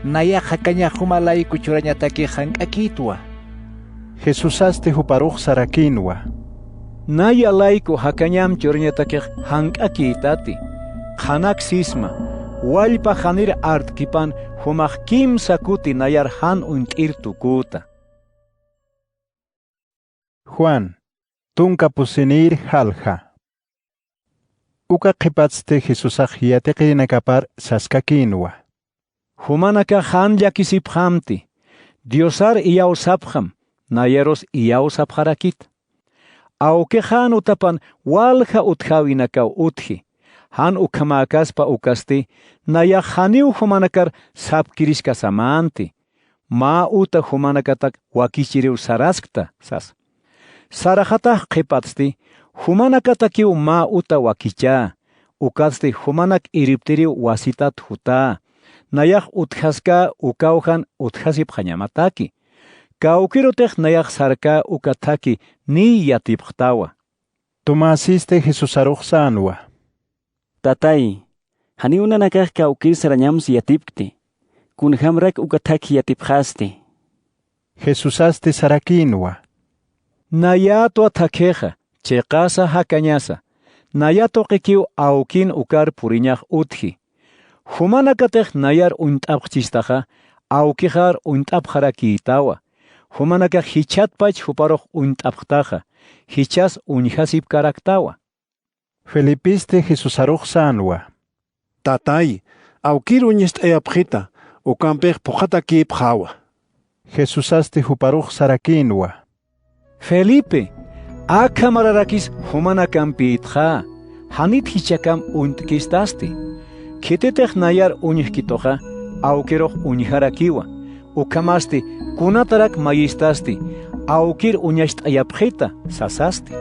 Naya hakanya humalay kuchuranyataki han akitwa. Jesusaste huparuch sarakinwa. Naya laiku hakanyam churnyataki han akitati. Hanak sisma. Walpa hanir artkipan humach kim sakuti nayar han irtukuta. Juan, tunka pusinir halja. Uka qipatste Jesusach yateqinakapar saskakinwa. Humanaka han yakisiphamti. Diosar iyaw sapkham, nayeros iyaw sapharakit. Auke han utapan walha uthawinakaw uthi. Han ukhamakaspa ukasti, naya haniu humanakar sapkirishka samanti. Ma uta humanakatak wakichiriu saraskta sas. Sarajatah qipatsti, humanakatakiu ma uta wakicha. Ukasti humanak iriptiriu wasitat huta. Nayah uthaska ukauhan uthasip hanyamataki. Kaukirotech nayah sarka ukataki ni yatipchtawa. Tomasiste Jesusaruch sanwa. Tatay, haniuna nakah kaukir saranyam yatipkti. Kun hamrak ukataki yatiphaste. Jesusaste sarakinwa. Nayato atakeja, chekasa hakanyasa. Nayato kikiu aukin ukar puriñach uthi. Humanakatech nayar untapchistaja, aukihar untapharakitawa. Humanaka hichatpach huparoch untapchtaja. Hichas unhasip karaktawa. Felipiste Jesusaruch sanwa. Tatay, aukir uñist eapjita, ukampech pojataki pjawa. Jesusaste huparuch sarakinwa. Felipe, akamararakis humanakampiitja, hanit hichakam untkistaste. Kitetech nayar uñihkitoja, aukiroch uñiharakiwa. Ukamasti, kunatarak mayistasti, aukir uñasht ayapjita, sasasti.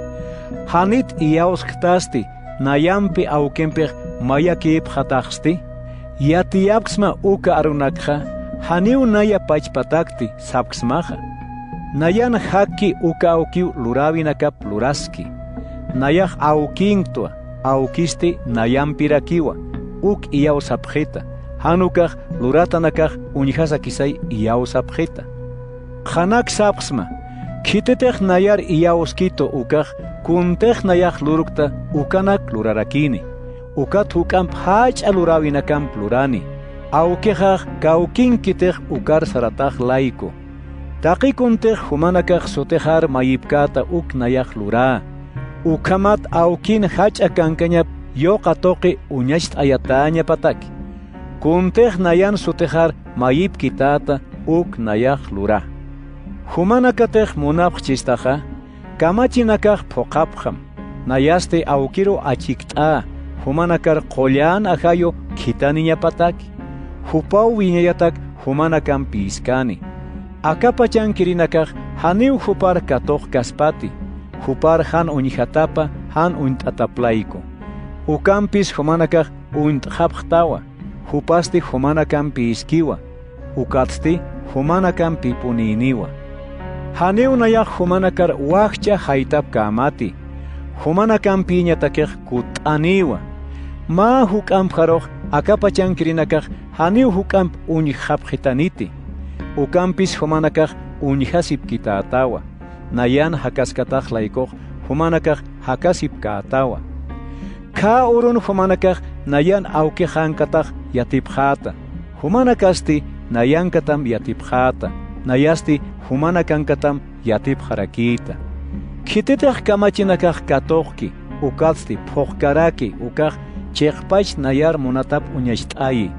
Hanit iauskhtasti, nayampi aukempech mayakip hatajsti. Yatiapksma uka arunakha, haniu naya pachpatakti, sapksmaha. Nayan haki uka aukiu lurawinakap luraski. Nayah aukinktua, aukisti nayampirakiwa, uk iau sapjeta. Hanukah luratanakah unihasakisay iau sapjeta. Hanak sapksma, kitetech nayar iauskito ukah, kuntech nayah lurukta ukanak lurarakini. Ukat hukamp hach alurawinakamp lurani. Aukehach kaukinkitech ukar saratach laiko. Taqikuntech humanakach sotehar mayipkata uk nayah lura. Ukamat aukin hach akankanyap yoqatoqi uñasht ayataña pataki. Kuntech nayan sotehar mayipkitata uk nayah lura. Humanakatech munapchistaja, kamachinakach pokapham. Nayaste aukiro achikta. Humanakar qollan ahayo kitaniña pataki. Hupau wiñayatak humanakam piskani. Akapachan kirinakaj haniu hupar katok kaspati. Hupar han uñijatapa han untataplaiko. Ukampis humanakaj untjapjtawa. Hupasti humanakam piskiwa. Ukatsti humanakam pipuniniwa. Haniu nayaj humanakar wajcha haitap kamati. Humanakam piñatakej kutaniwa. Ma hukamp haroch akapachan kirinakaj haniu hukamp uñijapjitaniti. Ukampis humanakaj uñihasip kitatawa. Nayan hakaskataj laikoch humanakaj hakasip kaatawa. Ka urun humanakaj nayan aukejankataj yatipjata. Humanakasti nayankatam yatipjata. Nayasti humanakankam yatipjarakita. Kitetej kamachinakaj katojki. Ukatsti phojkaraki ukaj chekpach nayar munatap uñasht'ayi.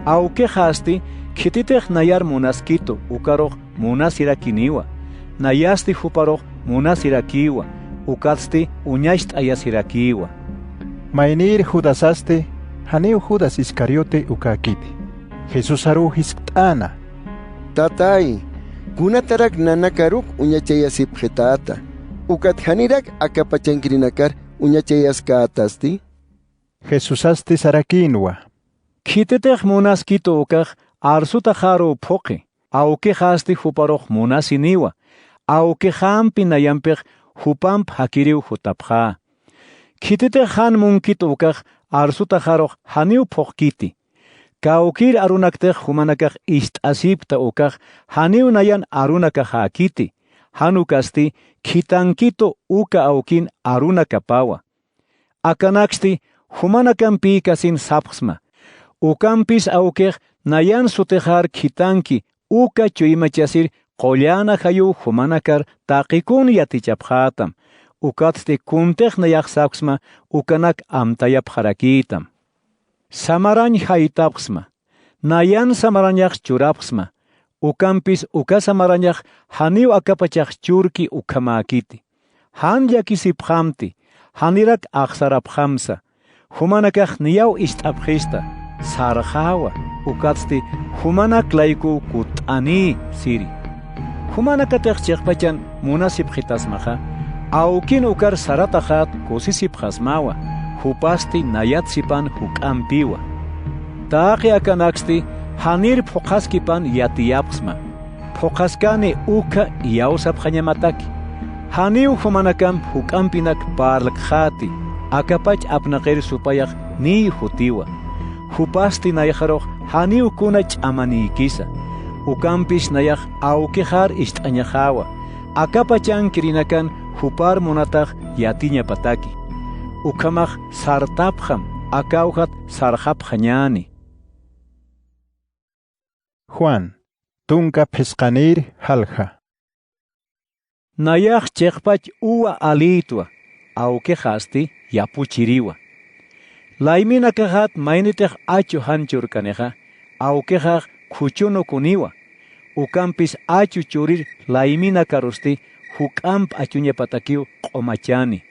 Aukejasti kititej nayar munaskito ukaroj munasirakiniwa, nayasti huparoq munasirakiwa, ukatsti uñasht ayasirakiwa. Mainir Judasaste, haneu Judas Iscariote ukakiti. Jesús aru hisptana. Tatay, kunatarak nanakaruk uñachayasip jetata. Ukat hanirak akapachankirinakar uñachayaskatasti. Jesús aste sarakinwa. Kitetek munaskito ukak arsuta jaro poke, auke hasti huparoq munasiniwa, auke hampi nayampek hupamp hakiriu hutapha. Kitetek han munkito ukak arsuta jaroq haniu pokiti. Kaukir arunaktek humanakak asipta ukak haniu nayan arunaka hakiti. Hanukasti kitankito uka aukin arunakapawa. Akanaksti humanakan pikasin sapsma. Ukampis aukek nayan sutejar kitanki uka chuimachasir qollana hayu humanakar taqikun yatichaphatam. Ukatsti kuntek nayak sapsma ukanak amtayap harakitam. Samaran haitapsma. Nayan samaranyak churapsma. Ukampis uka samaranyak haniu akapachak churki ukamakiti. Han yakisiphamti. Hanirak aksaraphamsa. Humanakak niyaw istapkhista. Sarhawa ukatsti humanak laiku kutani siri. Humanakatek chekpachan munasip khitasmaha. Aukin ukar saratakhat kusisip khasmawa. Hupasti nayatsipan hukampiwa. Taqi akanaksti hanir phokaskipan yatiyapsma. Phokaskani uka yausap khanyamataki. Haniu humanakam hukampinak parlakhati. Akapach apnaqir supayak ni hutiwa. Hupasti nayajarok haniu kunach amanikisa. Ukampis nayak aukihar istanyahawa. Akapachan kirinakan hupar monatag yatinya pataki. Ukamach sartapkham akauhat sarhapkhanyani. Juan, tunka peskanir halja. Nayak chekpach uwa alitwa. Aukihasti yapuchiriwa. Laimina kahat mainitech achu hanchur kaneja, aukehaj kuchuno kuniwa. Ukampis achu churir laimina karusti, hukamp achunya patakiu komachani.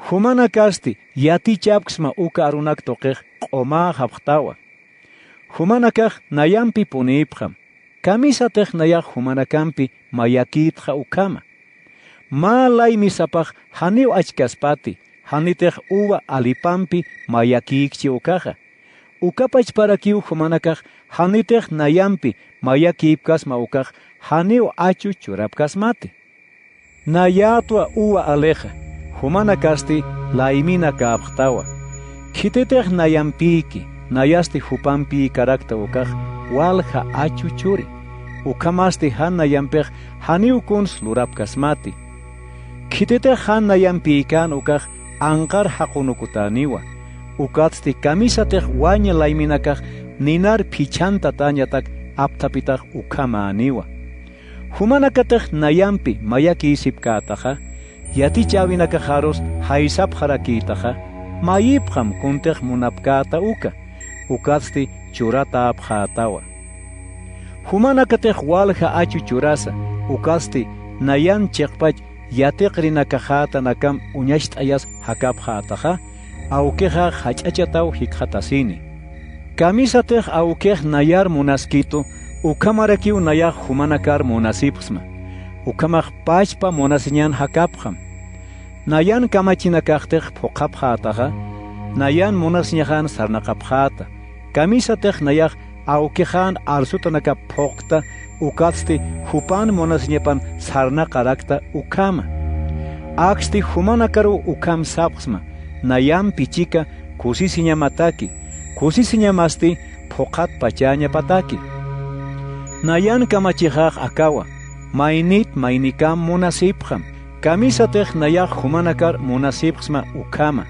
Humana kasti yati chapksma uka arunak tokej koma haptawa. Humana kaj nayampi punipjam. Kamisatech nayak humana kampi mayakitja ukama. Ma laimi sapaj haniu achkaspati. Hanitech uwa alipampi mayakikchi ukaja. Ukapach parakiu humanakaj hanitech nayampi mayakipkasma ukaj haniu achu churapkasmati. Nayatwa uwa aleja. Humanakasti laimina kaaptawa. Kitetech nayampiki nayasti hupampi karakta ukaj walja achu churi. Ukamasti han nayampech haniu kuns lurapkasmati. Kitetech han nayampikan ukaj Ankar hakunukutaniwa. Ukatsti kamisatech waña laiminakaj ninar pichanta tañatak aptapitaj ukamaniwa. Humanakatech nayampi mayaki isipkataja, yati chavinacajaros haisap harakitaja, mayipjam kuntech munapkata uka, ukatsti churata apjatawa. Humanakatech walja achu churasa, ukatsti nayan chekpach yateqrinakajata nakam uñasht ayas hakapjataja, aukeja hachachatau hikhatasini. Kamisatej aukej nayar munaskito, ukamarakiu nayaj humanakar munasipsma. Ukamaj pachpa munasinyan hakapjam. Nayan kamachinakaktej phokapjataja, nayan munasnyajan sarnakapjata. Kamisatej nayaj aukejan arsutanaka phokta, ukatsti hupan monasnyepan sarna karakta ukama. Aksti humanakaru ukam sapsma, nayam pichika kusisiñamataki, kusisiñamasti phokat pachaña pataki. Nayan kamachijaj akawa, mainit mainikam munasipjam, kamisatej nayaj humanakar munasipsma ukama.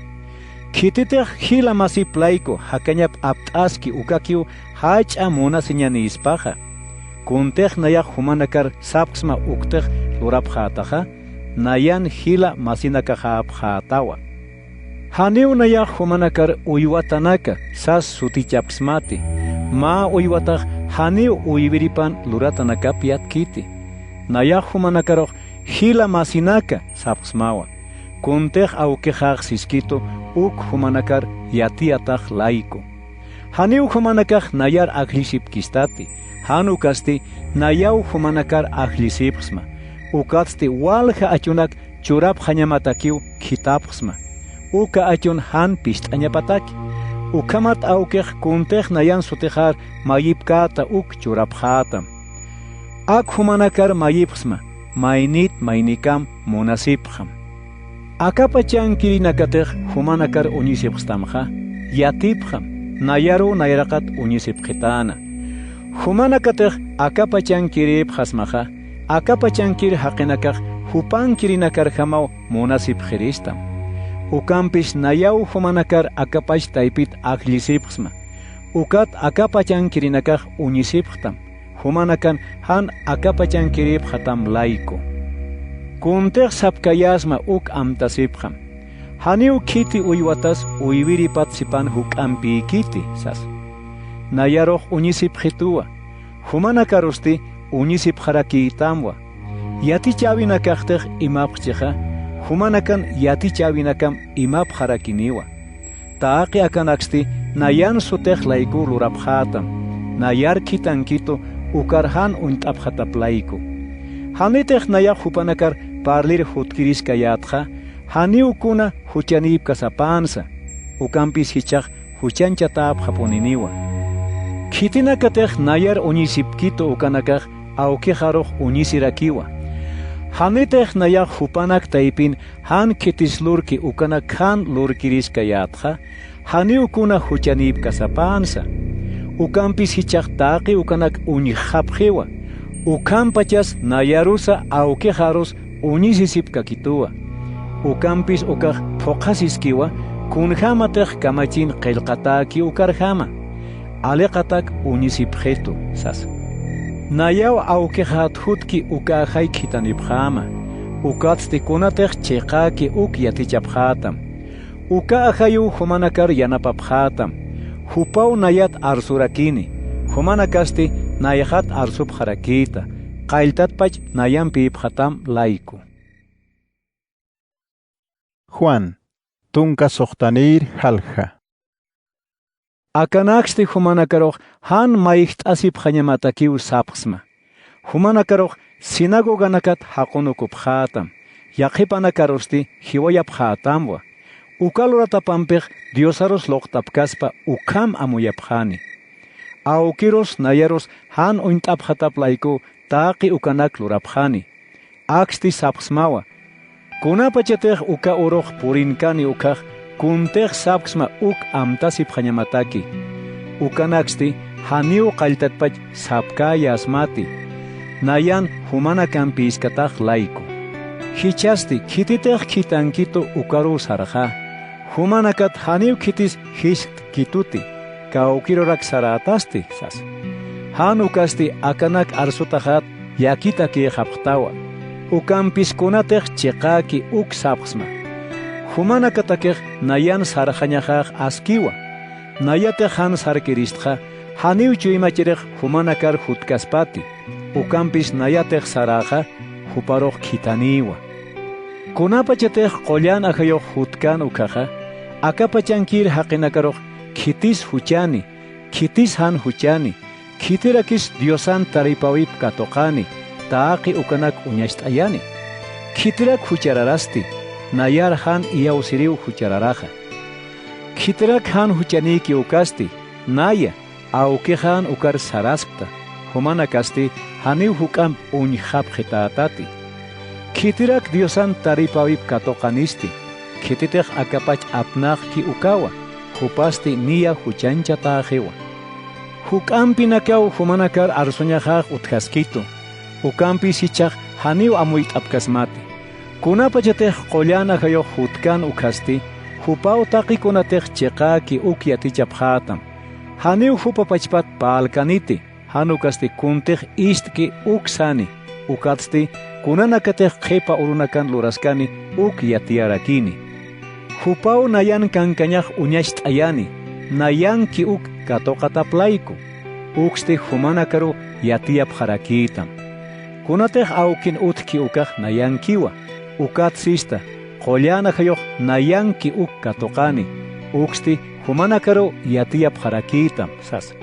Kititej hila masiplaiko hakanyap aptaski ukakiu hacha munasiñani ispaja. Kuntech nayak humanakar sapsma uktech lurapjataja, nayan hila masinakajapjatawa. Haniu nayak humanakar uywatanaka sas sutichapsmati, ma uywataj haniu uybiripan luratanaka piatkiti. naya humanakaroq hila masinaka sapsmawa kuntej awkejaq siskito uk humanakar yatiataq laiko haniu humanakaq nayar aklisipkistati hanu kasti nayaw humanakar aklisipsma ukatsti walja achunak churap hañamatakiw kitapsma uka achun han pisht'añapataki ukamat awkej kuntej nayan sutejar mayipkata uk churapjatam ak humanakar mayipsma maynit maynikam munasipjam akapachan kirinakatej humanakar unisipstamja yatipjam nayaru nayraqat unisipqitana humanakatej akapachan kiripjasmaja akapachan kir haqinakaj hupan kirinakar hamaw munasipjiristam ukampish nayaw humanakar akapash taypit aklisipjsma ukat akapachan kirinakaj unisipjtam humanakan han akapachan kiripjatam laiko kuntej sapkayasma uk amtasipjam haniu kiti uywatas uywiripat sipan hukampi kiti sas nayaroj unisipjituwa humanakarusti unisipjarakitamwa yati chabinakajtej imapjeja humanakan yati chabinakam imapjarakiniwa taaqi akanaksti nayan sutej laiku lurapjatam nayar kitankito ukarhan untapjataplaiku hanitej naya hupanakar parlir hutkiriskayatja haniukuna huchanipkasapansa ukampis hichaj huchanchatap japoniniwa kitinakatej nayar unisipkito ukanakaj awkejaroj unisirakiwa hanitej naya hupanak taypin han kitislurki ukanak han lurkiriskayatja haniukuna huchanipkasapansa ukampis hichaj taqi ukanak uñijapjiwa ukampachas nayarusa awkejaros unisisipkakituwa ukampis ukaj phoqasiskiwa kunjamatej kamachin qillqataki ukarjama aleqatak unisipjetu sas nayaw awkejat hutki ukajay kitanipjama ukatstikunatej cheqaki uk yatichapjatam ukajayu humanakar yanapapjatam hupaw nayat arsurakini humanakasti nayajat arsupjarakita qayltatpach nayanpi ipjatam laiku Juan tunka soqtanir halja akanaksti humanakaroj han mayijt'asipjañamatakiw sapsma humanakaroj sinagoganakat haqunukupjatam yaqipanakarosti hiwayapjatamwa ukaluratapampej diosaros loqtapkaspa ukam amuyapjani awkiros nayaros han unt'apjataplayku taqi ukanak lurapjani aksti sapsmawa kunapachatej uka uroj purinkani ukaj kuntej sapsma uk amtasipjañamataki ukanaksti haniu qalltatpach sapkaya asmati nayan humanakampi iskataj laiku hichasti kititej kitankito ukaru sarja humanakat haniu kitis hisht kituti kawkirorak saratasti sas han ukasti akanak arsutajat yakitaki hapqtawa ukampis kunatej cheqaki uk sapsma humanakatakej nayan sarjañajaj askiwa nayatej han sarkiristja haniu chuymachirej humanakar hutkaspati ukampis nayatej saraja huparoj kitaniwa kunapachatej qollan ajayoq hutkan ukaja akapachankir haqinakaroj kitis huchani kitis han huchani kitirakis diosan taripawip katoqani taaqi ukanak uñasht'ayani kitirak huchararasti nayar han iyawsiriw huchararaja kitirak han huchaniki ukasti naya awkejan ukar saraspta humanakasti haniw huk'am uñjapqitaatati kitirak diosan taripawip katoqanisti kititej akapach apnaqki ukawa hupasti niya huchanchataajiwa huk'ampi nakaw humanakar arsuñajaj utjaskito ukampi sichaj haniw amuyt'apkasmati kunapachatej qollan ajayoq hutkan ukasti hupaw taqikunatej cheqaki uk yatichapjatam haniw hupapachpat paalkaniti hanukasti kuntej istki uk sani ukatsti kunanakatej qhipa urunakan luraskani uk yatiyarakini hupaw nayan kankañaj uñasht'ayani nayanki uk katoqataplayku uksti humanakaru yatiyapjarakitam Kunatej aukin utki ukaj nayankiwa. Ukat sista. Qollana hayoq nayanki ukka toqani. Uksti humanakaro yatiyap harakitam sas.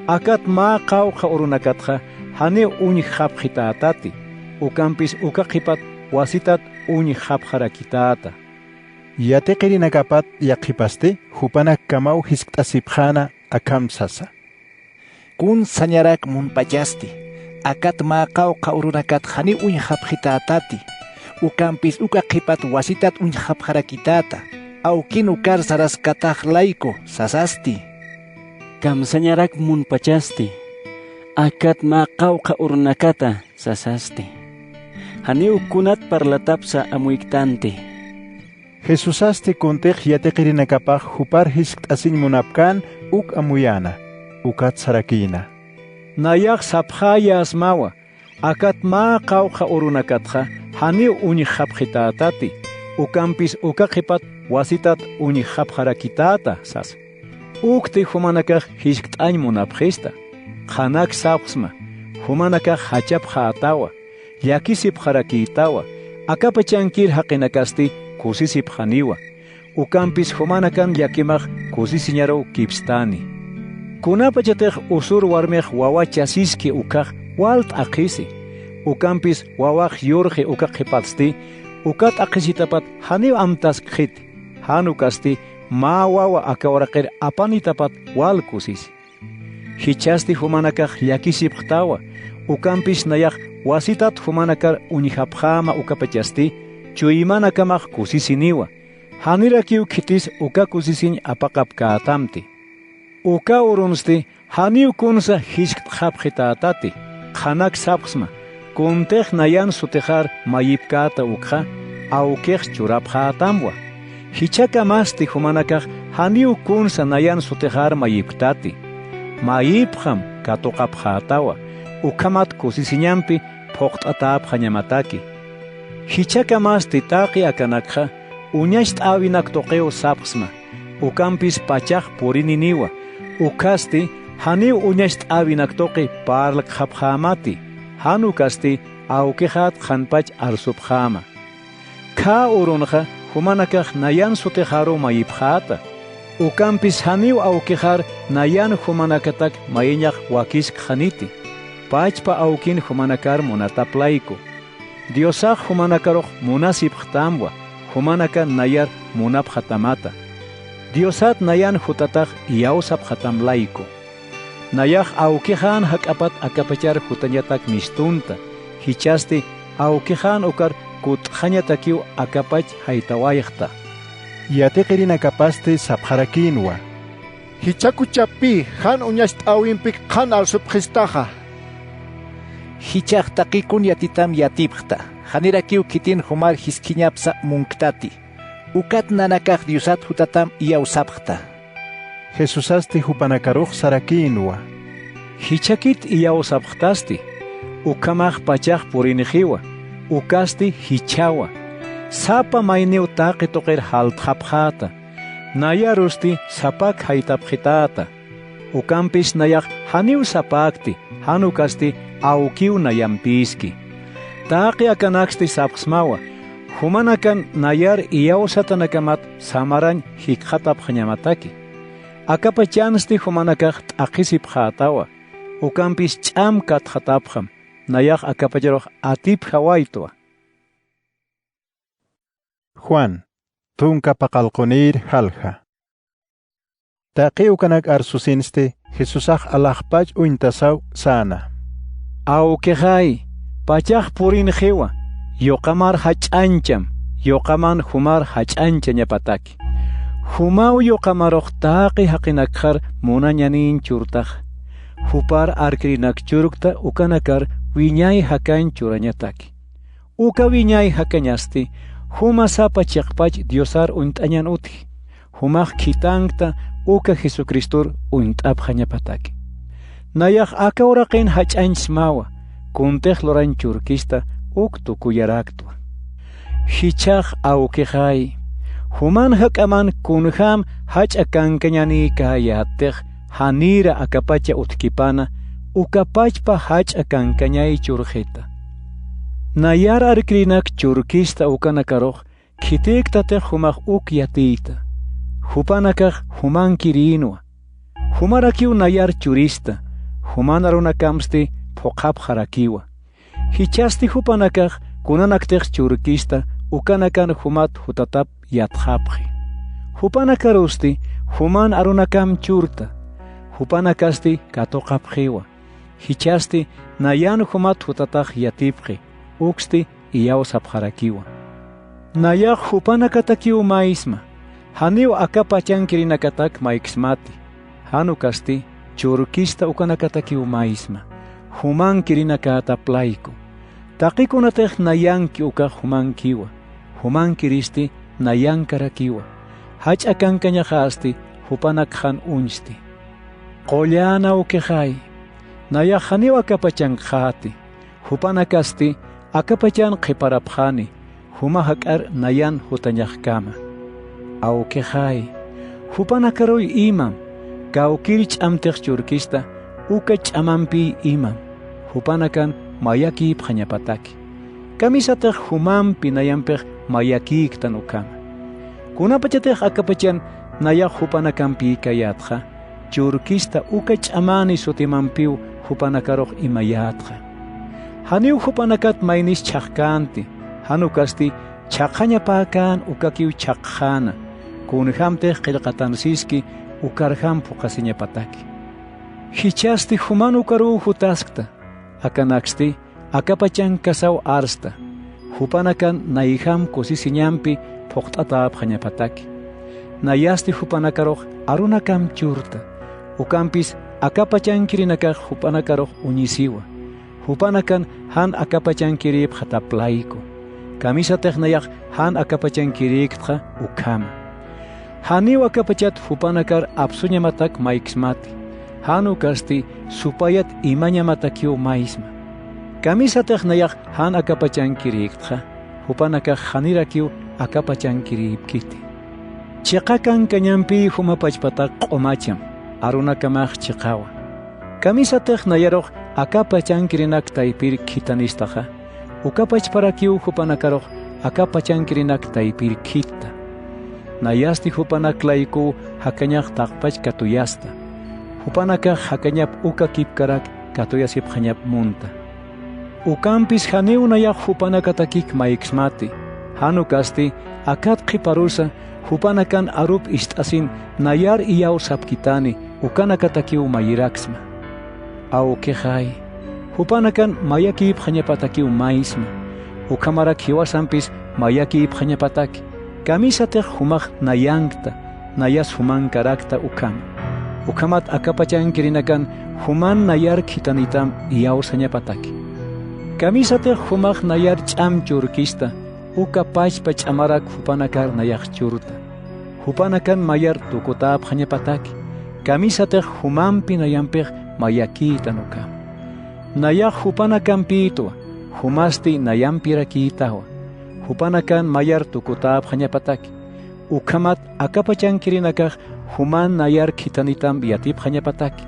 Akat ma qawqa urunakatja hani uñi hapjita atati. Ukampis ukaqipat wasitat uñi hapjarakitata. Yateqirinakapat yaqipaste hupanak kamau hisk'tasipjana akamsasa. Kun sañarak munpachasti. Akat ma qawqa urunakat hani uñi hapjita atati. Ukampis ukaqipat wasitat uñi hapjarakitata. Aukin ukar saraskataj laiko sasasti. Kam sañarak munpachasti. Akat ma qawqa urnakata sasasti. Hani ukunat parlatapsa amuiktante. Jesusasti kontej yateqirinakapaj hupar hisk'tasin munapkan uk amuyana. Ukat sarakina. Nayak sapjaya asmawa. Akat ma qawqa urunakatja hani uñi hapjitatati. Ukampis ukaqipat wasitat uñi hapjarakitata sas. Ukti humanakaj hisk't'añ munapjista. Qanak sapsma. Humanakaj hachapja atawa. Yakisip harakitawa. Akapa chankir haqinakasti kusisip haniwa. Ukampis humanakan yakimaj kusisiñaro kipstani. Kunapachatej usur warmej wawachasiski ukaj walt aqisi. Ukampis wawaj yurji ukaqipatsti. Ukat aqisitapat hani amtas qhiti. Hanukasti ma wawa akawaraqir apanitapat wal kusisi. Hichasti humanakaj yakisip qtawa. Ukampis nayaj wasitat humanakar uñihapjama ukapachasti. Chuyimanakamaj kusisiniwa. Hanirakiw khitis uka kusisin apaqapkaatamti. Uka urunsti haniw kunsa hisk'tqapjitatati. Qanak sapsma. Kuntej nayan sutejar mayipkata ukha. Aukej churapjaatamwa. Hichaka masti humanakaj haniw kunsa nayan sutejar mayipktati. Mayipjam katoqapjaatawa. Ukamat kusisiñampi phoqt'atapjañamataki. Hichaka masti taqi akanakja uñasht awinak toqeo sapsma. Ukampis pachaj purininiwa. Ukasti haniw uñasht awinak toqi parlak hapjamati. Hanukasti aukejat hanpach arsupjama. Ka urunja humanakaj nayan sutejaro mayipjata. Ukampis haniw aukejar nayan humanakatak mayiñaj wakisk haniti. Pachpa aukin humanakar munataplaiko. Diosaj humanakaroq munasipqtamwa. Humanaka nayar munapjatamata. Diosat nayan hutataj iyausapjatamlaiko. Nayaj aukejan hakapat akapachar hutañatak mistunta. Hichasti aukejan ukar kutqañatakiw akapach haytawayaqta. Yateqirinakapaste sapjarakinwa. Hichakuchapi han uñasht awinpik han alsupqistaja. Hichaq taqikun yatitam yatipqta. Hanirakiw kitin humar hiskiñapsa munktati. Ukat nanakaq Diosat hutatam iyausapqta. Jesusasti hupanakaruq sarakinwa. Hichakit iyausapqtasti. Ukamaj pachaj purinijiwa. Ukasti hichawa. Sapa mayniw taqi toqir haltqapqata. Nayarusti sapak haytapqitata. Ukampis nayaq haniw sapakti. Hanukasti aukiw nayampiski. Taqi akanaksti sapsmawa. Humanakan nayar iyawsatanakamat samaran hikqatapqañamataki. Akapachansti humanakaq t'aqisipqatawa. Ukampis ch'am katqatapqam. Nayaq akapacharoq atipqawaytwa. Juan, tunka paqalqunir halja. Taqi ukanak arsusinste Jesusaj alaqpach uintasaw sana. Aukejay, pachaj purin jiwa, yoqamar hach'ancham, yoqaman humar hach'anchañapataki. Humaw yoqamaroq taqi haqinakjar munañanin churtaj. Hupar arkrinak churukta ukanakar wiñay hakan churañataki. Uka wiñay hakañasti, huma sapa chiqpach Diosar unt'añan uti. Humaj khitangta uka Jesucristur unt'apjañapataki. Nayaq akawraqin hach'anchmawa, kuntej loran churkista uk tukuyaraktua. Hichaq aukejay, human hakaman kunham hach'akankañani kayatej hanira akapacha utkipana, ukapachpa hach'akankañay churjeta. Nayar arkrinak churkista ukanakaroq kitektate humaq yatita. Hupanakaq human kirinwa. Humarakiw nayar churista. Humanarunakamsti phoqap harakiwa. Hichasti hupanakaq kunanakteq churkista ukanakan humat hutatap yatqapqi. Hupanakarusti human arunakam churta. Hupanakasti katoqapqiwa. Hichasti nayan humat hutataq yatipqi. Uxti iyaw sapqarakiwa. Nayaq hupanakatakiw maisma. Haniw akapachan kirinakatak maiksmati. Hanukasti churkista ukanakatakiw maisma. Human kirinakata playku. Taqikunataq nayanki ukaq human kiwa. Human kiristi nayankarakiwa. Hach'akankañaqasti hupanakhan unchti. Qollana ukehay. Nayaq haniw akapachan qhati. Hupanakasti akapachan qiparapqani. Huma hak'ar nayan hutañaqkama. Awkehay. Hupanakaroy imam. Kawkiri ch'amtiq churkista uka ch'amanpi imam. Hupanakan mayaki phañapataki. Kamisataq humanpi nayanpiq mayakiktan ukama. Kunapachataq akapachan nayaq hupanakanpi kayatqa. Churkista uka ch'amani sutimanpiw hupanakaroq imayatqa. Haniw hupanakat maynis chaqkanti. Hanukasti chaqañapakan ukakiw chaqjana. Kunhamteq qillqatansiski ukarham puqasiñapataki. Hichasti human ukaru hutaskta. Akanaksti akapachan kasaw arsta. Hupanakan naiham kusisiñampi puqt'ata phañapataki. Nayasti hupanakaroq arunakam churta. Ukampis akapachan kirinakaq hupanakaroq uñisiwa. Hupanakan han akapachan kirip hataplayku. Kamisataq nayaq han akapachan kirikqa ukama. Haniw akapachat hupanakar apsuñamatak maiksmati. Hanukasti supayat imañamatakiw maisma. Kamisataq nayaq han akapachan kirikqa. Hupanakaq hanirakiw akapachan kiripkiti. Chiqakan kañampi humapachpatak q'umacham. Arunakamaq chiqawa. Kamisataq nayaroq akapachan kirinak taypir kitanistaqa. Ukapachparakiw hupanakaroq akapachan kirinak taypir kita. Nayasti hupanaklayku hakañaq taqpach katuyasta. Hupanakaq hakañap uka kipkarak katuyasip hañap munta. Ukampis haniw nayaq hupanakatakik maiksmati. Hanukasti akat qiparusa hupanakan arup ist'asin nayar iyaw sapkitani ukanakatakiw mayiraksma. Awkehay. Hupanakan mayakip hañapatakiw maisma. Ukamarak hiwasampis mayakip hañapataki. Kamisataq humaq nayankta, nayas human karakta ukama. Ukamat akapachan kirinakan human nayar kitanitam iyaw sañapataki. Kamisataq humaq nayar ch'am churkista, uka pachpa ch'amarak hupanakar nayaq churta. Hupanakan mayar tukutap hañapataki. Kamisataq humanpi nayanpiq mayakitan ukama. Nayaq hupanakan pitwa, humasti nayanpirakitawa. Hupanakan mayar tukutap hañapataki. Ukamat akapachan kirinakaq human nayar kitanitam yatip hañapataki.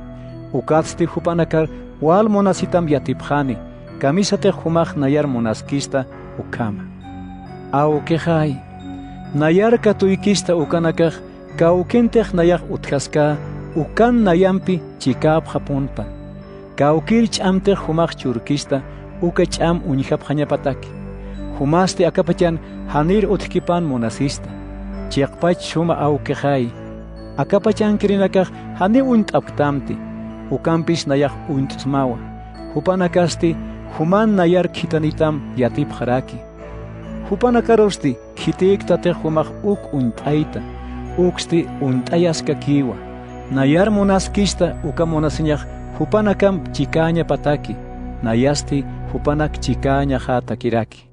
Ukatsti hupanakar wal monasitam yatipjani. Kamisataq humaq nayar monaskista ukama. Awkehay. Nayar katuykista ukanakaq kawkintaq nayaq utqaska ukan nayanpi chikap hapunpan. Kawkir ch'amtiq humaq churkista uka ch'am uñihap hañapataki. Humasti akapachan hanir utkipan monasista. Chiqpach shuma awkehay. Akapachan kirinakaq hani unt'aptamti. Ukampis nayaq unt'smawa. Hupanakasti human nayar kitanitam yatip haraki. Hupanakarosti kitiktataq humaq uk unt'ayta. Uksti unt'ayaska kiwa. Nayar monaskista uka monasiñaq hupanakam chikaña pataki. Nayasti hupanak chikaña hatakiraki.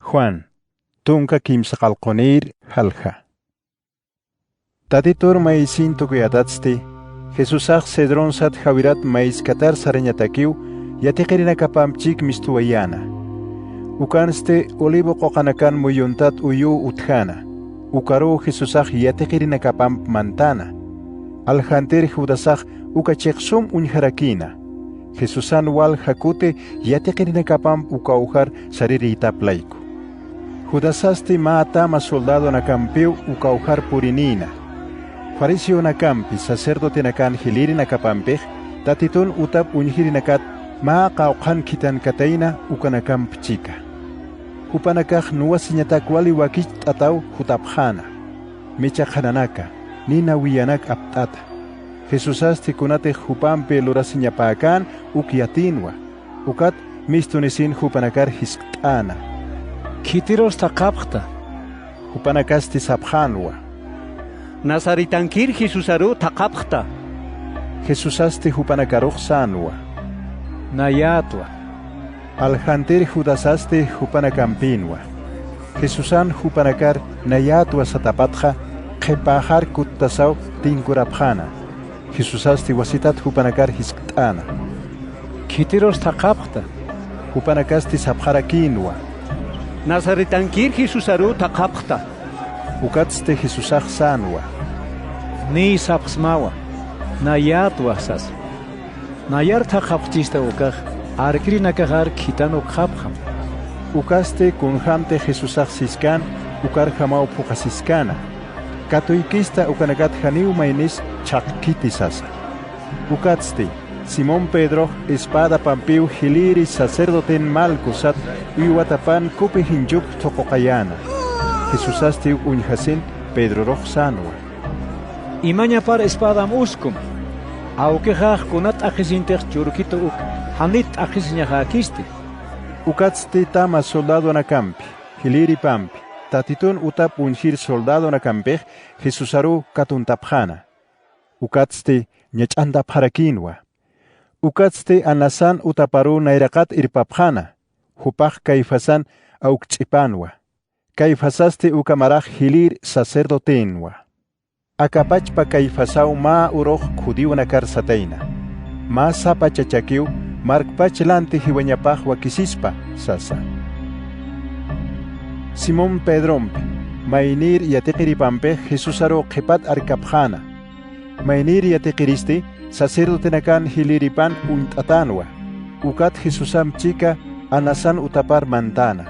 Juan, tunka kimsaqalqunir halja. Tatitur maisintu kuyatatsti, Jesusaq cedronsat javirat maiskatar sarañatakiw, yatiqirinakapamchik mistuwayana. Ukanste olivo qoqanakan muyuntat uyu utjana. Ukaru Jesusaq yatiqirinakapam mantana. Aljantir judasaq ukachiqsum unharakina. Jesusan wal hakute yateqirinakapam ukaujar sariri itaplayku. Judasasti maatama soldado nakampiu ukaujar purinina. Fariseo nakampi sacerdote nakan hiliri nakapampej tatitun utap unhiri nakat maa qawqan kitan kataina ukanakamp chika. Hupanakaj nuwasiñatak wali wakich tataw hutapjana. Mecha hananaka, nina wiyanak aptata. Jesusasti kunate hupampe lurasiñapakan ukyatinwa. Ukat mistunisin hupanakar hisktana. Kitiros taqapqta. Hupanakasti sapjanwa. Nazaritankir Jesusaru taqapqta. Jesusasti hupanakaruq sanwa. Nayatwa. Aljantir Judasasti hupanakampinwa. Jesusan hupanakar nayatwa satapatja qepajar kuttasaw tinkurapjana. Jesusasti wasitat hupanakar hisktana. Kitiros taqapqta. Hupanakasti sapjarakinwa. Nazaritankir Jesusaru taqapqta. Ukatste Jesusaj sanwa. Ni sapsmawa. Nayatwa sas. Nayar taqapchista ukaj. Arkri nakajar kitano qapjam. Ukaste kunjamte Jesusaj siskan ukar jamau pukasiskana. Katoikista ukanakat janiu mainis chakkitisasa. Ukatste Simón Pedro espada pampiu hiliri sacerdoten malkusat uiwatapan kupi hinjuk toqoqayana. Jesusasti unjasin Pedro roj sanwa. Imaña par espada muskum. Aukejaj kunat ajisintex churukito uk. Hanit ajisiñajakisti. Ukatsti tama soldado nakampi, hiliri pampi. Tatitun utap unjir soldado nakampej Jesusaru katuntapjana. Ukatsti ñach'antapjarakinwa. Ukatsti anasan utaparu nairakat irpapjana. Hupaj Caifasan aukch'ipanwa. Caifasasti ukamaraj hilir sacerdotenwa. Akapachpa Caifasau ma uroj judío nakar sataina. Ma sapa chachakiu markpachlante hiwañapaj wakisispa sasa. Simón Pedrompe, mainir yateqiripampe Jesusaro qepat arkapjana. Mainir yateqiristi sacerdote nakan hiliripan unt'atanwa. Ukat Jesusam chica anasan utapar mantana.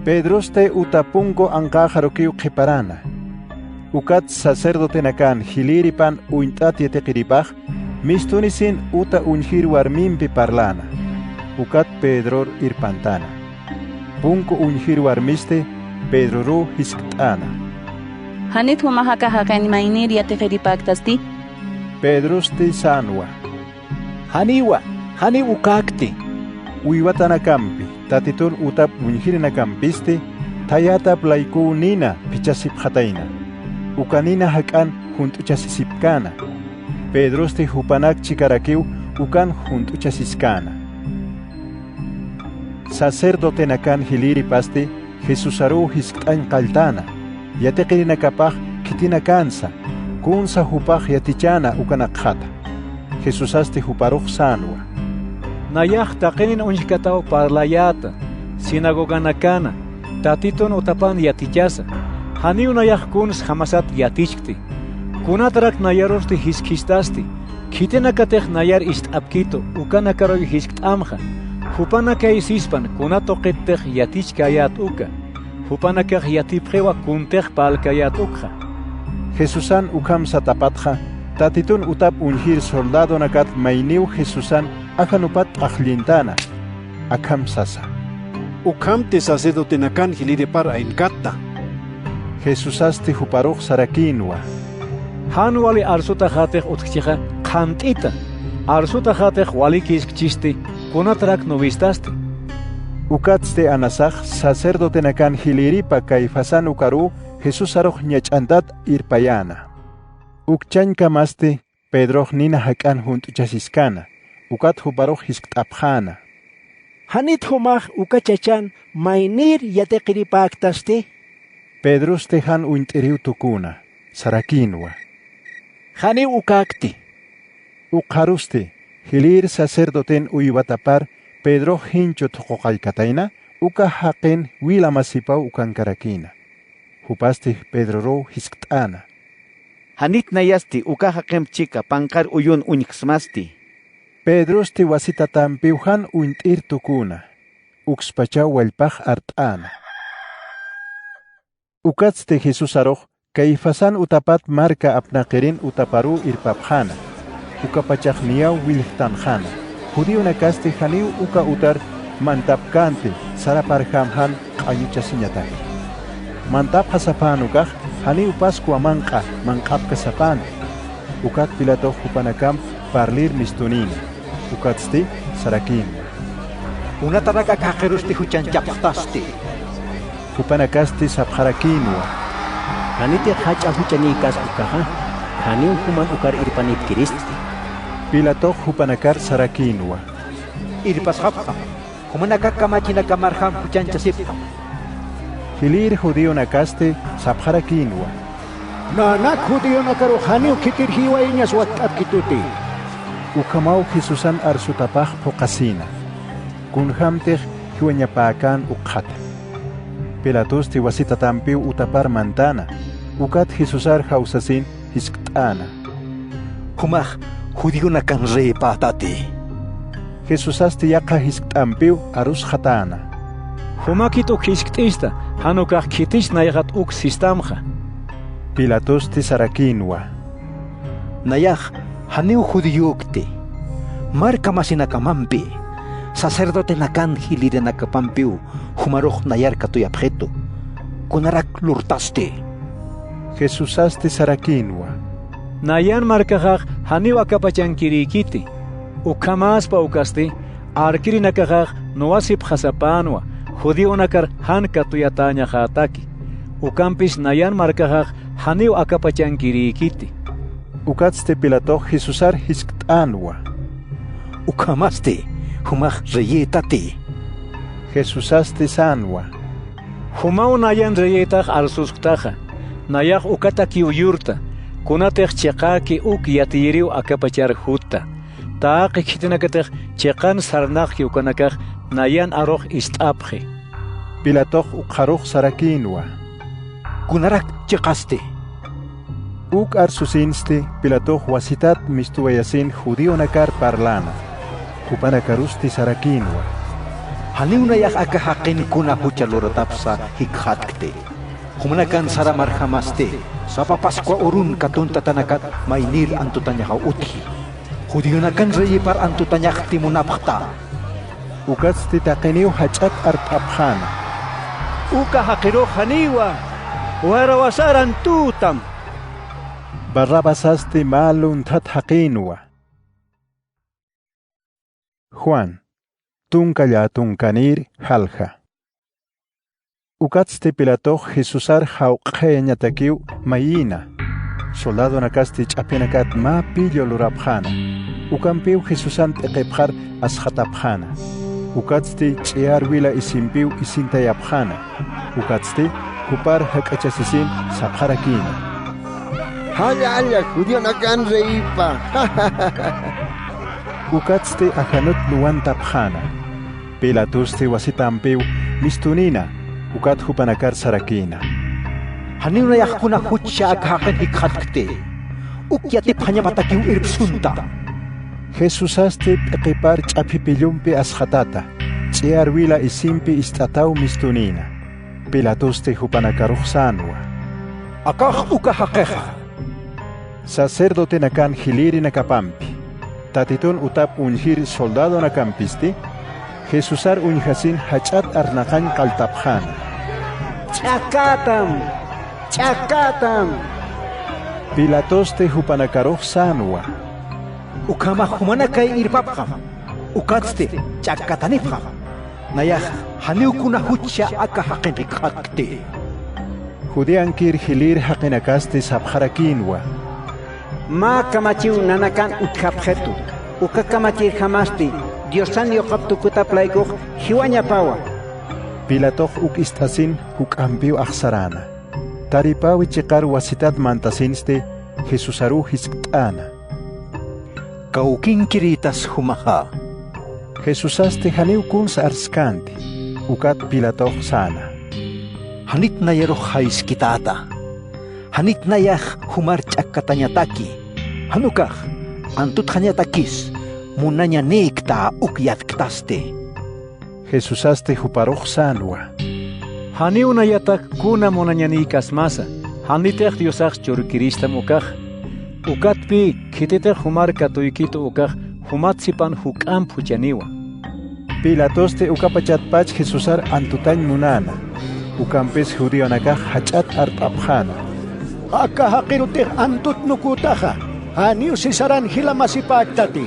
Pedroste utapunko anqajarokiu qeparana. Ukat sacerdote nakan hiliripan unt'at yateqiripaj mistunisin uta unjir warmimpi parlana. Ukat Pedror irpantana. Punko unjir warmiste Pedroru hisktana. Hanit humahaka hakan mainir yateqiripaqtasti. Pedrosti sanwa. Haniwa, hani ukakti. Uiwatanakampi, tatitun utap unjirinakampisti, tayatap laiku nina pichasipjataina. Ukanina hakan juntuchasisipkana. Pedrosti hupanak chikarakiu ukan juntuchasiskana. Sacerdote nakan hiliri pasti, Jesusaru hisktan kaltana. Yateqirinakapaj kitina kansa. Kunsa hupaj yatichana ukanakjata. Jesusasti huparuj sanwa. Nayaj taqinin unjkataw parlayata. Sinagoga nakana. Tatitun utapan yatichasa. Haniu nayaj kuns hamasat yatichkti. Kunatrak nayarosti hiskistasti. Kitinakatej nayar istapkito ukanakaroy hisktamja. Hupanakay sispan kunatoqettej yatichkayat uka. Hupanakaj yatipjewa kuntej palkayat ukja. Jesusan ukam satapatja, tatitun utap unjir soldado nakat mainiu Jesusan akanupat ajlintana. Akam sasa. Ukam te sacerdote nakan hiliripar ainkata. Jesusasti huparuj sarakinwa. Hanwali arsuta jatej utkchiqa qant'ita. Arsuta jatej wali kiskchisti kunatrak novistasti. Ukatste anasaj sacerdote nakan hiliripa Caifasan ukaru Jesusaruj ñach'antat irpayana. Ukchankamaste Pedroj nina hakan juntuchasiskana. Ukat huparuj hisktapjana. Hanit humaj ukachachan mainir yateqiripaqtasti. Pedroste han uint'iriw tukuna. Sarakinwa. Hani ukakti. Uqaruste hilir sacerdoten uiwatapar Pedroj hincho toqoqaykataina uka haqen wilamasipaw ukankarakina. Hupasti Pedroro hisktana. Hanit nayasti ukaja qemchika pankar uyun uñiksmasti. Pedrosti wasitatampiuhan uint'ir tukuna. Ukspacha walpaj art'ana. Ukatzte Jesús aroh, Caifasan utapat marca apnaqirin utaparu irpapjana. Ukapachaj niyaw wilhtanjana. Judío nakaste janiu uka utar mantapkante saraparjamhan ayuchasiñatay. Mantap hasapanukaj janiu Pascua manqapka sapana. Ukat Pilato hupanakam parlir mistunina. Ukatsti sarakin. Unataraka kaqirusti huchanchaptasti. Hupanakasti sapjarakinwa. Haniti hacha huchanikas ukaha. Haniu human ukar irpanit kiristi. Pilato hupanakar sarakinwa. Irpas hapha. Humanaka kamachina kamarham huchanchasipha. Hilir judío nakaste sapjarakinwa. Nanak judío nakaru haniu kitir hiwa iñas watkituti. Ukamau Jesusan arsutapaj pokasina. Kunhamtej hiwañapakan ukhata. Pilatusti wasitatampiu utapar mantana. Ukat Jesusar hausasin hisktana. Humaj judío nakan rey patati. Jesusasti yaqa hisktampiu arus hatana. Humakit uk hisktista hanukaj kitish nayagat uk sistamja. Pilatusti sarakinwa. Nayaj haniu judíokte. Marca masinakamampi. Sacerdote nakan hilire nakapampiu. Humaroj nayar katuyapjeto. Kunarak lurtaste. Jesusasti sarakinwa. Nayan markajaj haniu akapachankirikiti. Ukamaspa ukasti arkiri nakajaj noasip hasapanwa. Judío nakar han katuyataña hataki. Ukampis nayan markajaj haniu akapachankirikiti. Ukatste Pilato Jesusar hisktanwa. Ukamaste humaj reyetate. Jesusaste sanwa. Humau nayan reyetaj arsusktaja. Nayaj ukataki uyurta. Kunatej cheqaki uk yatiriu akapachar hutta. Taaqi kitinakatej cheqan sarnaqki ukanakaj nayan aroj istapje. Pilato ukharoj sarakinwa. Kunarak cheqaste. Uk arsusinste Pilato wasitat mistuwayasin judío nakar parlana. Hupanakarusti sarakinwa. Haniuna yak akahaqin kuna huchalorotapsa hikhatkte. Humanakan sara marhamaste. Sapa Pascua urun katunta tanakat mainil antutanyaha uthi. Judío nakan reyipar antutanyak timunapakta. Ukatsti taqiniu hachat artapjana. Uka haqiro haniwa. Warawasaran tutam. Barrabasasti malun tat haqinwa. Juan, tunkalla tunkanir halja. Ukatste Pilato Jesusar hauqeñatakiu mayina. Soldado nakasti chapinakat ma pillo lurabjana. Ukampiu Jesusan teqepjar ashatapjana. Ukatsti chiar wila isimpiu isintayapjana. Ukatsti kupar hakachasisin sapjarakina. Haya, judío nakan reipa. Ukatste ajanut luantapjana. Pilatuste wasitampiu mistunina. Ukat hupanakar sarakina. Haniuna yakuna hucha akhakan hikhatkte. Ukyati phanyapatakiu irpsunta. Jesusaste teqipar ch'apipillumpi ashatata. Chiarwila isimpi istatau mistunina. Pilatuste hupanakaruj sanwa. Akaj ukahaqeja. Sacerdote nakan hiliri nakapampi. Tatitun utap unhir soldado nakampisti. Jesusar unhasin hachat arnakan kaltapjana. Chakatam. Pilatoste hupanakaruj sanwa. Ukama humanakay irpapqa. Ukatste chakatanipqa. Nayaj haniukuna hucha akahaqin hikhatkte. Judiankir hilir haqinakaste sabjarakinwa. Ma kamachiu nanakan utkapjetu. Ukakamachir jamasti. Diosan yoqaptu kutaplaykuq hiwañapawa. Pilato ukistasin hukampiu aksarana. Taripawi chiqar wasitat mantasinste Jesusaru hisktana. Kaukinkiritas humaha. Jesusaste haniu kuns arskanti. Ukat Pilato sana. Hanit nayero haiskitata. Hanit nayah humar chakatanyataki. Hanukah antut hanyatakis. munaña nikta ukyatkaste. Jesusaste huparoq sanwa. Hani una yatak kuna monañanikas masa. Hanitech diosach churukirista mukaj. Ukatpi kitete humar katuikito ukaj humatsipan hukam puchaniwa. Pilatoste ukapachatpach Jesusar antutañ munana. Ukampes judío nakaj hachat artapjana. Aka haqirutih antut nukutaja. Haniu Cesaran hilamasipagtati.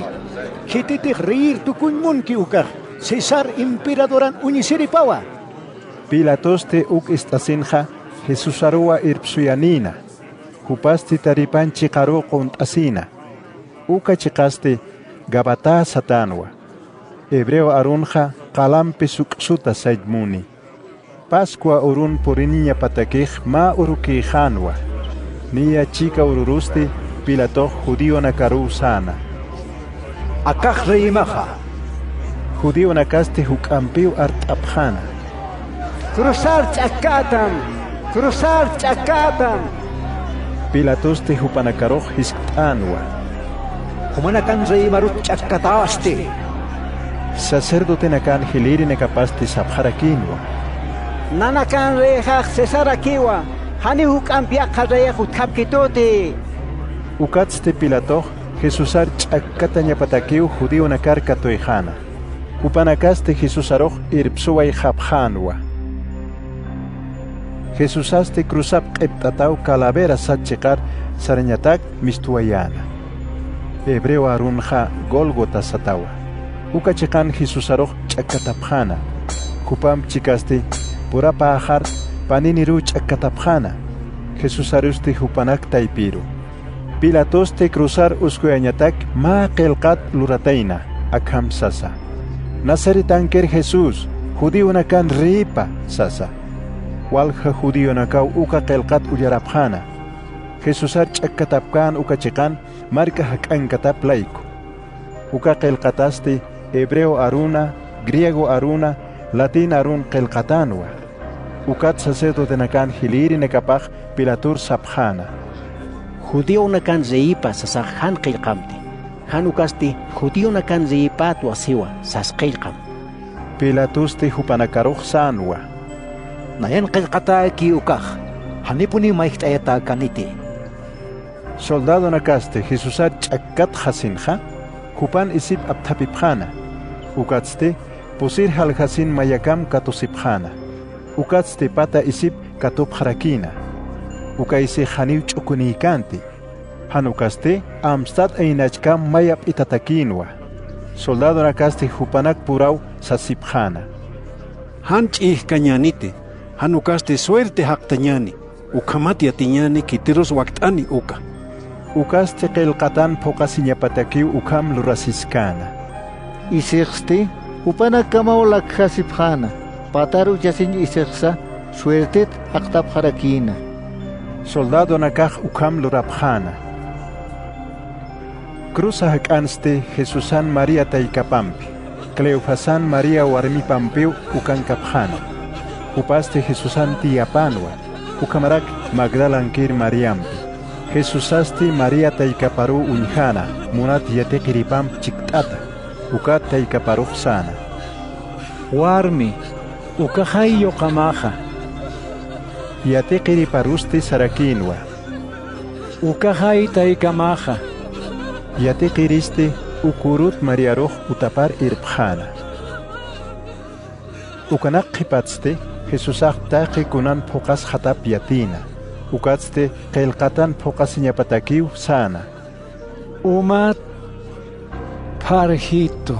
Hititih riir tukuñmunki ukaj. Cesar imperadoran uñisiripawa. Pilatoste uk istasinja Jesusarua irpsuyanina. Hupasti taripan chikaro kontasina. Uka chikaste gabata satanwa. Hebreo arunja kalampe suksuta sajdmuni. Pascua urun poriniña patakej ma urukijanwa. Nia chica ururuste Pilato judío nakaru sana. Akaj reimaja. Judío nakaste hukampiu artapjana. Cruzar chakatam. Cruzar chakatam. Pilatoste hupanakaroh hisktanwa. Humanakan reimarut chakataste. Sacerdote nakan hiliri nekapaste sabjarakinwa. Nanakan rejaj Cesarakiwa. Hani hukampiaqa reyajut kapkitote. Ukatste Pilato Jesusar chakatañapatakiu judío nakar katoijana. Upanakaste Jesusaroh irpsuay japjanwa. Jesusaste cruzap qeptatau calavera satchekar sarañatak mistuayana. Hebreo arunja Golgota satawa. Ukachekan Jesusaroh chakatapjana. Kupam chikaste purapa ajar paniniru chakatapjana. Jesusaruste hupanak taipiru. Pilatoste cruzar uskuyañatak ma qelqat lurataina akham sasa. Nazaritanker Jesús, judío nakan ripa sasa. Walja judío nakau uka qelqat uyarapjana. Jesusar chakatapkan ukachikan marka hakankatap laiku. Uka qelqataste hebreo aruna, griego aruna, latin arun qelqatanwa. Ukat sacerdote nakan hiliri nekapaj Pilatur sapjana. Judío nakan reipa sasaj han qilqamti. Hanukasti judío nakan reipat wasiwa sas qilqam. Pilatuste hupanakaroh sanwa. Nayan qilqataki ukaj. Hanipuni maihtayata kaniti. Soldado nakaste Jesusar chakkat hasinja. Hupan isip aptapipjana. Ukatste pusir halhasin mayakam katosipjana. Ukatste pata isip katopjarakina. Ukaise haniw ch'ukunikanti. Hanukaste amstad einachkam mayap itatakinwa. Soldado nakaste hupanak puraw sasipjana. Hanch'ih kañanite. Hanukaste suerte haqtañani. Ukamati atiñani kitiros waktani uka. Ukaste qelqatan pokasiñapatakiw ukam lurasiskana. Isixte hupanak kamawlak hasipjana. Pataru yasin isixsa suertet haqtapjarakina. Soldado nakaj ukam lurapjana. Cruza hakanste Jesusan María taikapampi. Cleofasan María warmipampiu ukankapjana. Upaste Jesusan tiapanwa. Ukamarak Magdalankir Mariampi. Jesusasti María taikaparu unjana. Munat yatekiripam chiktata. Ukat taikaparuj sana. Warmi. Ukahayo kamaja. Yatekiriparuste sarakinwa. Ukahay taikamaja. Yatekiriste ukurut mariaroh utapar irpjana. Ukanak qipatste Jesusaj taqi kunan phoqas hatap yatina. Ukatste qelqatan phoqasiñapatakiw sana. Umat parhito.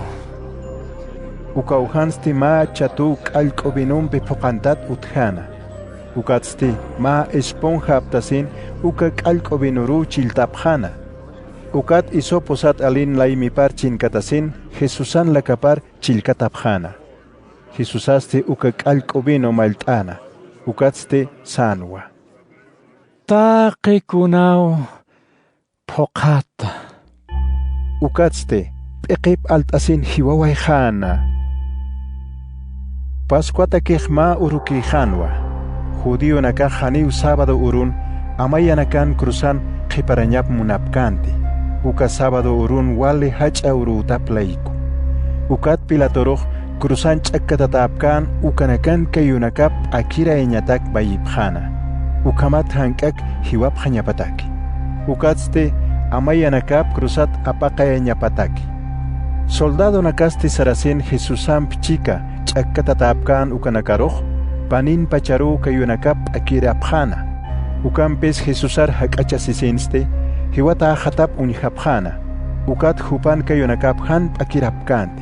Ukauhanste ma chatu q'allk'ubinunpi phoqantat utjana. Ukatste ma esponja aptasin uka q'allk'ubinuru chiltapjana. Ukat isoposat alin laimipar chinkatasin Jesusan lakapar chilkatapjana. Jesusaste uka q'allk'ubino malt'ana. Ukatste sanwa. Taqi kunaw phoqata. Ukatste p'iqip alt'asin hiwawayjana. Pascuata kejma urukijanwa. Judío nakaj haniw sábado urun amaya nakan cruzan qiparañap munapkanti. uka sábado urun wali hacha uruta playku. Ukat Pilatoroh cruzan chakatatapkan ukanakan kayunakap akira eñatak bayipjana. Ukamat hankak hiwap hanyapataki. Ukatste amayanakap cruzat apakaya ñapataki. Soldado nakasti saracen Jesusan pichika chakatatapkan ukanakaroh panin pacharu kayunakap akira pjana. Ukampes Jesusar hakacha sisenste hiwata hatap unjapjana. Ukat hupan kayunakap han akirapkante.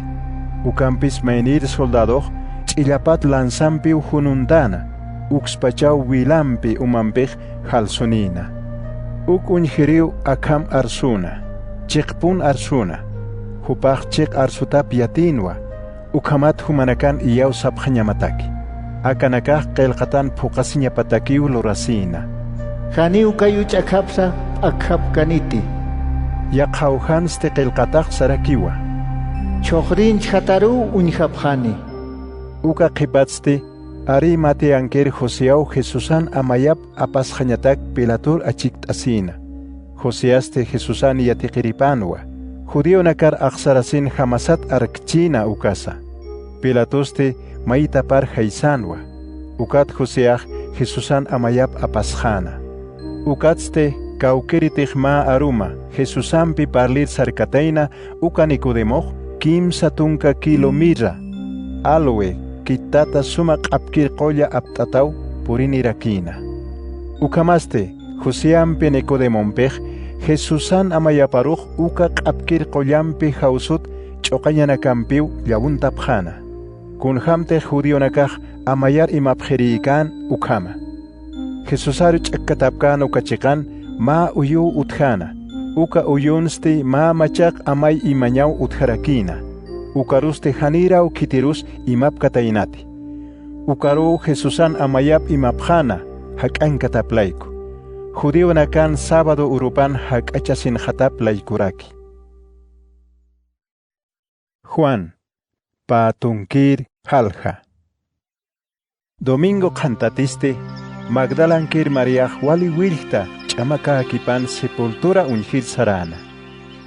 Ukampis mainir soldado chillapat lanzampi hunundana. Uxpachau wilampi umampej halsonina. Uk unjiriu akam arsuna. Chikpun arsuna. Hupach chik arsutap yatinwa. Ukamat humanakan iyaw sapjanyamataki. Akanakah kelkatan pukasinyapatakiu lorasina. Hani ukayu chakapsa akhapkaniti. Yakhauhan ste kelkatak sarakiwa. Chokhrin chataru unjapjani. Uka kipatste ari mate anker Joseau Jesusan amayap apas hanyatak Pilator achikt asina. Joseaste Jesusan yatikiripanwa. Judío nakar aksarasin hamasat arkchina ukasa. Pilatoste maita par haisanwa. Ukat Joseach Jesusan amayap apashana. Ukatste kaukeritig ma aruma Jesusan pi parlir sarkateina uka Nicodemo kim satunka kilomira. Aloe kitata sumak apkir qolla aptatau purin irakina. Ukamaste Joseampe Nicodemompej Jesusan amayaparuj uka apkir qollampi hausut ch'oqañanakampiw llawuntapjana. Kunhamte judionakaj amayar imapjerikan ukama. Jesusar ch'akatapkan ukachikan ma uyu utjana. Uka uyunsti ma machak amay imañaw utjarakina. Ukaruste hanira ukitirus imapkatainati. Ukaru Jesusan amayap imapjana hak'ankataplayku. Judío nakan sábado urupan hakachasin hatap laikuraki. Juan Patunkir Halja Domingo cantatiste Magdalankir Maria wali wilta chamaka akipan sepultura unjir sarana.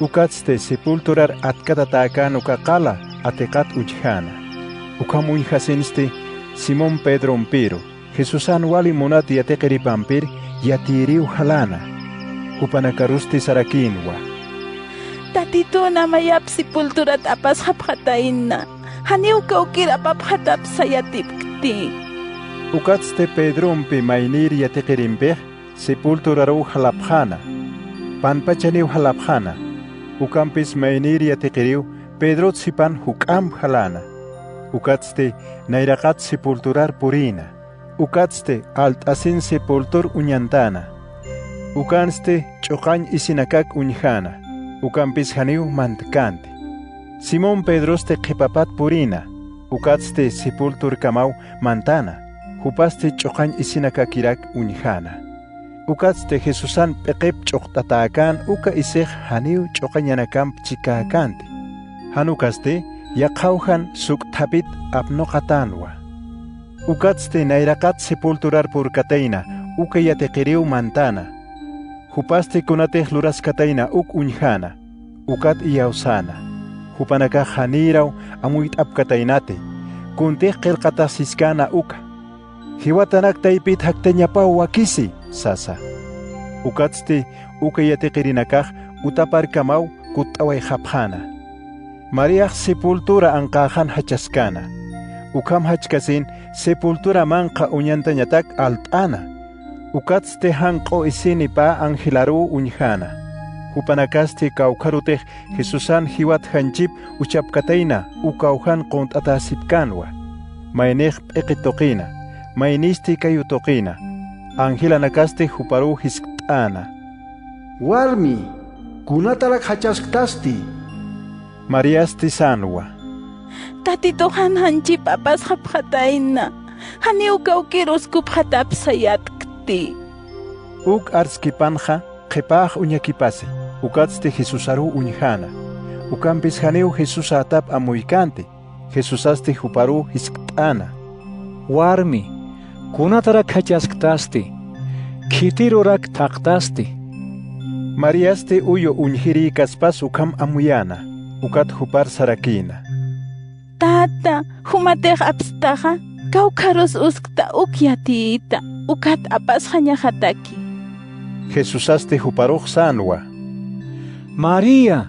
Ukatste sepulturar atkatatakan ukakala atekat ujhana. Ukamunjasenste Simón Pedro Mpiro Jesusan wali monat yatekeripampir yatiriu halana. Upanakarusti sarakinwa. Tatito na mayap sepulturat apas hapjataina. Haniu kaukira paphatap sayatipkti. Ukatste Pedrompi mainir yatekerimpeh sepulturaru halapjana. Panpachaniu halapjana. Ukampis mainir yatekeriu Pedro tsipan hukam halana. Ukatste nairakat sepulturar purina. Ukatste alt asin sepultur uñantana. Ukanste choqañ isinakak uñjana. Ukampis haniu mantkante. Simón Pedroste qipapat purina. Ukatste sepultur kamau mantana. Hupaste choqañ isinakakirak uñjana. Ukatste Jesusan peqep choqtatakan uka isej haniu choqañanakamp chikakante. Hanukaste yaqauhan suktapit apnoqatanwa. Ukatste nairakat sepulturar purkateina uka yatekeriu mantana. Hupaste kunatej luraskateina uk uñjana. Ukat iyausana. Hupanaka haniraw amuit apkatainate. Kuntej qelqatasiskana uka. Hiwatanak taipit hakteñapaw wakisi sasa. Ukatste uka yatekerinakaj utapar kamaw kutaway hapjana. Mariaj sepultura anqajan hachaskana. Ukam hachkasin sepultura manqa uñantañatak altana. Ukatste hanqo isinipa angilaru uñjana. Hupanakaste kaukarutej Jesusan hiwat hanchip uchapkataina ukauhan quntatasipkanwa. Mainej p'eqitoqina. Mainisti kayutoqina. Angilanakaste huparu hisktana. Warmi, kunatalak hachaskasti. Mariasti sanwa. Tatito hanchip apas hapjataina. Haniu kaukirus kuphatap sayatkti. Uk arskipanja qipaj uñakipase. Ukatste Jesusaru uñjana. Ukampis haneu Jesus atap amuykante. Jesusaste huparu hisktana. Warmi, kunatarak hachaskasti. Kitirurak taqtasti. Mariaste uyo unjiri kaspas ukam amuyana, ukat hupar sarakina. Tata, humatej abstaja, kaukaros uskta ukyatita, ukat apas hataki. Jesusaste huparuj sanwa. María.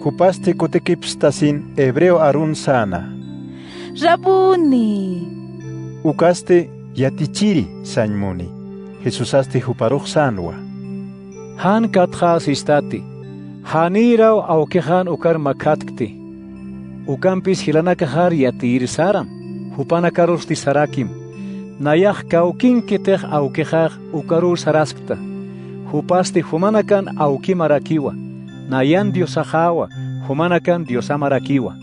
Hupaste kotekipstasin hebreo arun sana. Rabuni. Ukaste yatichiri sanmuni. Jesusaste huparuj sanwa. Han katjas istati. Haniraw aukehan ukar makatkti. Ukampis hilanakahar yatir saram. Hupanakarusti sarakim. Nayah kaukin keteh aukehar ukarur saraskta. Hupaste humanakan aukimarakiwa. Nayan diosahawa. Humanakan diosamarakiwa.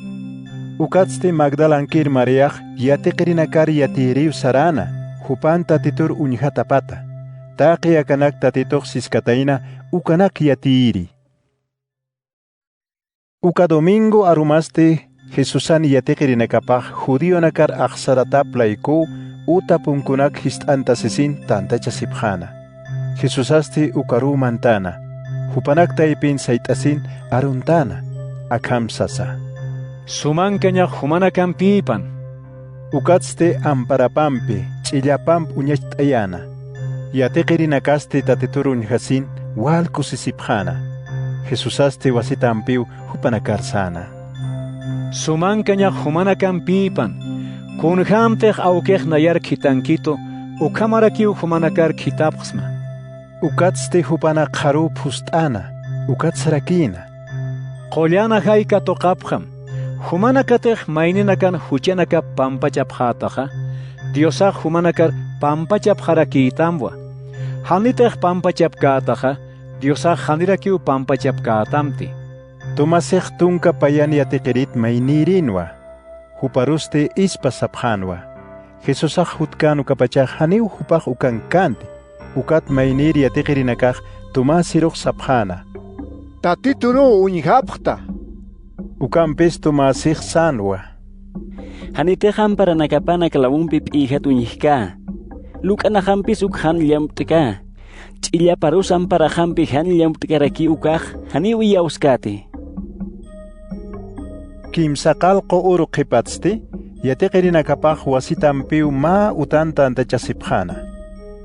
Ukatste Magdalankir Mariah yateqrinakar yatiriw sarana. Hupan tatitur unjatapata. Taqi akanak tatitoq siskataina ukanak yatiri. Uka domingo arumaste Jesusan yateqrinakapaj judío nakar aqsarataplayku utapunkunak hist'antasesin tantachasipjana. Jesusaste ukaru mantana. Hupanak taipin saitasin aruntana. Akamsasa. Sumankaña humanakan pipan. Ukatste amparapampi, chillapamp uñachtayana. Yateqirinakaste tateturun hasin walkusisipjana. Jesusaste wasitampiu hupanakarsana. Sumankaña humanakan pipan. Kunhamtej aukej nayar kitankito, ukamarakiu humanakar kitapsma. Ukatste hupanak haru pustana, ukatsarakina. Qollana hayka toqapjam. Humanakatej maininakan huchanaka pampachapjataja. Diosaj humanakar pampachapjarakitamwa. Hanitej pampachapkataja. Diosaj hanirakiu pampachapkatamti. Tomasej tunka payan yateqirit mainirinwa. Huparuste ispa sapjanwa. Jesusaj hutkanu kapachaj haniu hupaj ukankanti. Ukat mainir yateqirinakaj tomasiruj sapjana. Tatituru unjapjta. Ukampis tomasij sanwa. Hanitejan para nakapana kalawumpip ihat uñijka. Lukanajampis ukhan llamtka. Chilla parusan para jampi han llamtkaraki ukaj haniu yauskati. Kimsaqal qo'uru qipatsti yateqirinakapaj wasitampiu ma utanta antachasipjana.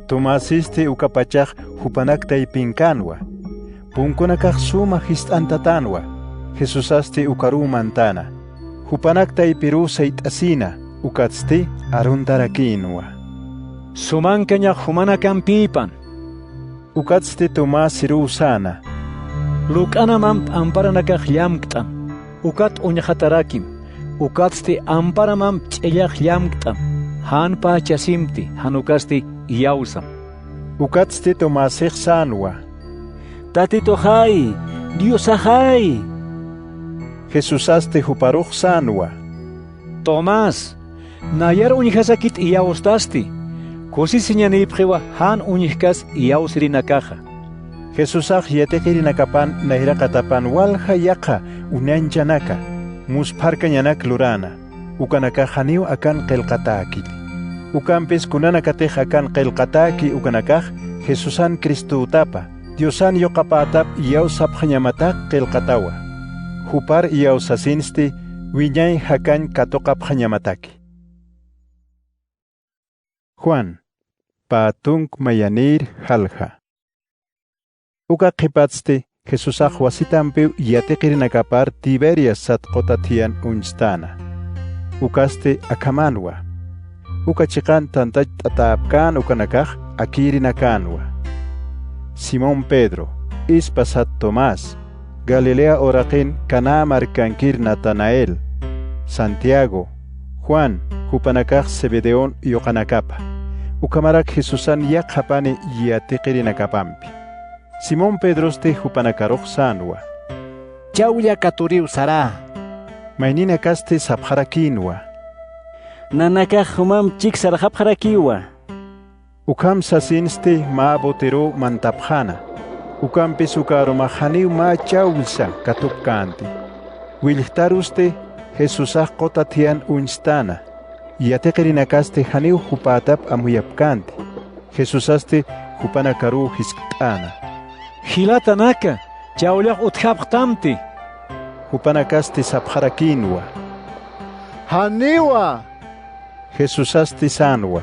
Tomasiste ukapachaj hupanaktai pinkanwa. Punkunakaj suma hist'antatanwa. Jesusaste ukaru mantana. Hupanaktai piru saitasina. Ukatsti aruntarakinwa. Sumankaña humanakan pipan. Ukatste tomasiru sana. Lukanamam amparanakaj llamktam. Ukat uñajatarakim. Ukatste amparamam ch'illaj llamktam. Hanpa chasimti hanukasti yausam. Ukatste tomasej sanwa. Tatito hay, Diosajay. Jesusaste huparuj sanwa. Tomás, nayar uñijasakit iyaustasti. Kosi siñanipjewa han uñijkas iyausirinakaja. Jesusaj yateqirinakapan nairakatapan walja yaqa unanchanaka. Musparkañanak lurana. Ukanaka haniu akan qelqatakil. Ukampis kunanakatej akan qelqataki ukanakaj Jesusan Cristutapa. Diosan yoqapatap iyausapjañamatak qelqatawa. Hupar iyausasinsti wiñay hakan katoqapjañamataki. Juan. Patunk mayanir halja. Uka qipatste Jesusaj wasitampiu yateqirinakapar Tiberias satqotatian unstana. Ukaste akamanwa. Uka chiqan tantach tatapkan ukanakaj akirinakanwa. Simón Pedro, Ispasat Tomás, Galilea oraqin Caná markankir Natanael, Santiago, Juan, hupanakaj Zebedeón yoqanakapa. Ukamarak Jesusan yaqhapani yateqirinakapampi. Simón Pedroste hupanakaruj sanwa. Chawlla katuriw sara. Maynina kaste sapjarakinwa. Nanakaj humam chik sarajapjarakiwa. Ukam sasinste ma botero mantapjana. Ukampis ukaromajaniw ma chawlsa katupkanti. Wilhtaruste Jesusaj qotatian unstana. Yateqirinakaste haniw hupatap amuyapkanti. Jesusaste hupanakaru hisktana. Hilatanaka, chawlaq utjapqtamti. Hupanakasti sapjarakinwa. Haniwa. Jesusasti sanwa.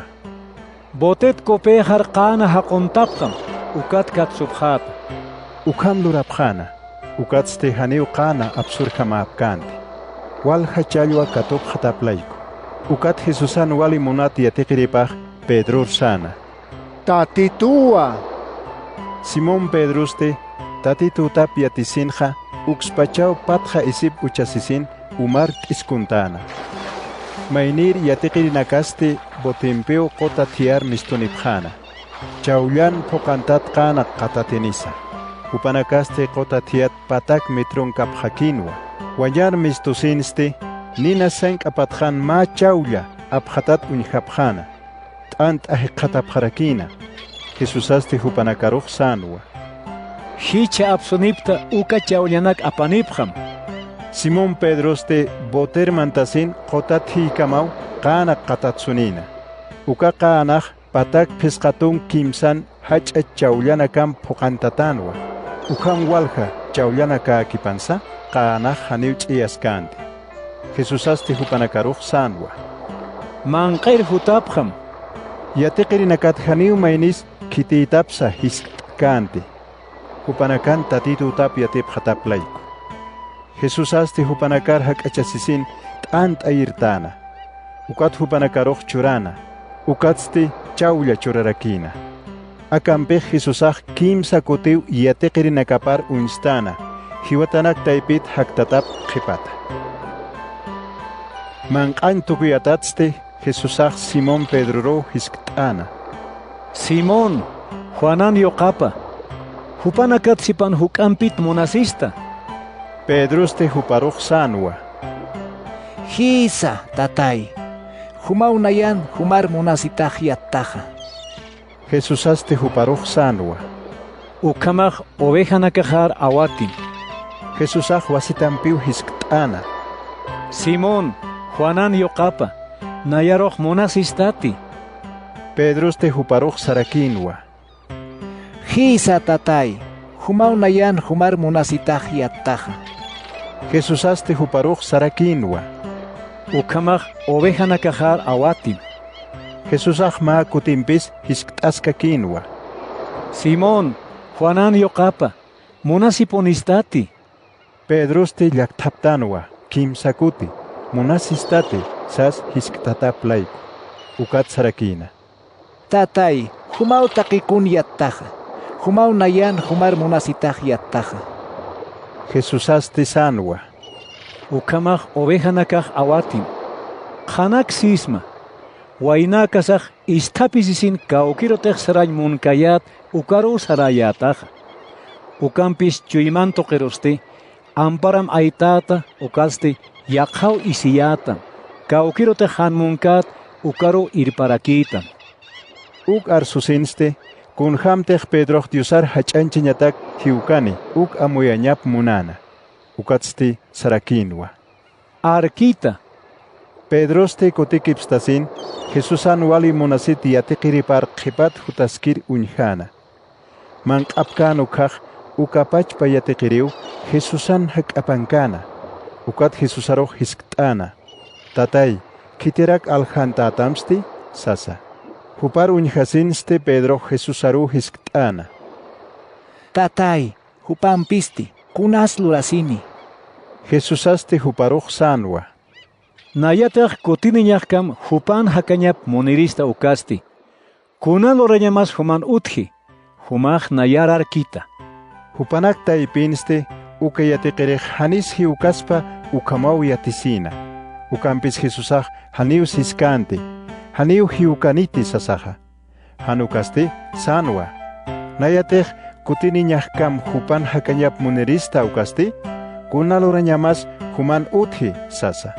Botet kopejar qana haquntapqam, ukat katsubjata. Ukam lurapjana, ukatste haniu qana absurjamaapkanti. Walja challwa katopjataplayku. Ukat Jesusan wali munati yatiqiripaj Pedro sana. Tatitua. Simón Pedruste, tatitu tapia tisinja, uxpachao patja isip uchasisin, umar iskuntana. Mainir yatiqirinakaste botimpeo kota tiar mistunipjana. Chaullan pokantat kana katatenisa. Upanakaste kota tiat patak mitron kapjakinwa. Wayar mistusinste, nina senk apatjan ma chaulla, abjatat unjapjana. Tant ahikatapjarakina. Jesusaste hupanakaruj sanwa. Hicha absunipta uka chaulyanak apanipjam. Simón Pedroste boter mantasin qotat hikamau kana qatatsunina. Uka qaanaj patak pisqatun kimsan hach'a chaulyanakam poqantatanwa. Ukan walja chaulyanaka kipansa qaanaj haniw ch'iyaskanti. Jesusaste hupanakaruj sanwa. Manqir hutapjam. Yatiqirinakat haniw maynis kititapsa hiskkanti. Hupanakan tatitu tap yatipjataplayku. Jesusaste hupanakar hak'achasisin t'ant ayirtana. Ukat hupanakaruj churana. Ukatste chawlla churarakina. Akampej Jesusaj kimsa kutiu yatiqirinakapar unstana. Hiwatanak taypit haktatap qhipata. Manq'an tukuyatatste Jesusaj Simón Pedroro hiskt'ana. Simón, Juanan yoqapa. Hupanakat sipan huk'ampit munasista. Pedroste huparuj sanwa. Hisa, tatay. Humaunayan humar munasitaj yattaja. Jesusaste huparuj sanwa. Ukamaj ovejanakajar awatin. Jesusaj wasitampiu hiskt'ana. Simón, Juanan yoqapa. Nayaroj munasistati. Pedroste huparuj sarakinwa. Hisa, tatay. Humaunayan humar munasitaj yattaja. Jesusaste huparuj sarakinwa. Ukamaj ovejanakajar awatin. Jesusaj ma kutimpis hiskt'askakinwa. Simón, Juanan yoqapa. Munasiponistati. Pedroste llaktaptanwa. Kimsakuti. Munasistati. Sas hisktataplaiku. Ukat sarakina. Tatay, humau taqikun yattaja. Humau nayan humar munasitaj yattaja. Jesusaste sanwa. Ukamaj ovejanakaj awatin. Qanak sisma. Wainakasaj istapisisin kaukirotej saray munkayat ukaru sarayataja. Ukampis chuymanto qeroste. Amparam aitata ukaste yaqhaw isiyata. Kaukirotej hanmunkat ukaru irparakitan. Uk arsusinste. Kun hamtej Pedroj diusar hach'anchiñatak hiukani uk amuyañap munana. Ukatsti sarakinwa. Arkita. Pedroste kotikipstasin Jesusan wali munasit yatiqiripar qhipat hutaskir unjana. Manq'apkan ukaj ukapachpa yatiqiriw Jesusan hak'apankana. Ukat Jesusaroj hiskt'ana. Tatay, kitirak aljantatamsti sasa. Hupar unjasinste Pedro Jesusaru hiskt'ana. Tatay, hupampisti, kunas lurasini. Jesusaste huparuj sanwa. Nayataj kutiniñajkam hupan hakanyap monirista ukasti. Kunalo reñamas human utji. Humaj nayar arkita. Hupanak taipinste uka yatiqirej hanis hiukaspa ukamau yatisina. Ukampis Jesusaj haniu siskante. Haniu hiukaniti sasaja. Hanukaste sanwa. Nayatej kutiniñajkam hupan hakanyap monirista ukasti. Kunalo reñamas human utji sasa.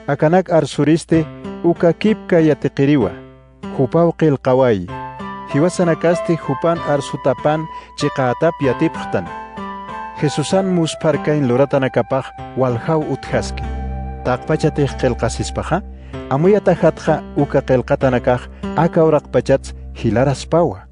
Akanak arsuriste uka kipka yatiqiriwa. Hupaw qilqaway. Hiwasanakaste hupan arsutapan chiqatap yatipqtan. Jesusan musparkain luratanakapaj walhaw uthaski. Taqpachatej qilqasispaja. Amuyatajatja uka qilqatanakaj akawraqpachats hilaraspawa.